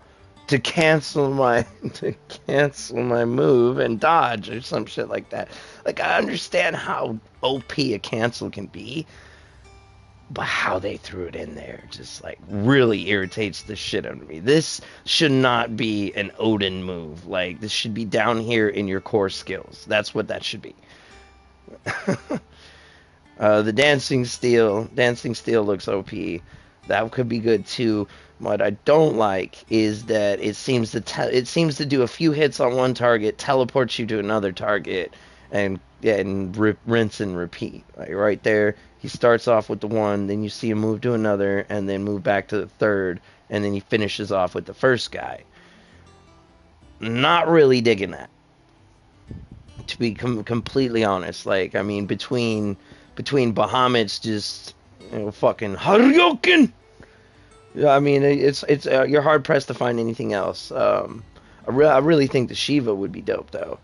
to cancel my move and dodge or some shit like that. Like, I understand how OP a cancel can be, but how they threw it in there just like really irritates the shit out of me. This should not be an Odin move. Like, this should be down here in your core skills. That's what that should be. The dancing steel looks OP. That could be good too. What I don't like is that it seems to do a few hits on one target, teleports you to another target, and rinse and repeat. Like right there, he starts off with the one, then you see him move to another, and then move back to the third, and then he finishes off with the first guy. Not really digging that, to be completely honest. Like, I mean, between Bahamut's just, you know, fucking Hadouken. Yeah, I mean, it's you're hard pressed to find anything else. I really think the Shiva would be dope though.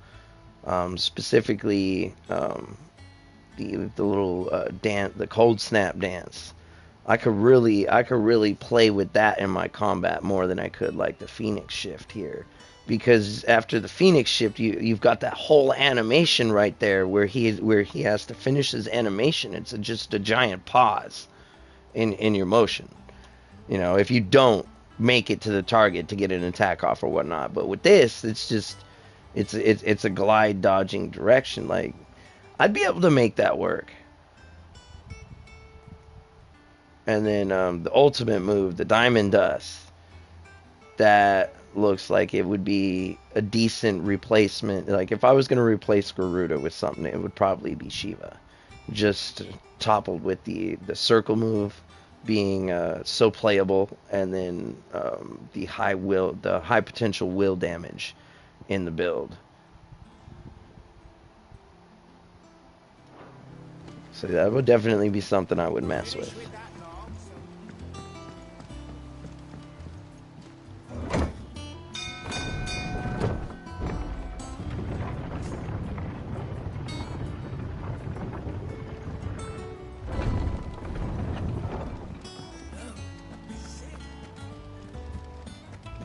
Specifically, the little dance, the cold snap dance. I could really play with that in my combat more than I could like the Phoenix shift here. Because after the Phoenix shift, you've got that whole animation right there where he has to finish his animation. It's just a giant pause in your motion. You know, if you don't make it to the target to get an attack off or whatnot. But with this, it's just it's a glide dodging direction. Like, I'd be able to make that work. And then the ultimate move, the Diamond Dust, that looks like it would be a decent replacement. Like, if I was going to replace Garuda with something, it would probably be Shiva. Just toppled with the circle move being so playable, and then the high potential will damage in the build. So that would definitely be something I would mess with.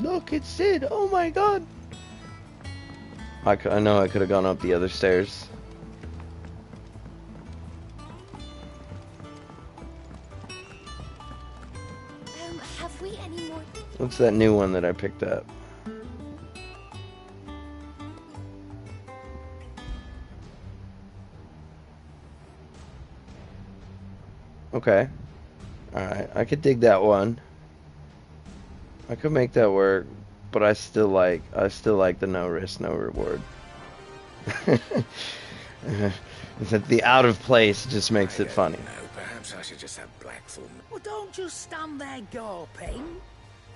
Look, it's Sid. Oh my god. I know I could have gone up the other stairs. Have we any more? What's that new one that I picked up? Okay. Alright, I could dig that one. I could make that work, but I still like the no risk, no reward. Is that the out of place just makes it funny. No, perhaps I should just have Blackthorn. Well, don't just stand there gawping.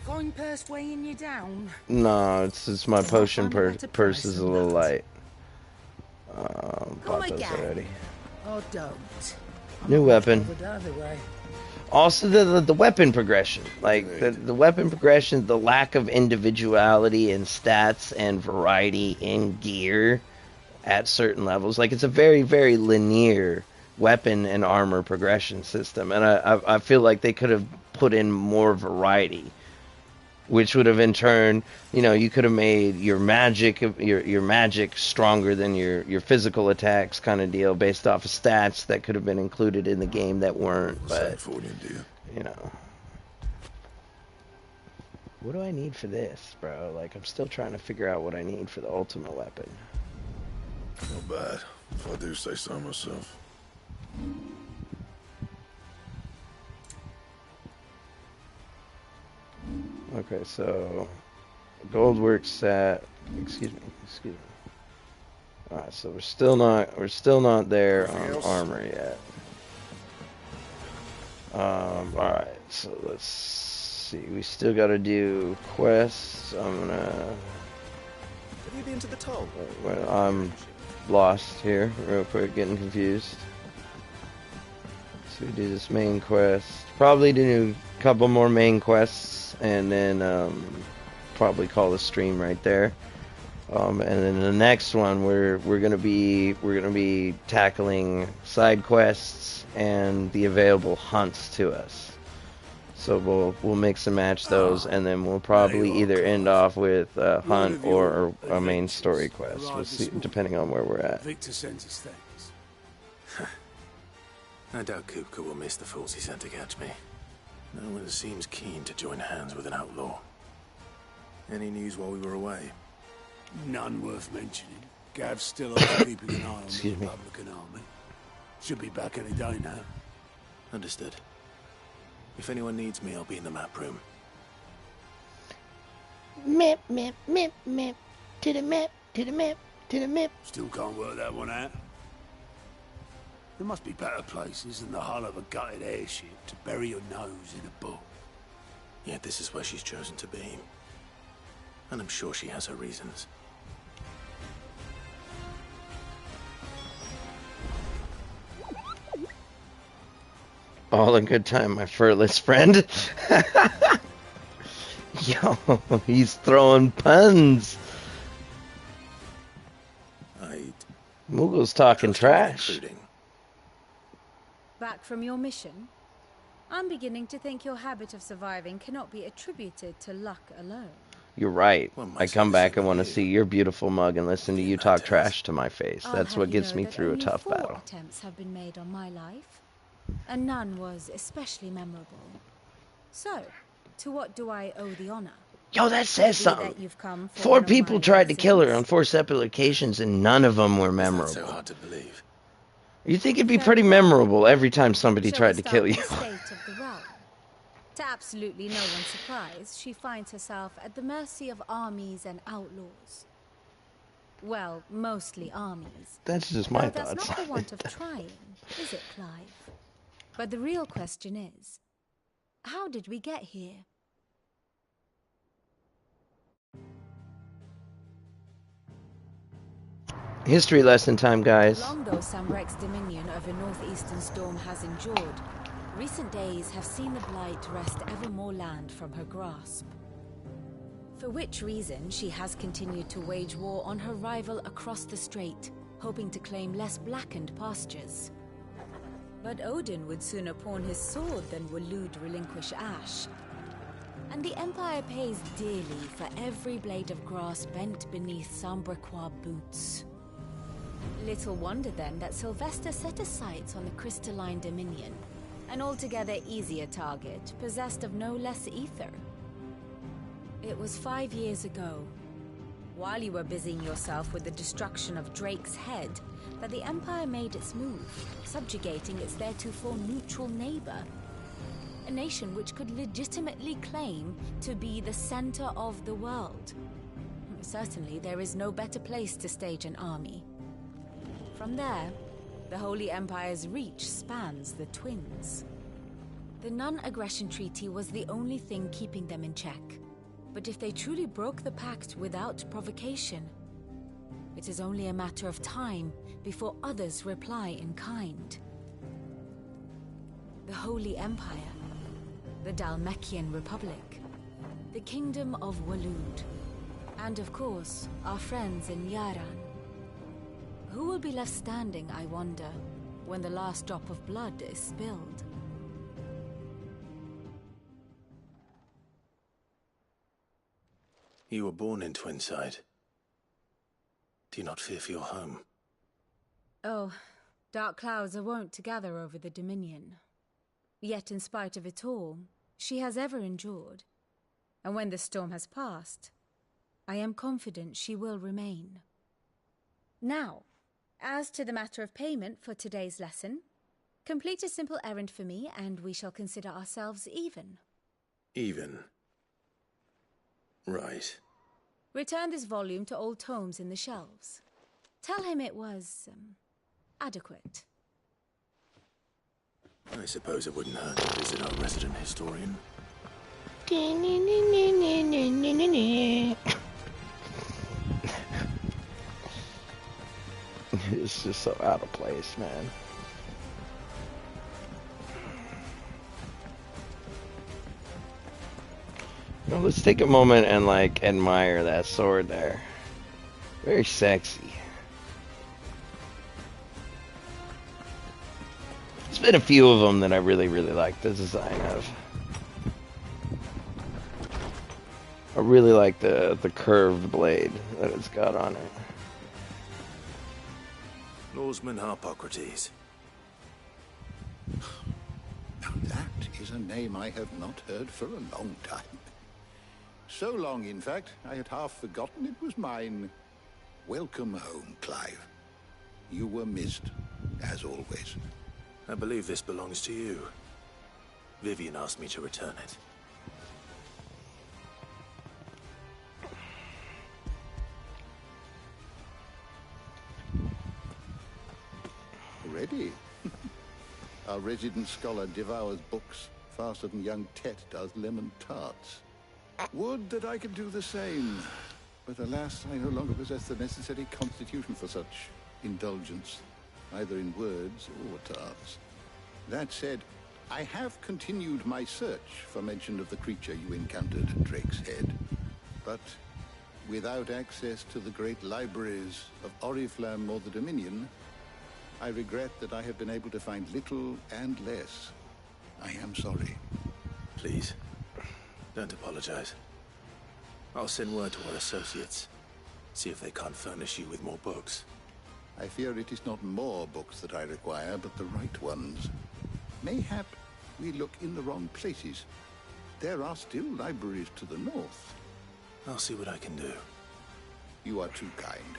Coin purse weighing you down. No, it's my potion purse is a little light. Bought those already. Or don't. New weapon. Either way. Also, the weapon progression, like the weapon progression, the lack of individuality in stats and variety in gear at certain levels. Like, it's a very, very linear weapon and armor progression system, and I feel like they could have put in more variety, which would have in turn, you know, you could have made your magic stronger than your physical attacks, kind of deal, based off of stats that could have been included in the game that weren't. But you know, what do I need for this, bro? Like, I'm still trying to figure out what I need for the ultimate weapon. Not bad, if I do say so myself. Okay, so gold work set. Excuse me. All right, so we're still not there on armor yet. All right, so let's see. We still got to do quests. I'm gonna. Have you been to the toll? Well, I'm lost here, real quick, getting confused. So we do this main quest. Probably do a couple more main quests, and then probably call the stream right there. And then the next one, we're gonna be tackling side quests and the available hunts to us. So we'll mix and match those, and then we'll probably either end off with a hunt or a main story quest. We'll see, depending on where we're at. Victor sends his thanks. I doubt Kupka will miss the fools he sent to catch me. No one seems keen to join hands with an outlaw. Any news while we were away? None worth mentioning. Gav's still off keeping an eye on the Republican army. Should be back any day now. Understood. If anyone needs me, I'll be in the map room. Map, map, map, map. To the map, to the map, to the map. Still can't work that one out. There must be better places than the hull of a gutted airship to bury your nose in a book. Yet this is where she's chosen to be. And I'm sure she has her reasons. All in good time, my furless friend. Yo, he's throwing puns. Moogle's talking trash. Back from your mission? I'm beginning to think your habit of surviving cannot be attributed to luck alone. You're right. I come back and want to see your beautiful mug and listen to you talk trash to my face. That's what gets me through a tough battle. 4 attempts have been made on my life, and none was especially memorable. So, to what do I owe the honor? Yo, that says something. 4 people tried to kill her on 4 separate occasions, and none of them were memorable. So hard to believe. You think it'd be pretty memorable every time somebody tried to kill you? To absolutely no one's surprise, she finds herself at the mercy of armies and outlaws. Well, mostly armies. That's just my That's thoughts. not the want of trying, is it, Clive? But the real question is, how did we get here? History lesson time, guys. Long though Sambrek's dominion over northeastern Storm has endured, recent days have seen the Blight wrest ever more land from her grasp. For which reason she has continued to wage war on her rival across the strait, hoping to claim less blackened pastures. But Odin would sooner pawn his sword than Waloed relinquish Ash. And the Empire pays dearly for every blade of grass bent beneath Sambrequois boots. Little wonder then that Sylvester set his sights on the crystalline dominion, an altogether easier target, possessed of no less ether. It was 5 years ago, while you were busying yourself with the destruction of Drake's head, that the Empire made its move, subjugating its theretofore neutral neighbor. A nation which could legitimately claim to be the center of the world. Certainly, there is no better place to stage an army. From there, The Holy Empire's reach spans the twins. The non-aggression treaty was the only thing keeping them in check. But if they truly broke the pact without provocation, it is only a matter of time before others reply in kind. The Holy Empire, the Dalmekian Republic, the Kingdom of Waloed, and of course, our friends in Yaran. Who will be left standing, I wonder, when the last drop of blood is spilled? You were born in Twinside. Do you not fear for your home? Oh, dark clouds are wont to gather over the Dominion. Yet in spite of it all, she has ever endured. And when the storm has passed, I am confident she will remain. Now, as to the matter of payment for today's lesson, complete a simple errand for me and we shall consider ourselves even. Even? Right. Return this volume to old tomes in the shelves. Tell him it was, adequate. I suppose it wouldn't hurt to visit our resident historian. It's just so out of place, man. Now let's take a moment and like admire that sword there. Very sexy. There's been a few of them that I really like the design of. I really like the curved blade that it's got on it. Norseman Harpocrates. Now that is a name I have not heard for a long time. So long, in fact, I had half forgotten it was mine. Welcome home, Clive. You were missed, as always. I believe this belongs to you. Vivian asked me to return it. Ready? Our resident scholar devours books faster than young Tet does lemon tarts. Would that I could do the same, but alas, I no longer possess the necessary constitution for such indulgence, either in words or tarts. That said, I have continued my search for mention of the creature you encountered at Drake's Head, but without access to the great libraries of Oriflamme or the Dominion, I regret that I have been able to find little and less. I am sorry. Please, don't apologize. I'll send word to our associates. See if they can't furnish you with more books. I fear it is not more books that I require, but the right ones. Mayhap we look in the wrong places. There are still libraries to the north. I'll see what I can do. You are too kind.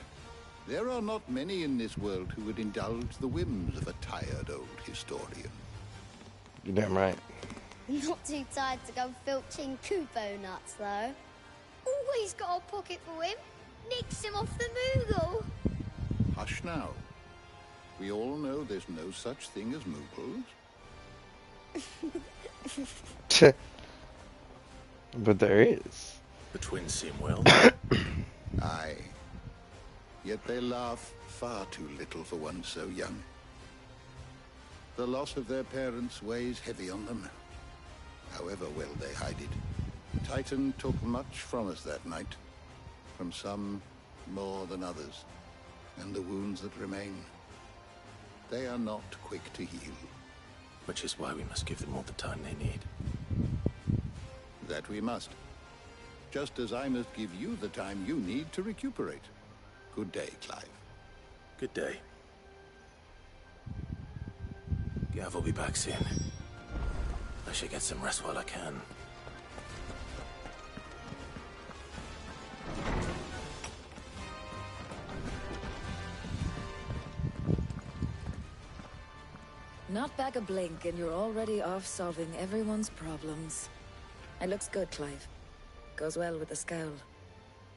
There are not many in this world who would indulge the whims of a tired old historian. You're damn right. Not too tired to go filching Kupo nuts, though. Always got a pocket for him. Nicks him off the Moogle. Hush now. We all know there's no such thing as Moogles. But there is. The twins seem well. Aye. Yet they laugh far too little for one so young. The loss of their parents weighs heavy on them, however well they hide it. Titan took much from us that night, from some more than others, and the wounds that remain, they are not quick to heal. Which is why we must give them all the time they need. That we must. Just as I must give you the time you need to recuperate. Good day, Clive. Good day. Gav will be back soon. I should get some rest while I can. Not back a blink and you're already off solving everyone's problems. It looks good, Clive. Goes well with the scowl.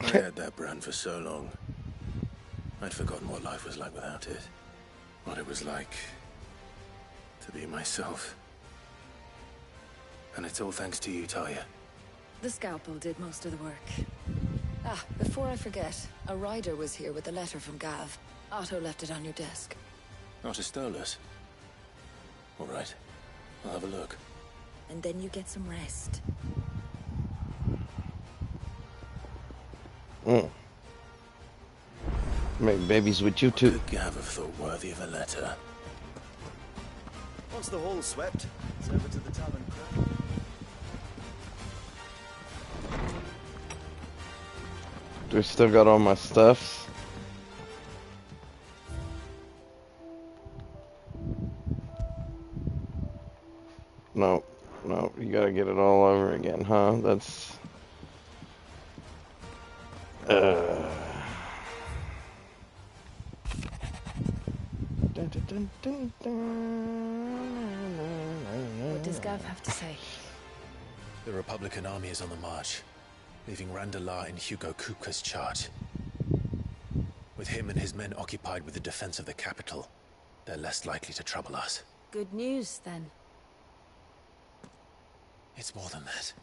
I had that brand for so long. I'd forgotten what life was like without it. what it was like to be myself. And it's all thanks to you, Talia. The scalpel did most of the work. Ah, before I forget, a rider was here with a letter from Gav. Otto left it on your desk. Not a stolus. All right, I'll have a look. And then you get some rest. Make babies with you too. What could Gav have thought worthy of a letter? Once the hall's swept, it's over to the tavern crack. Do I still got all my stuffs? No, no, you gotta get it all over again, huh? That's... What does Gav have to say? The Republican army is on the march, leaving Randalar in Hugo Kupka's charge. With him and his men occupied with the defense of the capital, they're less likely to trouble us. Good news, then. It's more than that.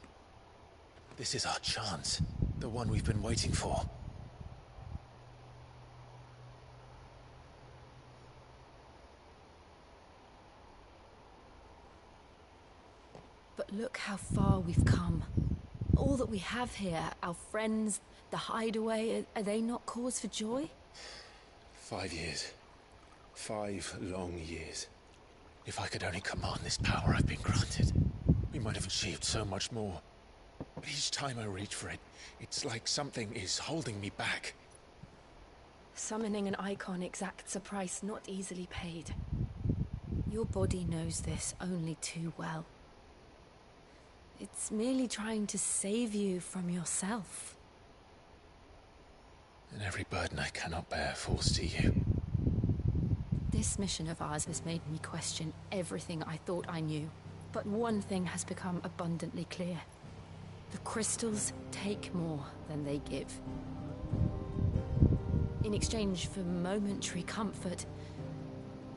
This is our chance, the one we've been waiting for. But look how far we've come. All that we have here, our friends, the hideaway, are they not cause for joy? 5 years. 5 long years. If I could only command this power I've been granted, we might have achieved so much more. But each time I reach for it, it's like something is holding me back. Summoning an icon exacts a price not easily paid. Your body knows this only too well. It's merely trying to save you from yourself. And every burden I cannot bear falls to you. This mission of ours has made me question everything I thought I knew. But one thing has become abundantly clear. The crystals take more than they give. In exchange for momentary comfort,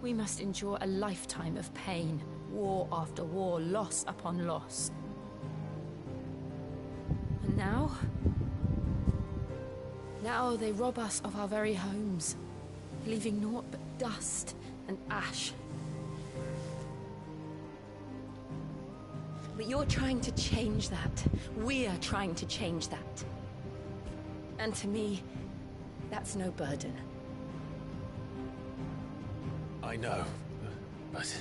we must endure a lifetime of pain, war after war, loss upon loss. And now they rob us of our very homes, leaving naught but dust and ash. But you're trying to change that. We're trying to change that. And to me, that's no burden. I know, but...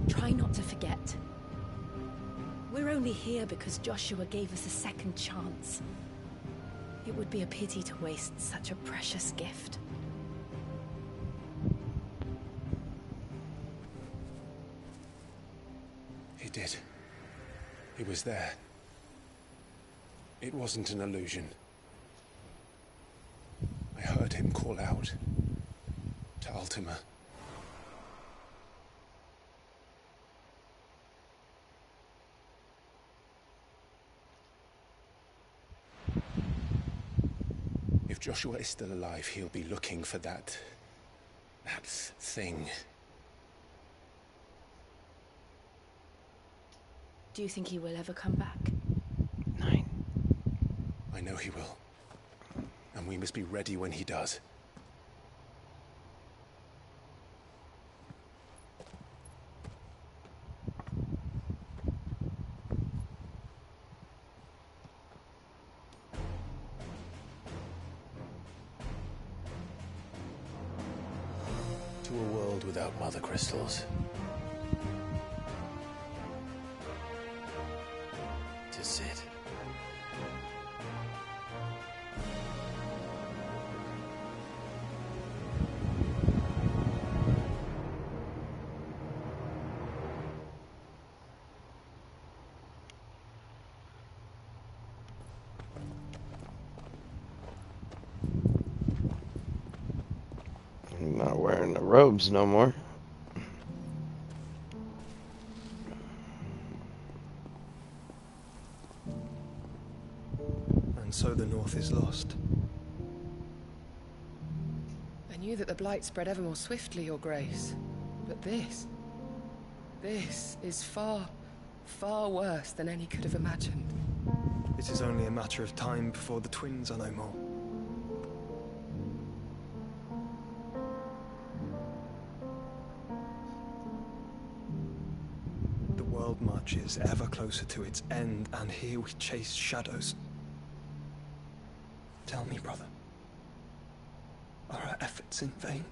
Try not to forget. We're only here because Joshua gave us a second chance. It would be a pity to waste such a precious gift. He did. He was there. It wasn't an illusion. I heard him call out to Ultima. If Joshua is still alive, he'll be looking for that thing. Do you think he will ever come back? I know he will. And we must be ready when he does. To a world without mother crystals. To Sid. I'm not wearing the robes no more. And so the North is lost. And knew that the blight spread ever more swiftly, Your Grace. But this is far, far worse than any could have imagined. It is only a matter of time before the twins are no more. The world marches ever closer to its end, and here we chase shadows. Tell me, brother, are our efforts in vain?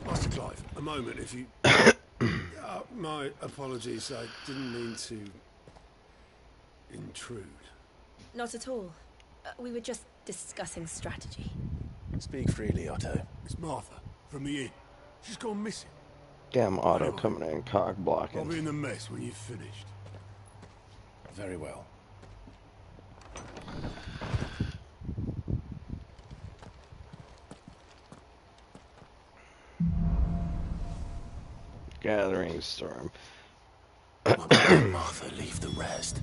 Master Clive, a moment, if you... my apologies, I didn't mean to... intrude. Not at all. We were just discussing strategy. Speak freely, Otto. It's Martha, from the inn. She's gone missing. Damn Otto coming in cock I'll blocking. be in the mess when you've finished. Very well. Gathering storm. Martha, leave the rest.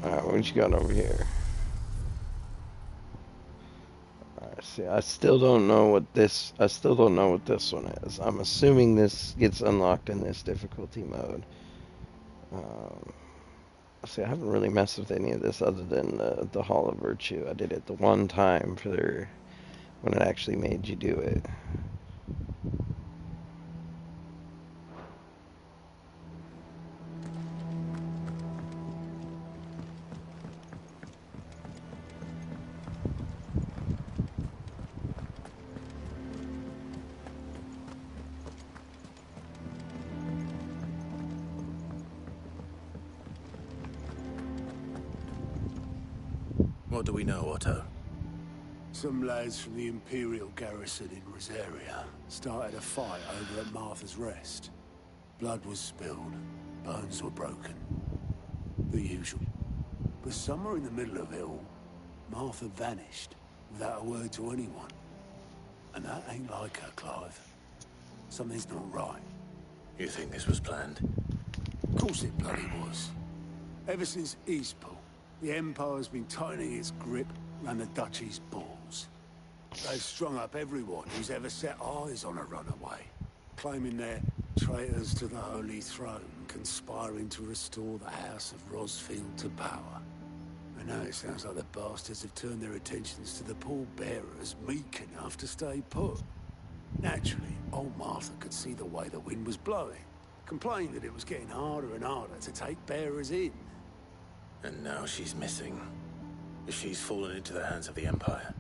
Alright, what you got over here? Alright, see, I still don't know what this one is. I'm assuming this gets unlocked in this difficulty mode. See, I haven't really messed with any of this other than the Hall of Virtue. I did it the one time for when it actually made you do it. What do we know, Otto? Some lads from the Imperial garrison in Rosaria started a fight over at Martha's Rest. Blood was spilled, bones were broken. The usual. But somewhere in the middle of it all, Martha vanished without a word to anyone. And that ain't like her, Clive. Something's not right. You think this was planned? Of course it bloody was. Ever since Eastpool, the Empire's been tightening its grip around the Duchy's balls. They've strung up everyone who's ever set eyes on a runaway, claiming they're traitors to the Holy Throne, conspiring to restore the House of Rosfield to power. And now it sounds like the bastards have turned their attentions to the pallbearers meek enough to stay put. Naturally, old Martha could see the way the wind was blowing, complained that it was getting harder and harder to take bearers in. And now she's missing. If she's fallen into the hands of the Empire,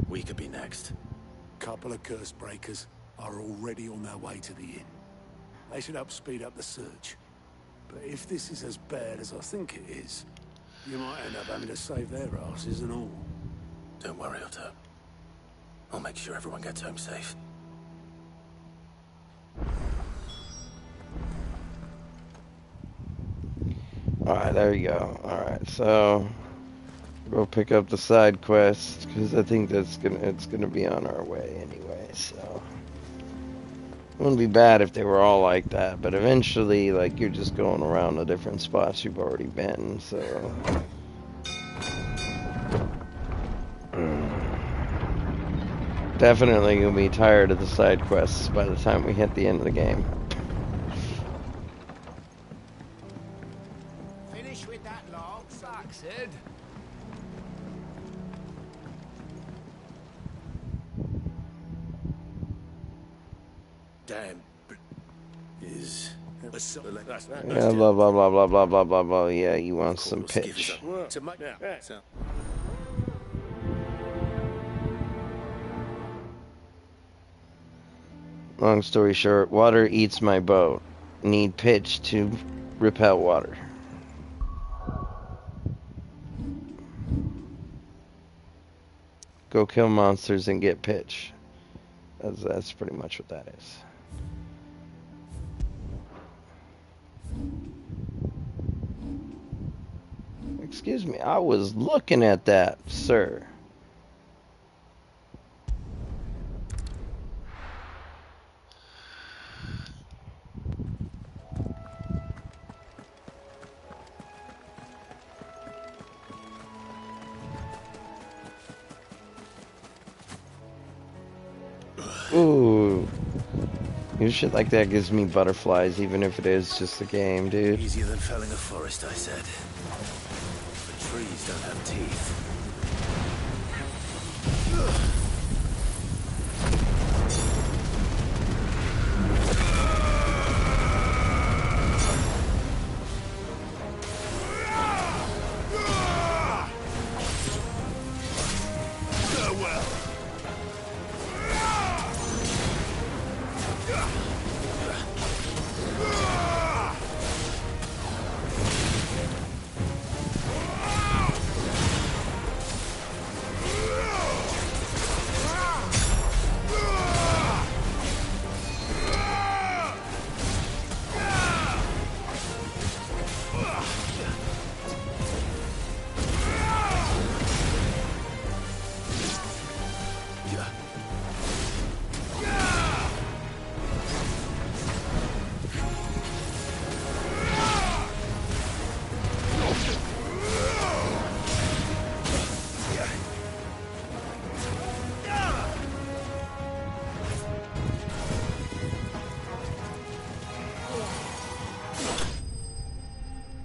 we could be next. Couple of curse breakers are already on their way to the inn. They should help speed up the search. But if this is as bad as I think it is, you might end up having to save their asses and all. Don't worry, Otto. I'll make sure everyone gets home safe. Alright, there you go. Alright, so we'll pick up the side quest because I think it's gonna be on our way anyway, so it wouldn't be bad if they were all like that, but eventually like you're just going around the different spots you've already been, so definitely gonna be tired of the side quests by the time we hit the end of the game. Sid. Damn. Is... Yeah, blah, blah, blah, blah, blah, blah, blah, blah. Yeah, you want some pitch. Long story short, water eats my boat. Need pitch to repel water. Go kill monsters and get pitch. That's pretty much what that is. Excuse me, I was looking at that, sir. Ooh. New shit like that gives me butterflies, even if it is just a game, dude. Easier than felling a forest, I said. But trees don't have teeth.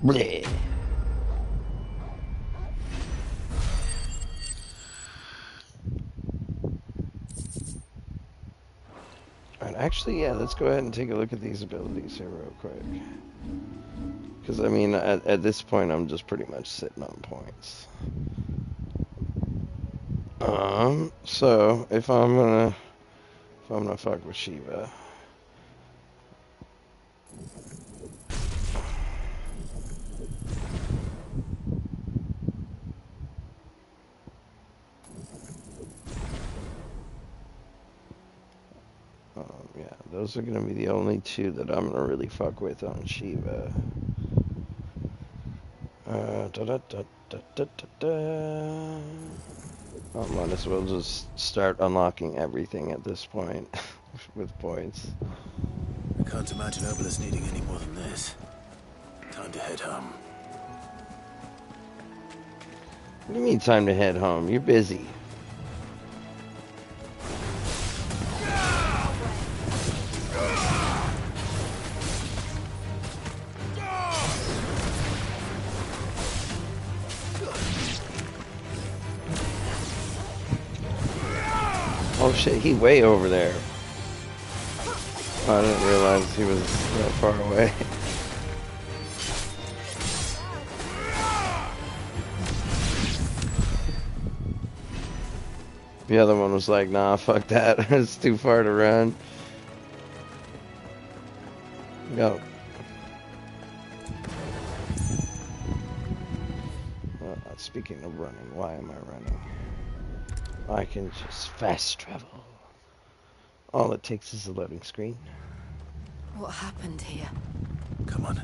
Bleh. Alright, actually, yeah, let's go ahead and take a look at these abilities here real quick. Because, I mean, at this point, I'm just pretty much sitting on points. So, if I'm gonna fuck with Shiva... yeah, those are gonna be the only two that I'm gonna really fuck with on Shiva. I might as well just start unlocking everything at this point with points. I can't imagine Obelisk needing any more than this. Time to head home. What do you mean time to head home? You're busy. Oh shit, he way over there. I didn't realize he was that far away. The other one was like, nah, fuck that. It's too far to run. Go. Speaking of running, why am I running? I can just fast travel. All it takes is a loading screen. What happened here? Come on.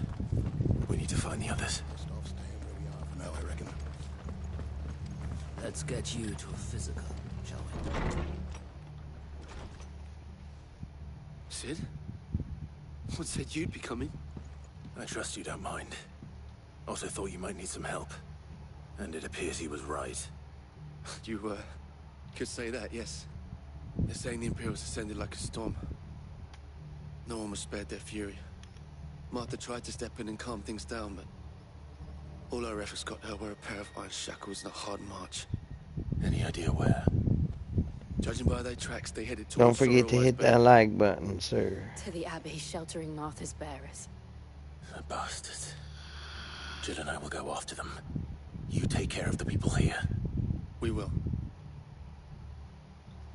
We need to find the others. No, I reckon. Let's get you to a physical, shall we? Sid? What said you'd be coming? I trust you don't mind. Also thought you might need some help. And it appears he was right. You, could say that, yes. They're saying the Imperials ascended like a storm. No one was spared their fury. Martha tried to step in and calm things down, but all our efforts got her were a pair of iron shackles and a hard march. Any idea where? Judging by their tracks, they headed towards Don't forget to hit that like button, sir. To the Abbey sheltering Martha's bearers. The bastards. Jill and I will go after them. You take care of the people here. We will.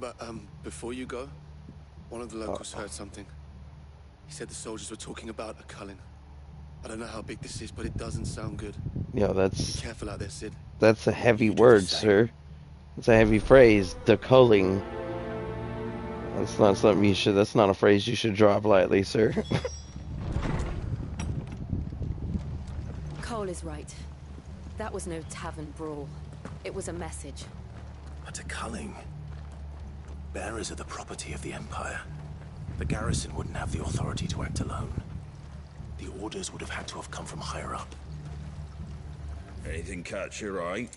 But, before you go, one of the locals heard something. He said the soldiers were talking about a culling. I don't know how big this is, but it doesn't sound good. Yo, that's... Be careful out there, Sid. That's a heavy word, sir. It's a heavy phrase. The culling. That's not something you should. That's not a phrase you should drop lightly, sir. Cole is right. That was no tavern brawl. It was a message. But a culling. Bearers are the property of the Empire. The garrison wouldn't have the authority to act alone. The orders would have had to have come from higher up. Anything catch your eye?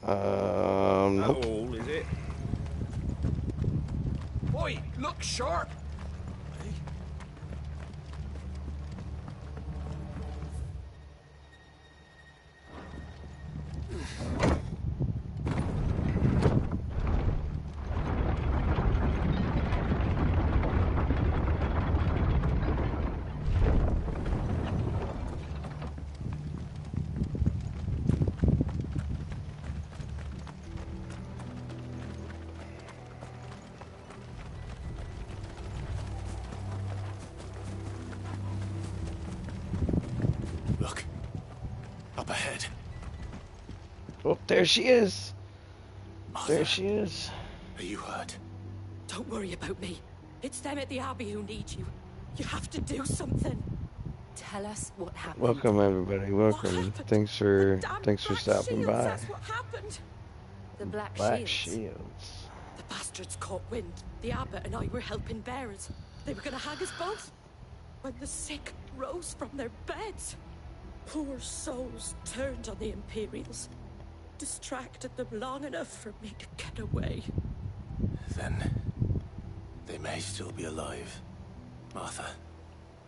Nope. At all, is it? Oi, look sharp! Look. Up ahead. Oh, there she is. There she is. Are you hurt? Don't worry about me. It's them at the Abbey who need you. You have to do something. Tell us what happened. Welcome everybody. Welcome. Thanks for stopping by. That's what happened. The Black Shields. The bastards caught wind. The abbot and I were helping bearers. They were gonna hang us both. When the sick rose from their beds, poor souls turned on the Imperials. Distracted them long enough for me to get away. Then they may still be alive. Martha,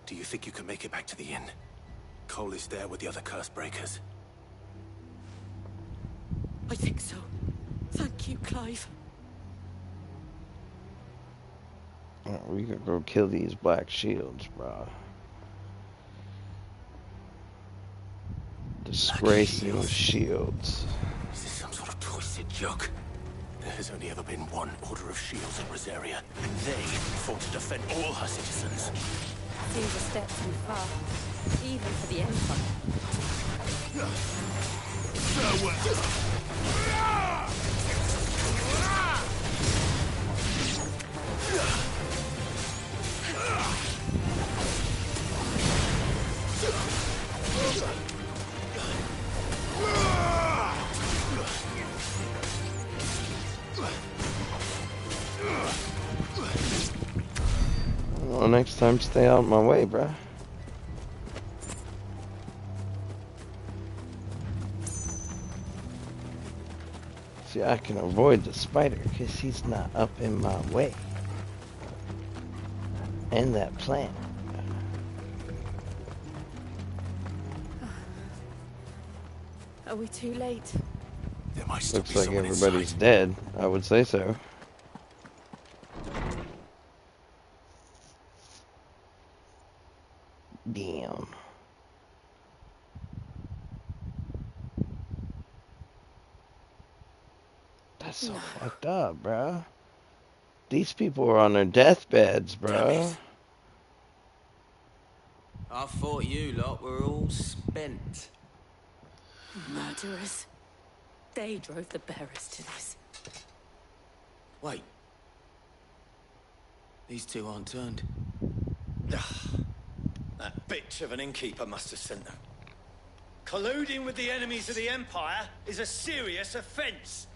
do you think you can make it back to the inn? Cole is there with the other curse breakers. I think so. Thank you, Clive. We could go kill these Black Shields, bro. Disgracing shields. Is this some sort of twisted joke? There has only ever been one Order of Shields in Rosaria, and they fought to defend all her citizens. Seems a step too far, even for the Empire. Well, next time, stay out of my way, bruh. See, I can avoid the spider because he's not up in my way. And that plant. Are we too late? There might still Looks be like someone everybody's inside. dead. I would say so. Damn. That's so fucked up, bruh. These people are on their deathbeds, bruh. I thought you lot were all spent. Murderers. They drove the bearers to this. Wait. These two aren't turned. That bitch of an innkeeper must have sent them. Colluding with the enemies of the Empire is a serious offense.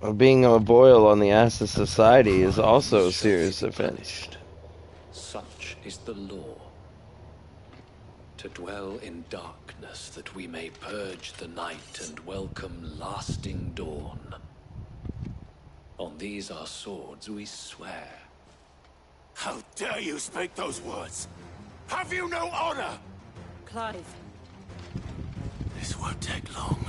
Well, being a boil on the ass of society is also a serious offense. Such is the law. To dwell in darkness that we may purge the night and welcome lasting dawn. On these our swords we swear. How dare you speak those words? Have you no honor? Clive. This won't take long.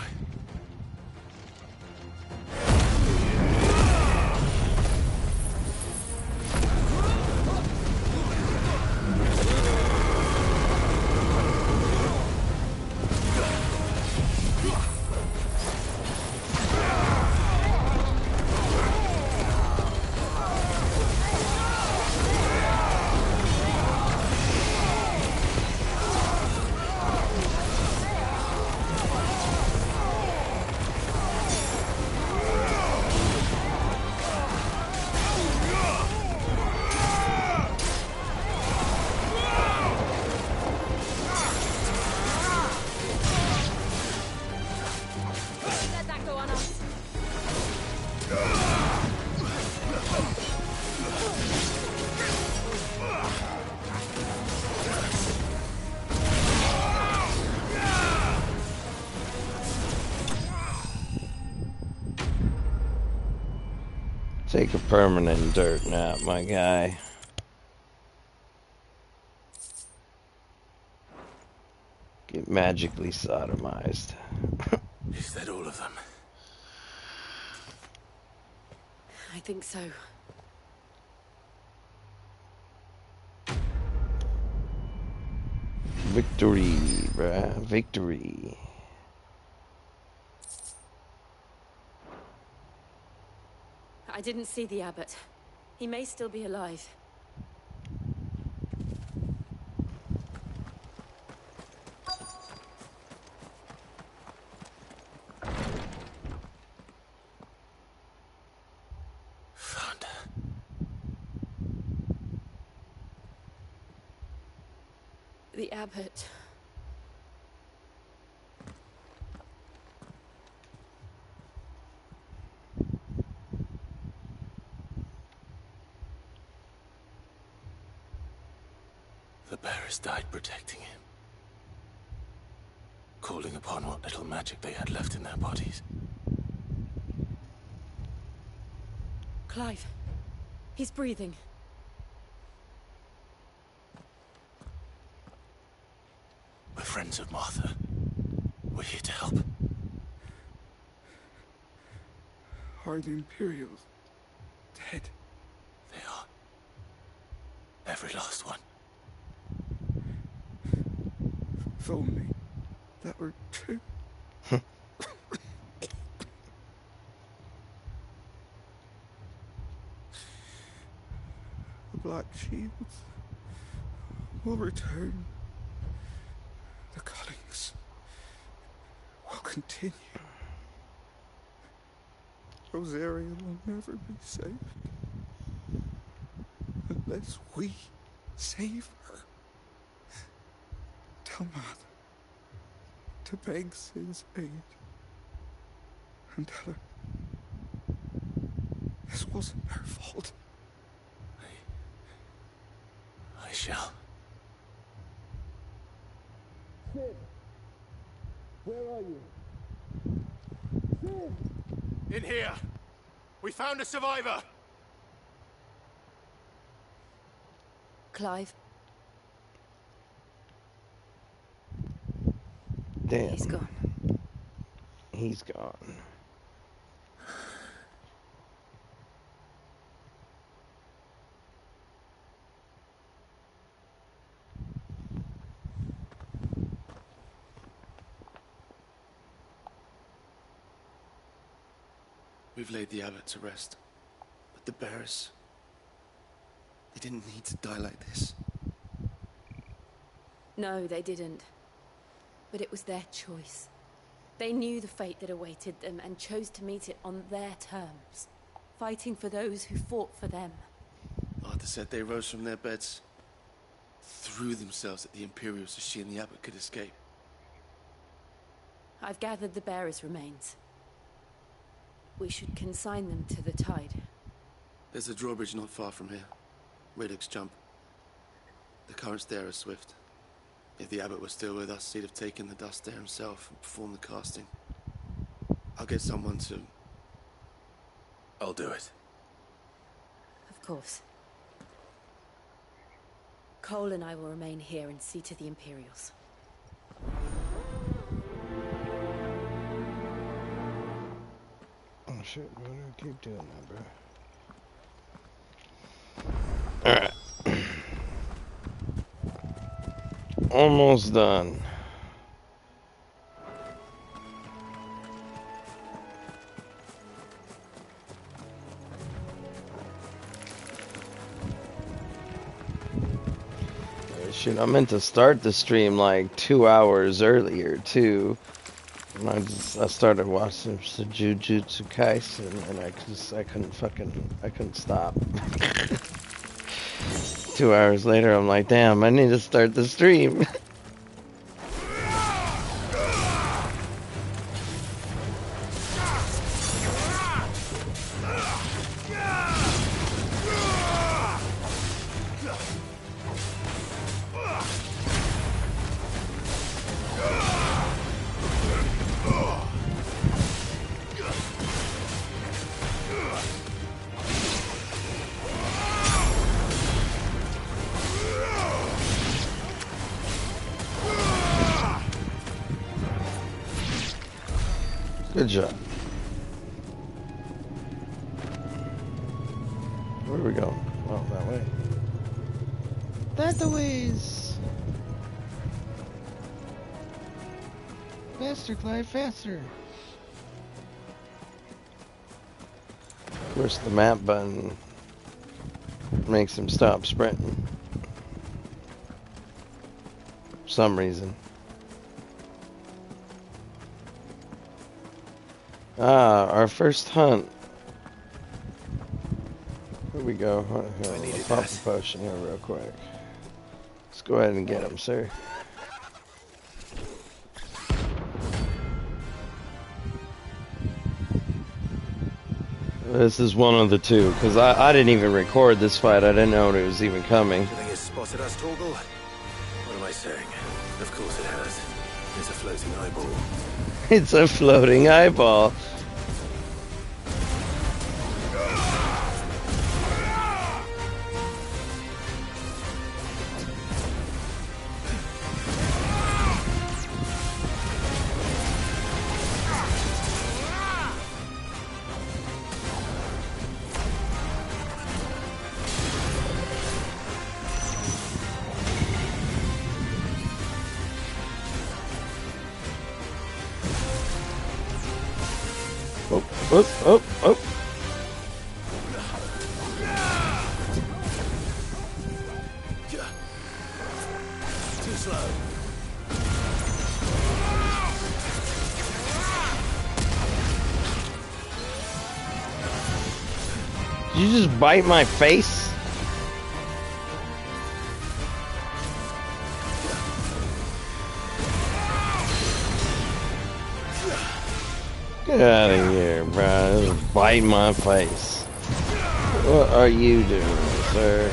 Take a permanent dirt nap, my guy. Get magically sodomized. Is that all of them? I think so. Victory, bruh. Victory. I didn't see the abbot. He may still be alive. Found her. The abbot. The bearers died protecting him. Calling upon what little magic they had left in their bodies. Clive. He's breathing. We're friends of Martha. We're here to help. Are the Imperials dead? They are. Every last one. If only that were true. The Black Shields will return. The cuttings will continue. Rosaria will never be saved unless we save her. Tell Mother to beg Sid's aid and tell her this wasn't her fault. I shall. Sid! Where are you? Sid! In here! We found a survivor! Clive. Damn. He's gone. He's gone. We've laid the abbot to rest. But the bearers... they didn't need to die like this. No, they didn't. But it was their choice. They knew the fate that awaited them and chose to meet it on their terms, fighting for those who fought for them. Arthur said they rose from their beds, threw themselves at the Imperials so she and the abbot could escape. I've gathered the bearers' remains. We should consign them to the tide. There's a drawbridge not far from here. Radix jump. The currents there are swift. If the abbot was still with us, he'd have taken the dust there himself and performed the casting. I'll get someone to... I'll do it. Of course. Cole and I will remain here and see to the Imperials. Oh shit, we're gonna keep doing that, bro. Alright. Almost done. Shit, I meant to start the stream like 2 hours earlier too. And I started watching Jujutsu Kaisen and I couldn't stop. 2 hours later I'm like, damn, I need to start the stream. Good job. Where are we going? Oh, that way. That's the ways. Faster, Clyde, faster. Of course, the map button makes him stop sprinting. For some reason. Ah, our first hunt. Here we go. Let's pop the potion here real quick. Let's go ahead and get him, sir. This is one of the two, because I didn't even record this fight. I didn't know it was even coming. Do you think it's spotted us, Torgal? What am I saying? Of course it has. It's a floating eyeball. It's a floating eyeball. Oh. Too slow. Did you just bite my face? Get out of here, bro. Just bite my face. What are you doing, sir?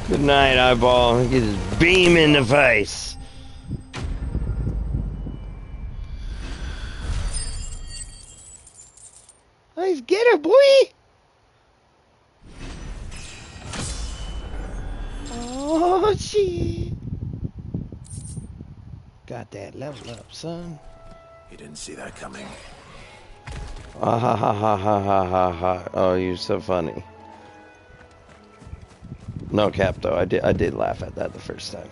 Good night, eyeball. Get his beam in the face. Let's get her, boy! Oh, shit. Got that level up, son. You didn't see that coming. Ah, ha, ha, ha, ha, ha, ha, ha. Oh, you're so funny. No cap, though. I did laugh at that the first time.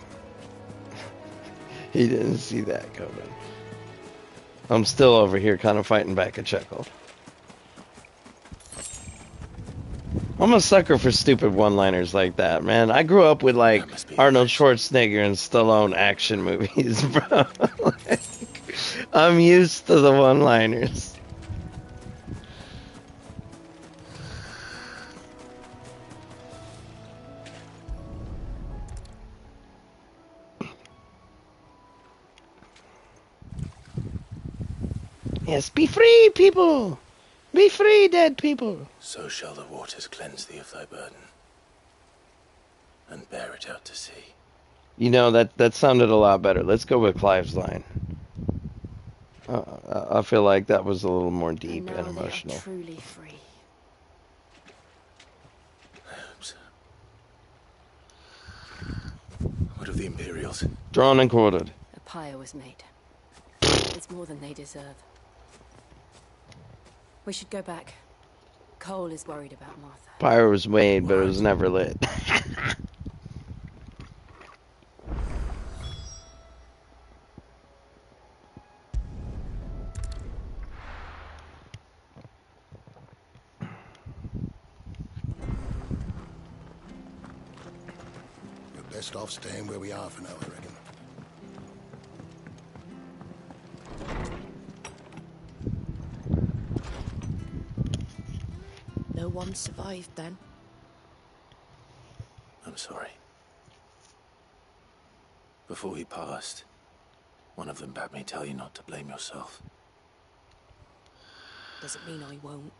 He didn't see that coming. I'm still over here kind of fighting back a chuckle. I'm a sucker for stupid one-liners like that, man. I grew up with, like, Arnold Schwarzenegger and Stallone action movies, bro. Like, I'm used to the one-liners. Yes, be free, people! Be free, dead people! So shall the waters cleanse thee of thy burden, and bear it out to sea. You know, that sounded a lot better. Let's go with Clive's line. I feel like that was a little more deep and emotional. Truly free. What of the Imperials? Drawn and quartered. A pyre was made. It's more than they deserve. We should go back. Cole is worried about Martha. Fire was made, but it was never lit. We're best off staying where we are for now, I reckon. No one survived then. I'm sorry. Before he passed, one of them bade me tell you not to blame yourself. Doesn't mean I won't.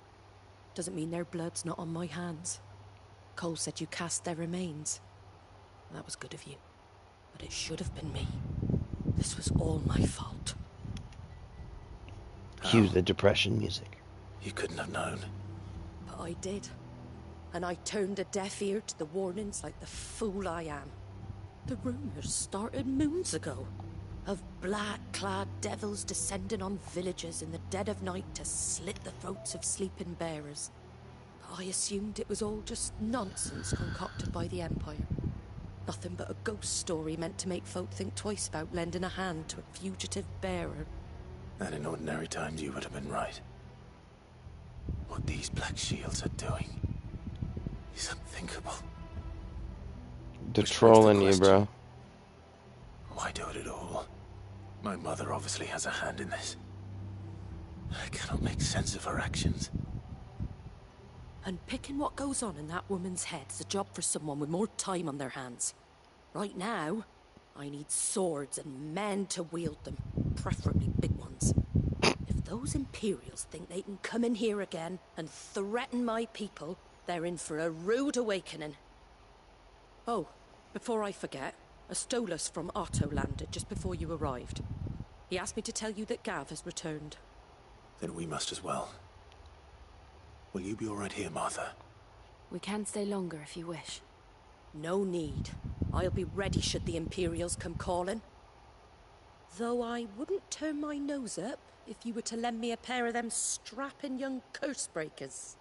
Doesn't mean their blood's not on my hands. Cole said you cast their remains. That was good of you. But it should have been me. This was all my fault. Cue the depression music. You couldn't have known. But I did. And I turned a deaf ear to the warnings like the fool I am. The rumors started moons ago. Of black-clad devils descending on villages in the dead of night to slit the throats of sleeping bearers. But I assumed it was all just nonsense concocted by the Empire. Nothing but a ghost story meant to make folk think twice about lending a hand to a fugitive bearer. And in ordinary times you would have been right. What these Black Shields are doing is unthinkable. They're trolling you, bro. Why do it at all? My mother obviously has a hand in this. I cannot make sense of her actions. And picking what goes on in that woman's head's a job for someone with more time on their hands. Right now, I need swords and men to wield them, preferably big ones. If those Imperials think they can come in here again and threaten my people, they're in for a rude awakening. Oh, before I forget, a Stolas from Otto landed just before you arrived. He asked me to tell you that Gav has returned. Then we must as well. Will you be all right here, Martha? We can stay longer if you wish. No need. I'll be ready should the Imperials come calling. Though I wouldn't turn my nose up if you were to lend me a pair of them strapping young curse breakers.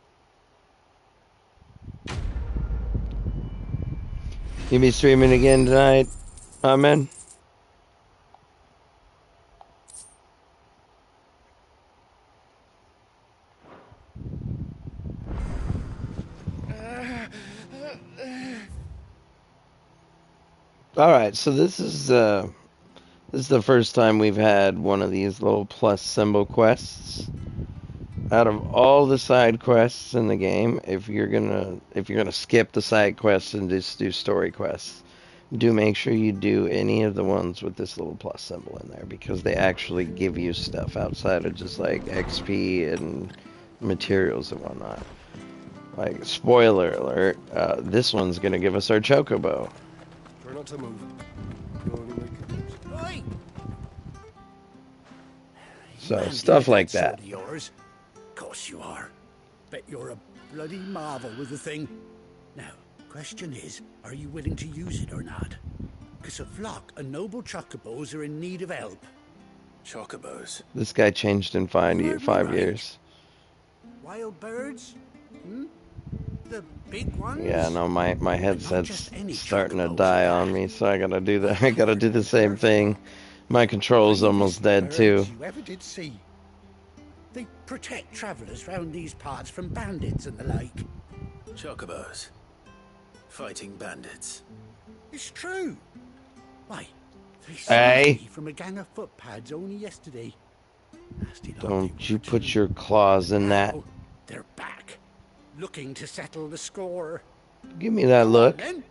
You be streaming again tonight? Amen. Alright, so this is the first time we've had one of these little plus symbol quests. Out of all the side quests in the game, if you're gonna skip the side quests and just do story quests, do make sure you do any of the ones with this little plus symbol in there, because they actually give you stuff outside of just like XP and materials and whatnot. Like, spoiler alert, this one's gonna give us our chocobo. Try not to move. You'll only make it worse. Oi! So stuff like that. Yours? Of course you are. bet you're a bloody marvel with the thing. Now, question is, are you willing to use it or not? Because a flock of noble chocobos are in need of help. Chocobos? This guy changed in 5 years. Wild birds? Hmm? The big ones? Yeah, no, my headset's starting to die on me, so I gotta do that. I gotta do the same thing. My control's almost dead too. You ever did see? They protect travelers round these parts from bandits and the like. Chocobos. Fighting bandits. It's true. Why? They Hey. saved me from a gang of footpads only yesterday. Nasty lot. Don't you put your claws in that. They're back, looking to settle the score. Give me that look. Then.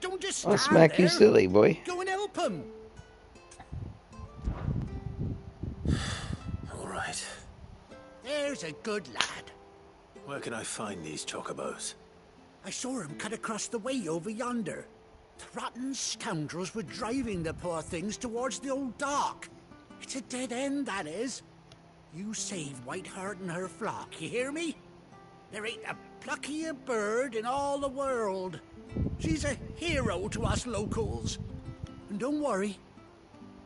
Don't just I'll stand smack you there. silly, boy. Go and help them. All right. There's a good lad. Where can I find these chocobos? I saw him cut across the way over yonder. The rotten scoundrels were driving the poor things towards the old dock. It's a dead end, that is. You save Whiteheart and her flock, you hear me? There ain't a pluckier bird in all the world. She's a hero to us locals. And don't worry,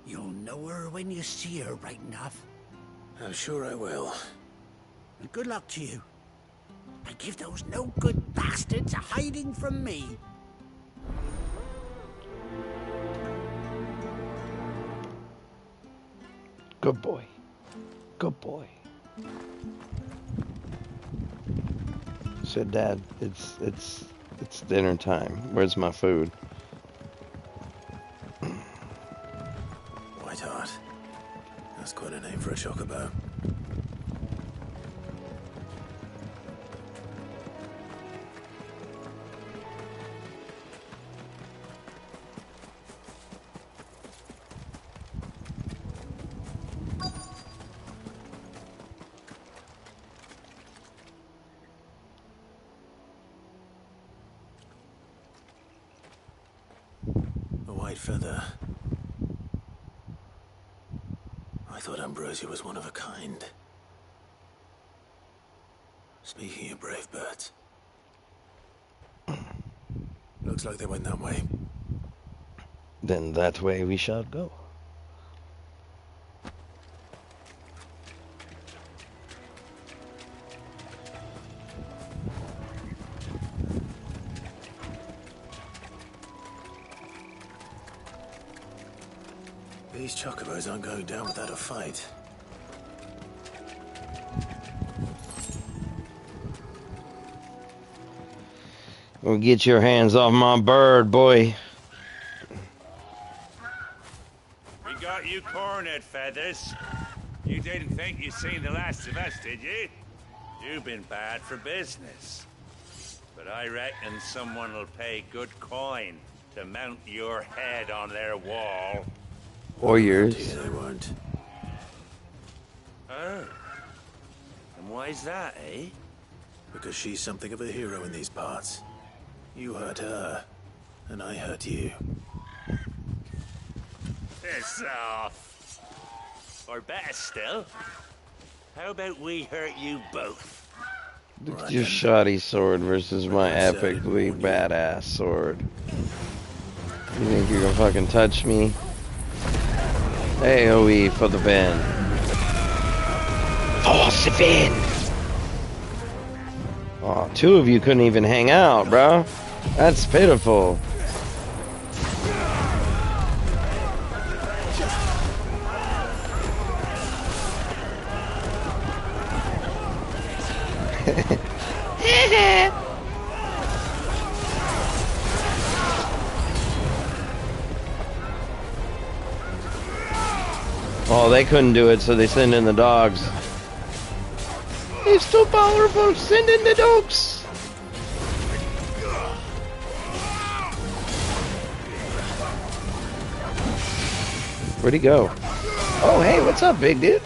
you'll know her when you see her right enough. I'm sure I will. And good luck to you. I give those no-good bastards a hiding from me. Good boy. Good boy. Said, Dad, it's dinner time. Where's my food? Whiteheart. That's quite a name for a chocobo. Feather. I thought Ambrosia was one of a kind. Speaking of brave birds, looks like they went that way. Then that way we shall go. These chocobos aren't going down without a fight. Well, get your hands off my bird, boy. We got you cornered, Feathers. You didn't think you'd seen the last of us, did you? You've been bad for business. But I reckon someone will pay good coin to mount your head on their wall. Or yours. They won't. Oh. And why's that, eh? Because she's something of a hero in these parts. You hurt her, and I hurt you. Piss off. Or better still, how about we hurt you both? Look at your shoddy sword versus my epically badass sword. You think you can fucking touch me? AoE for the win. Force the win! Oh, two of you couldn't even hang out, bro. That's pitiful. Oh, they couldn't do it, so they send in the dogs. It's too powerful, send in the dogs! Where'd he go? Oh, hey, what's up, big dude?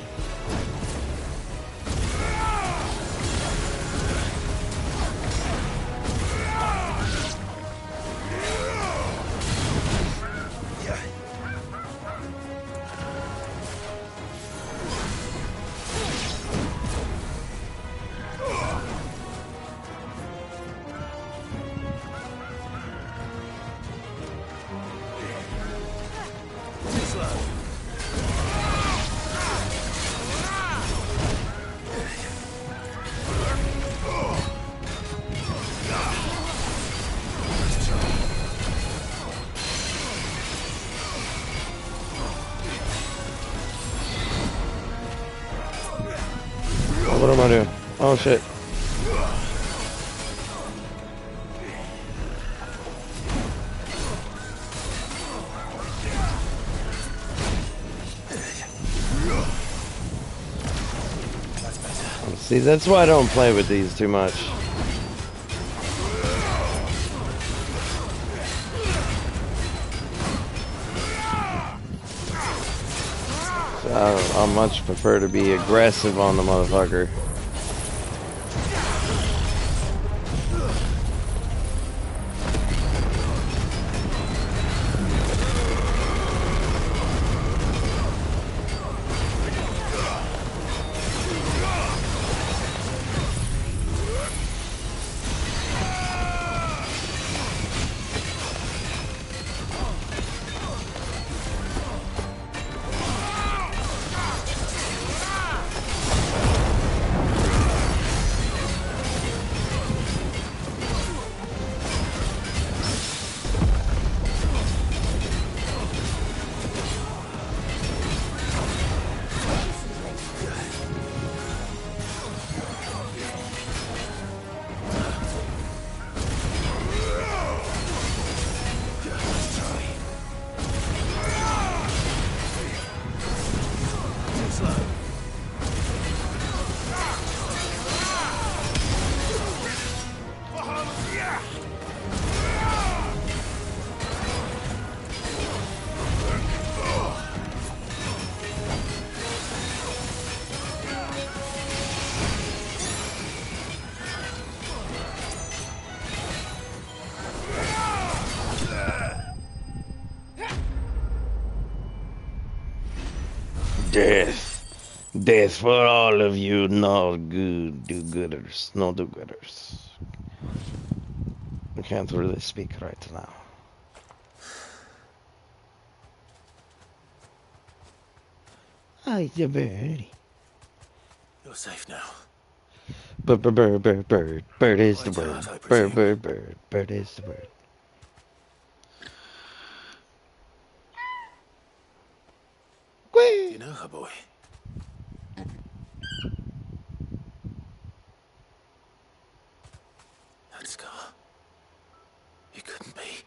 What am I doing? Oh shit. See, that's why I don't play with these too much. So I much prefer to be aggressive on the motherfucker. Death. Death for all of you no good do-gooders. No do-gooders. I can't really speak right now. Hi, the bird. You're safe now. Bird is the word. Bird is the word. Do you know her, boy? That scar. It couldn't be.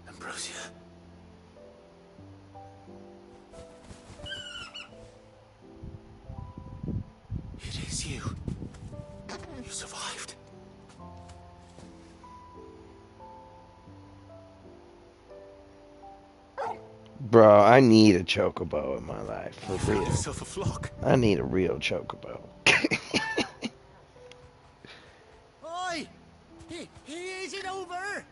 Ambrosia. It is you. You survived. Bro, I need a chocobo in my life, for real. Yourself a flock. I need a real chocobo. Oi! Is it over?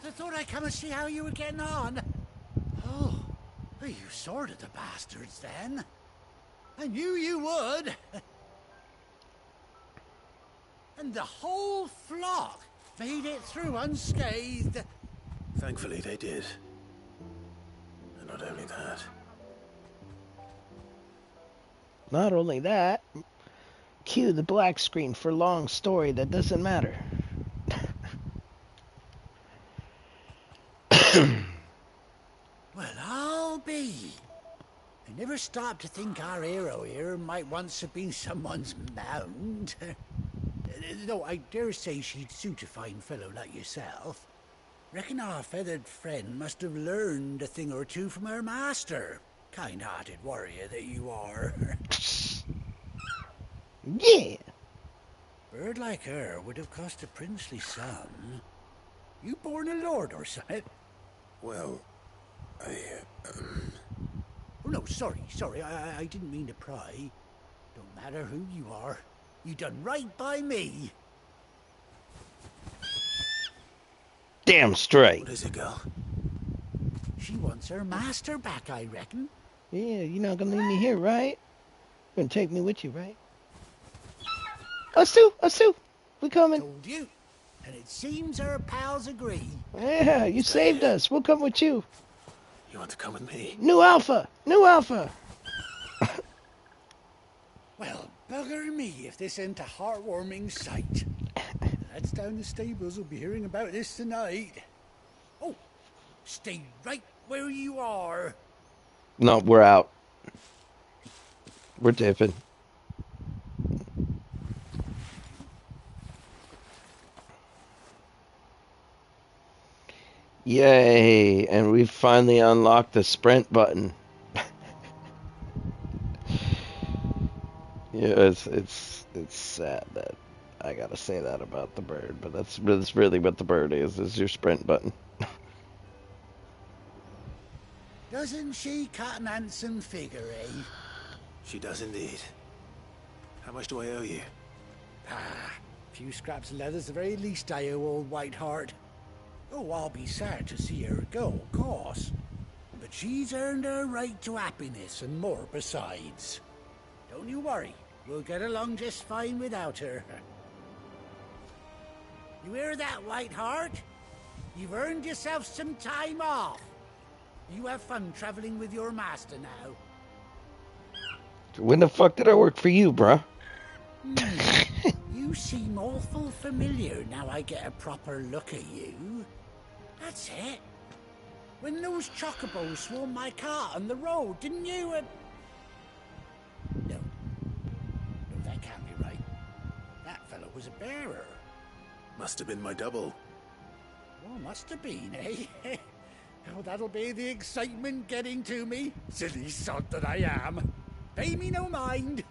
I thought I'd come and see how you were getting on. Oh, well, you sorted the bastards then. I knew you would. And the whole flock made it through unscathed. Thankfully, they did. And not only that. Not only that, cue the black screen for long story that doesn't matter. Well, I'll be. I never stopped to think our hero here might once have been someone's mount. Though I dare say she'd suit a fine fellow like yourself. Reckon our feathered friend must have learned a thing or two from her master. Kind-hearted warrior that you are. Yeah. Bird like her would have cost a princely sum. You born a lord or something? Well, Oh, no, sorry. I didn't mean to pry. Don't matter who you are. You done right by me. Damn straight. What is it, girl? She wants her master back, I reckon. Yeah, you're not gonna leave me here, right? You're gonna take me with you, right? Us too. We coming. Told you. And it seems our pals agree. Yeah, you saved us. We'll come with you. You want to come with me? New Alpha. Well, bugger me if this ain't a heartwarming sight. Lads down the stables will be hearing about this tonight. Oh, stay right where you are. No, we're out. We're dipping. Yay, and we finally unlocked the sprint button. Yeah, it's sad that I gotta say that about the bird, but that's really what the bird is your sprint button. Doesn't she cut an handsome figure, eh? She does indeed. How much do I owe you? A few scraps of leather's the very least I owe old Whiteheart. Oh, I'll be sad to see her go, of course. But she's earned her right to happiness and more besides. Don't you worry, we'll get along just fine without her. You hear that, Whiteheart? You've earned yourself some time off. You have fun traveling with your master now. When the fuck did I work for you, bruh? You seem awful familiar now I get a proper look at you. That's it. When those chocobos swarmed my cart on the road, didn't you? No, that can't be right. That fellow was a bearer. Must have been my double. Well, must have been, eh? Oh, that'll be the excitement getting to me. Silly sod that I am. Pay me no mind.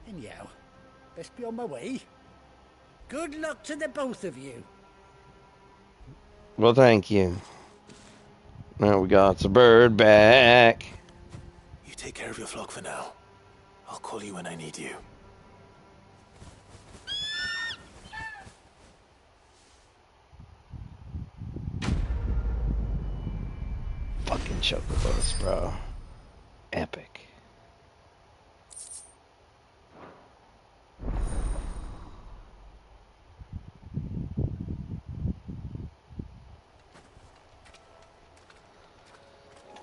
Anyhow, best be on my way. Good luck to the both of you. Well, thank you. Now we got the bird back. You take care of your flock for now. I'll call you when I need you. Fucking chocobos, bro. Epic.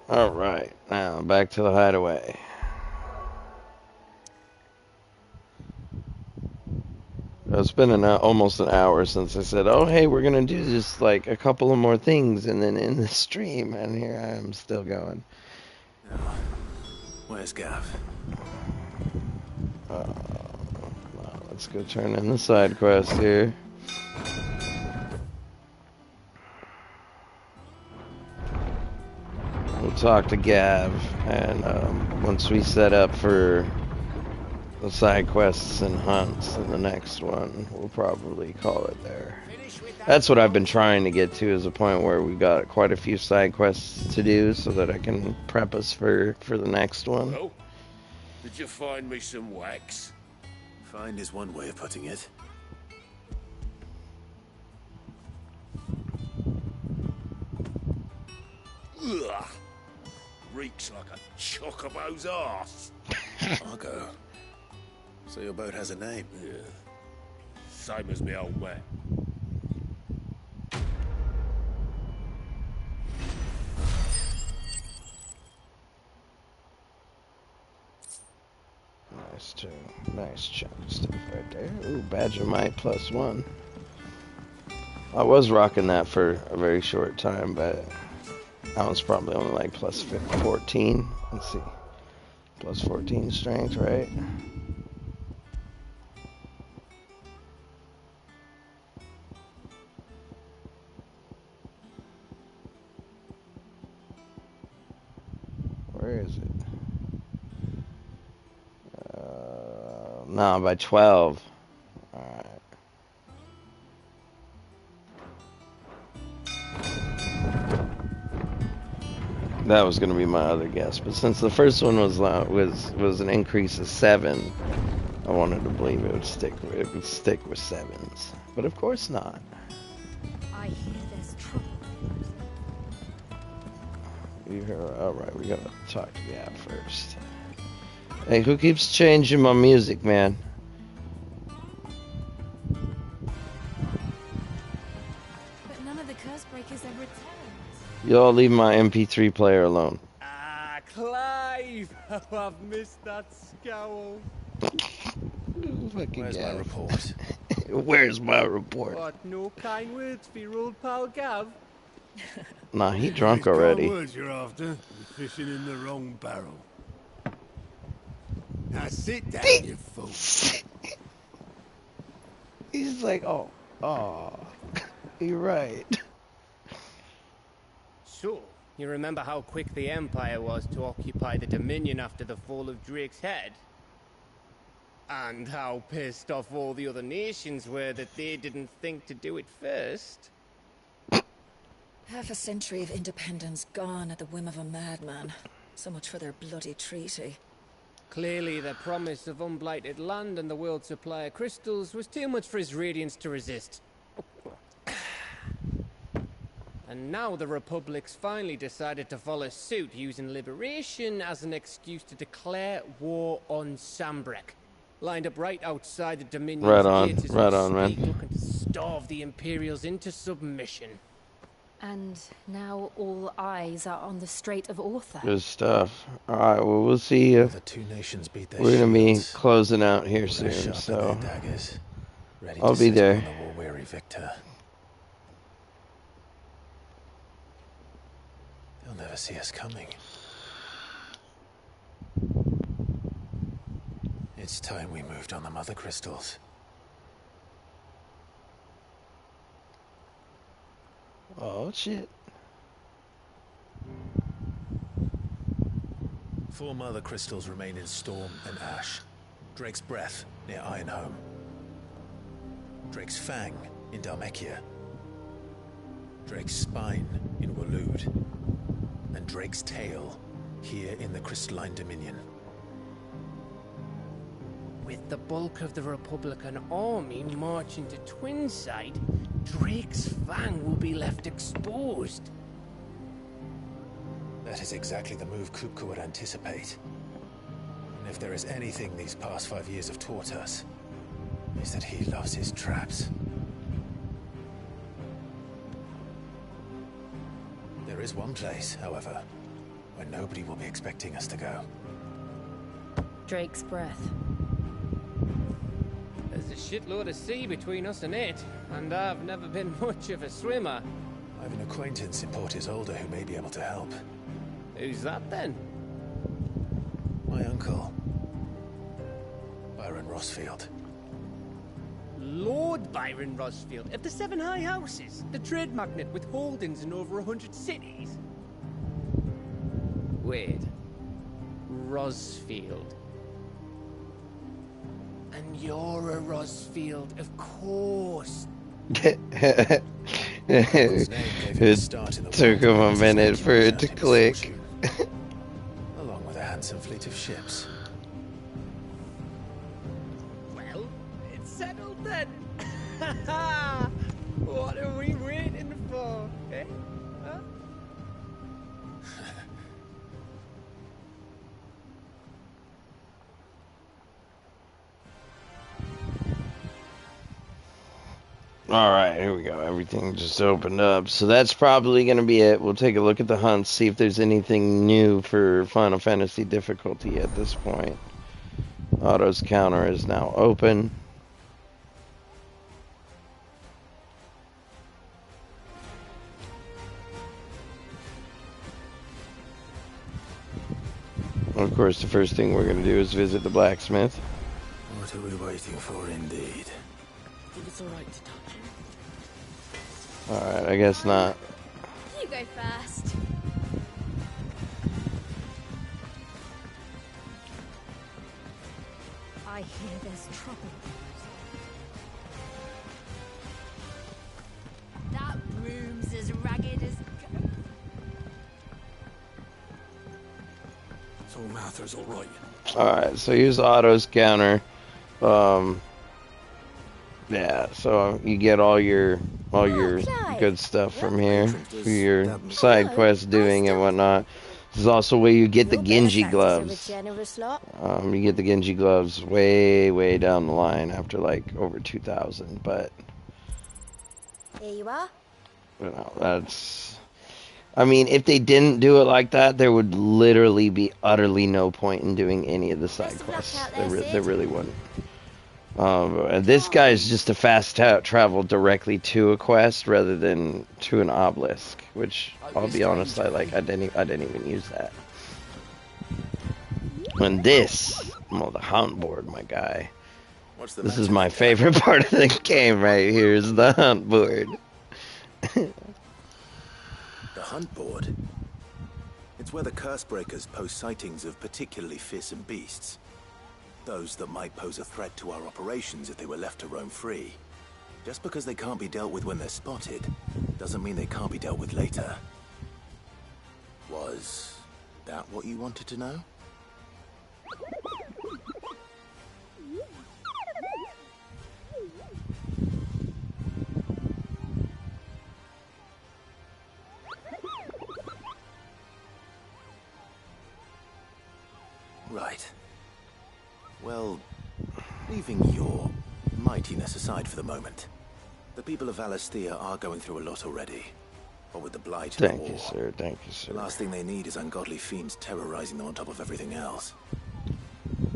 Alright, now back to the hideaway. It's been almost an hour since I said, oh hey, we're gonna do just like a couple of more things and then end the stream, and here I am still going. Where's Gav? Well, let's go turn in the side quest here. We'll talk to Gav, and once we set up for the side quests and hunts in the next one, we'll probably call it there. That's what I've been trying to get to, is a point where we've got quite a few side quests to do so that I can prep us for the next one. Well, did you find me some wax? Find is one way of putting it. Ugh. Reeks like a chocobo's arse. Argo. So your boat has a name? Yeah. Same as me old man. Nice chunk of stuff right there. Ooh, Badgermite +1. I was rocking that for a very short time, but that was probably only like +14. Let's see. +14 strength, right? Where is it? No, by 12. Alright. That was going to be my other guess, but since the first one was an increase of 7, I wanted to believe it would stick with 7s, but of course not. I hear there's trouble. You hear? All right, we gotta talk to Gab first. Hey, who keeps changing my music, man? Y'all leave my MP3 player alone. Ah, Clive! Oh, I've missed that scowl. Where's my report? Where's my report? What, no kind words for your old pal Gav? Nah, he drunk It's kind already. words you're after. You're fishing in the wrong barrel. Now sit down, you fool. He's like, oh, you're right. So, you remember how quick the Empire was to occupy the Dominion after the fall of Drake's head? And how pissed off all the other nations were that they didn't think to do it first? Half a century of independence gone at the whim of a madman. So much for their bloody treaty. Clearly, the promise of unblighted land and the world's supply of crystals was too much for his radiance to resist. And now the Republic's finally decided to follow suit, using liberation as an excuse to declare war on Sambrek. Lined up right outside the Dominion's Right on, gates as right we on, speak, man. looking to starve the Imperials into submission. And now all eyes are on the Strait of Ortha. Good stuff. All right, well, we'll see you. The two nations beat their We're gonna be shields. closing out here We're soon, sharpen so their daggers, ready I'll to be set there. upon the war-weary victor. They'll never see us coming. It's time we moved on the mother crystals. Oh shit. 4 mother crystals remain in Storm and Ash. Drake's Breath near Ironhome. Drake's Fang in Dhalmekia. Drake's Spine in Waloed. And Drake's Tail here in the Crystalline Dominion. With the bulk of the Republican army marching to Twinside, Drake's Fang will be left exposed. That is exactly the move Kupka would anticipate. And if there is anything these past 5 years have taught us, is that he loves his traps. There is one place, however, where nobody will be expecting us to go. Drake's Breath. There's a shitload of sea between us and it, and I've never been much of a swimmer. I have an acquaintance in Port Isolde who may be able to help. Who's that then? My uncle, Byron Rossfield. Lord Byron Rossfield of the 7 High Houses, the trade magnate with holdings in over 100 cities. Wait, Rossfield. And you're a Rossfield, of course. It took him a minute for it to click. Along with a handsome fleet of ships. Well, it's settled then. What are we waiting for, eh? Huh? Alright, here we go. Everything just opened up. So that's probably going to be it. We'll take a look at the hunts, see if there's anything new for Final Fantasy difficulty at this point. Otto's counter is now open. Of course, the first thing we're going to do is visit the blacksmith. What are we waiting for, indeed? I think it's alright to touch. Alright, I guess not. You go first. I hear there's trouble. That room's as ragged as... So Martha's all right. Alright, so here's Otto's counter. Yeah, so you get all your good stuff from here for your side quest doing and whatnot. This is also where you get the Genji gloves. You get the Genji gloves way down the line after like over 2,000, but Here you are. you know, that's I mean, if they didn't do it like that, there would literally be utterly no point in doing any of the side quests. There really wouldn't. This guy is just a fast travel directly to a quest rather than to an obelisk, which I'll be honest, I like. I didn't even use that. And this, well, the hunt board, my guy. This is my favorite part of the game right here. Is the hunt board. The hunt board? It's where the Cursebreakers post sightings of particularly fearsome beasts. Those that might pose a threat to our operations if they were left to roam free. Just because they can't be dealt with when they're spotted, doesn't mean they can't be dealt with later. Was that what you wanted to know? Right. Well, leaving your mightiness aside for the moment, the people of Valisthea are going through a lot already. What with the blight and the war. Thank you, sir. Thank you, sir. The last thing they need is ungodly fiends terrorizing them on top of everything else.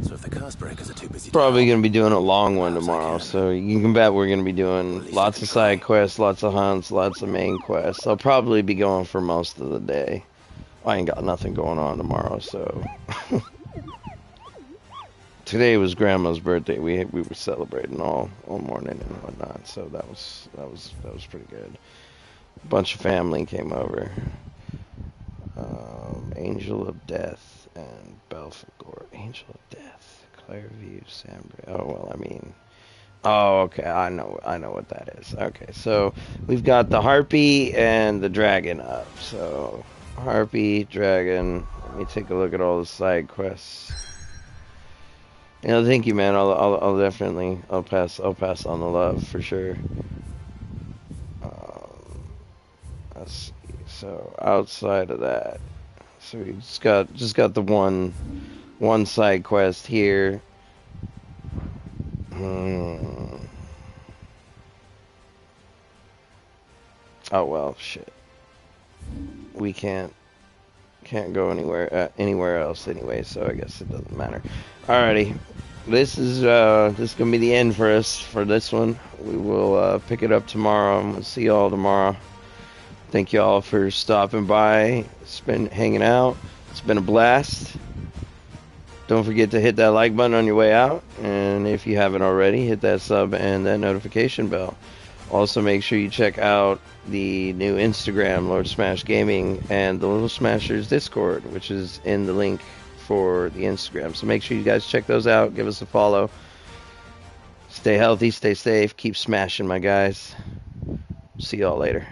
So if the Cursebreakers are too busy, Probably going to be doing a long one tomorrow, so you can bet we're going to be doing lots of side quests, lots of hunts, lots of main quests. I'll probably be going for most of the day. I ain't got nothing going on tomorrow, so... Today was Grandma's birthday. We were celebrating all morning and whatnot, so that was pretty good. A bunch of family came over. Angel of Death and Belphegor. Angel of Death, Clairview, Sambria. Oh well, I mean, oh okay, I know what that is. Okay, so we've got the Harpy and the Dragon up. So Harpy, Dragon. Let me take a look at all the side quests. You know, thank you, man. I'll definitely pass on the love for sure. Let's see. So outside of that, so we just got the one side quest here. Oh well, shit. We can't go anywhere else anyway, so I guess it doesn't matter. Alrighty, this is gonna be the end for us for this one. We will pick it up tomorrow. I'm gonna see y'all tomorrow. Thank y'all for stopping by, hanging out. It's been a blast. Don't forget to hit that like button on your way out, and if you haven't already, hit that sub and that notification bell. Also, make sure you check out the new Instagram, Lord Smash Gaming, and the Little Smashers Discord, which is in the link for the Instagram. So make sure you guys check those out. Give us a follow. Stay healthy, stay safe, keep smashing, my guys. See y'all later.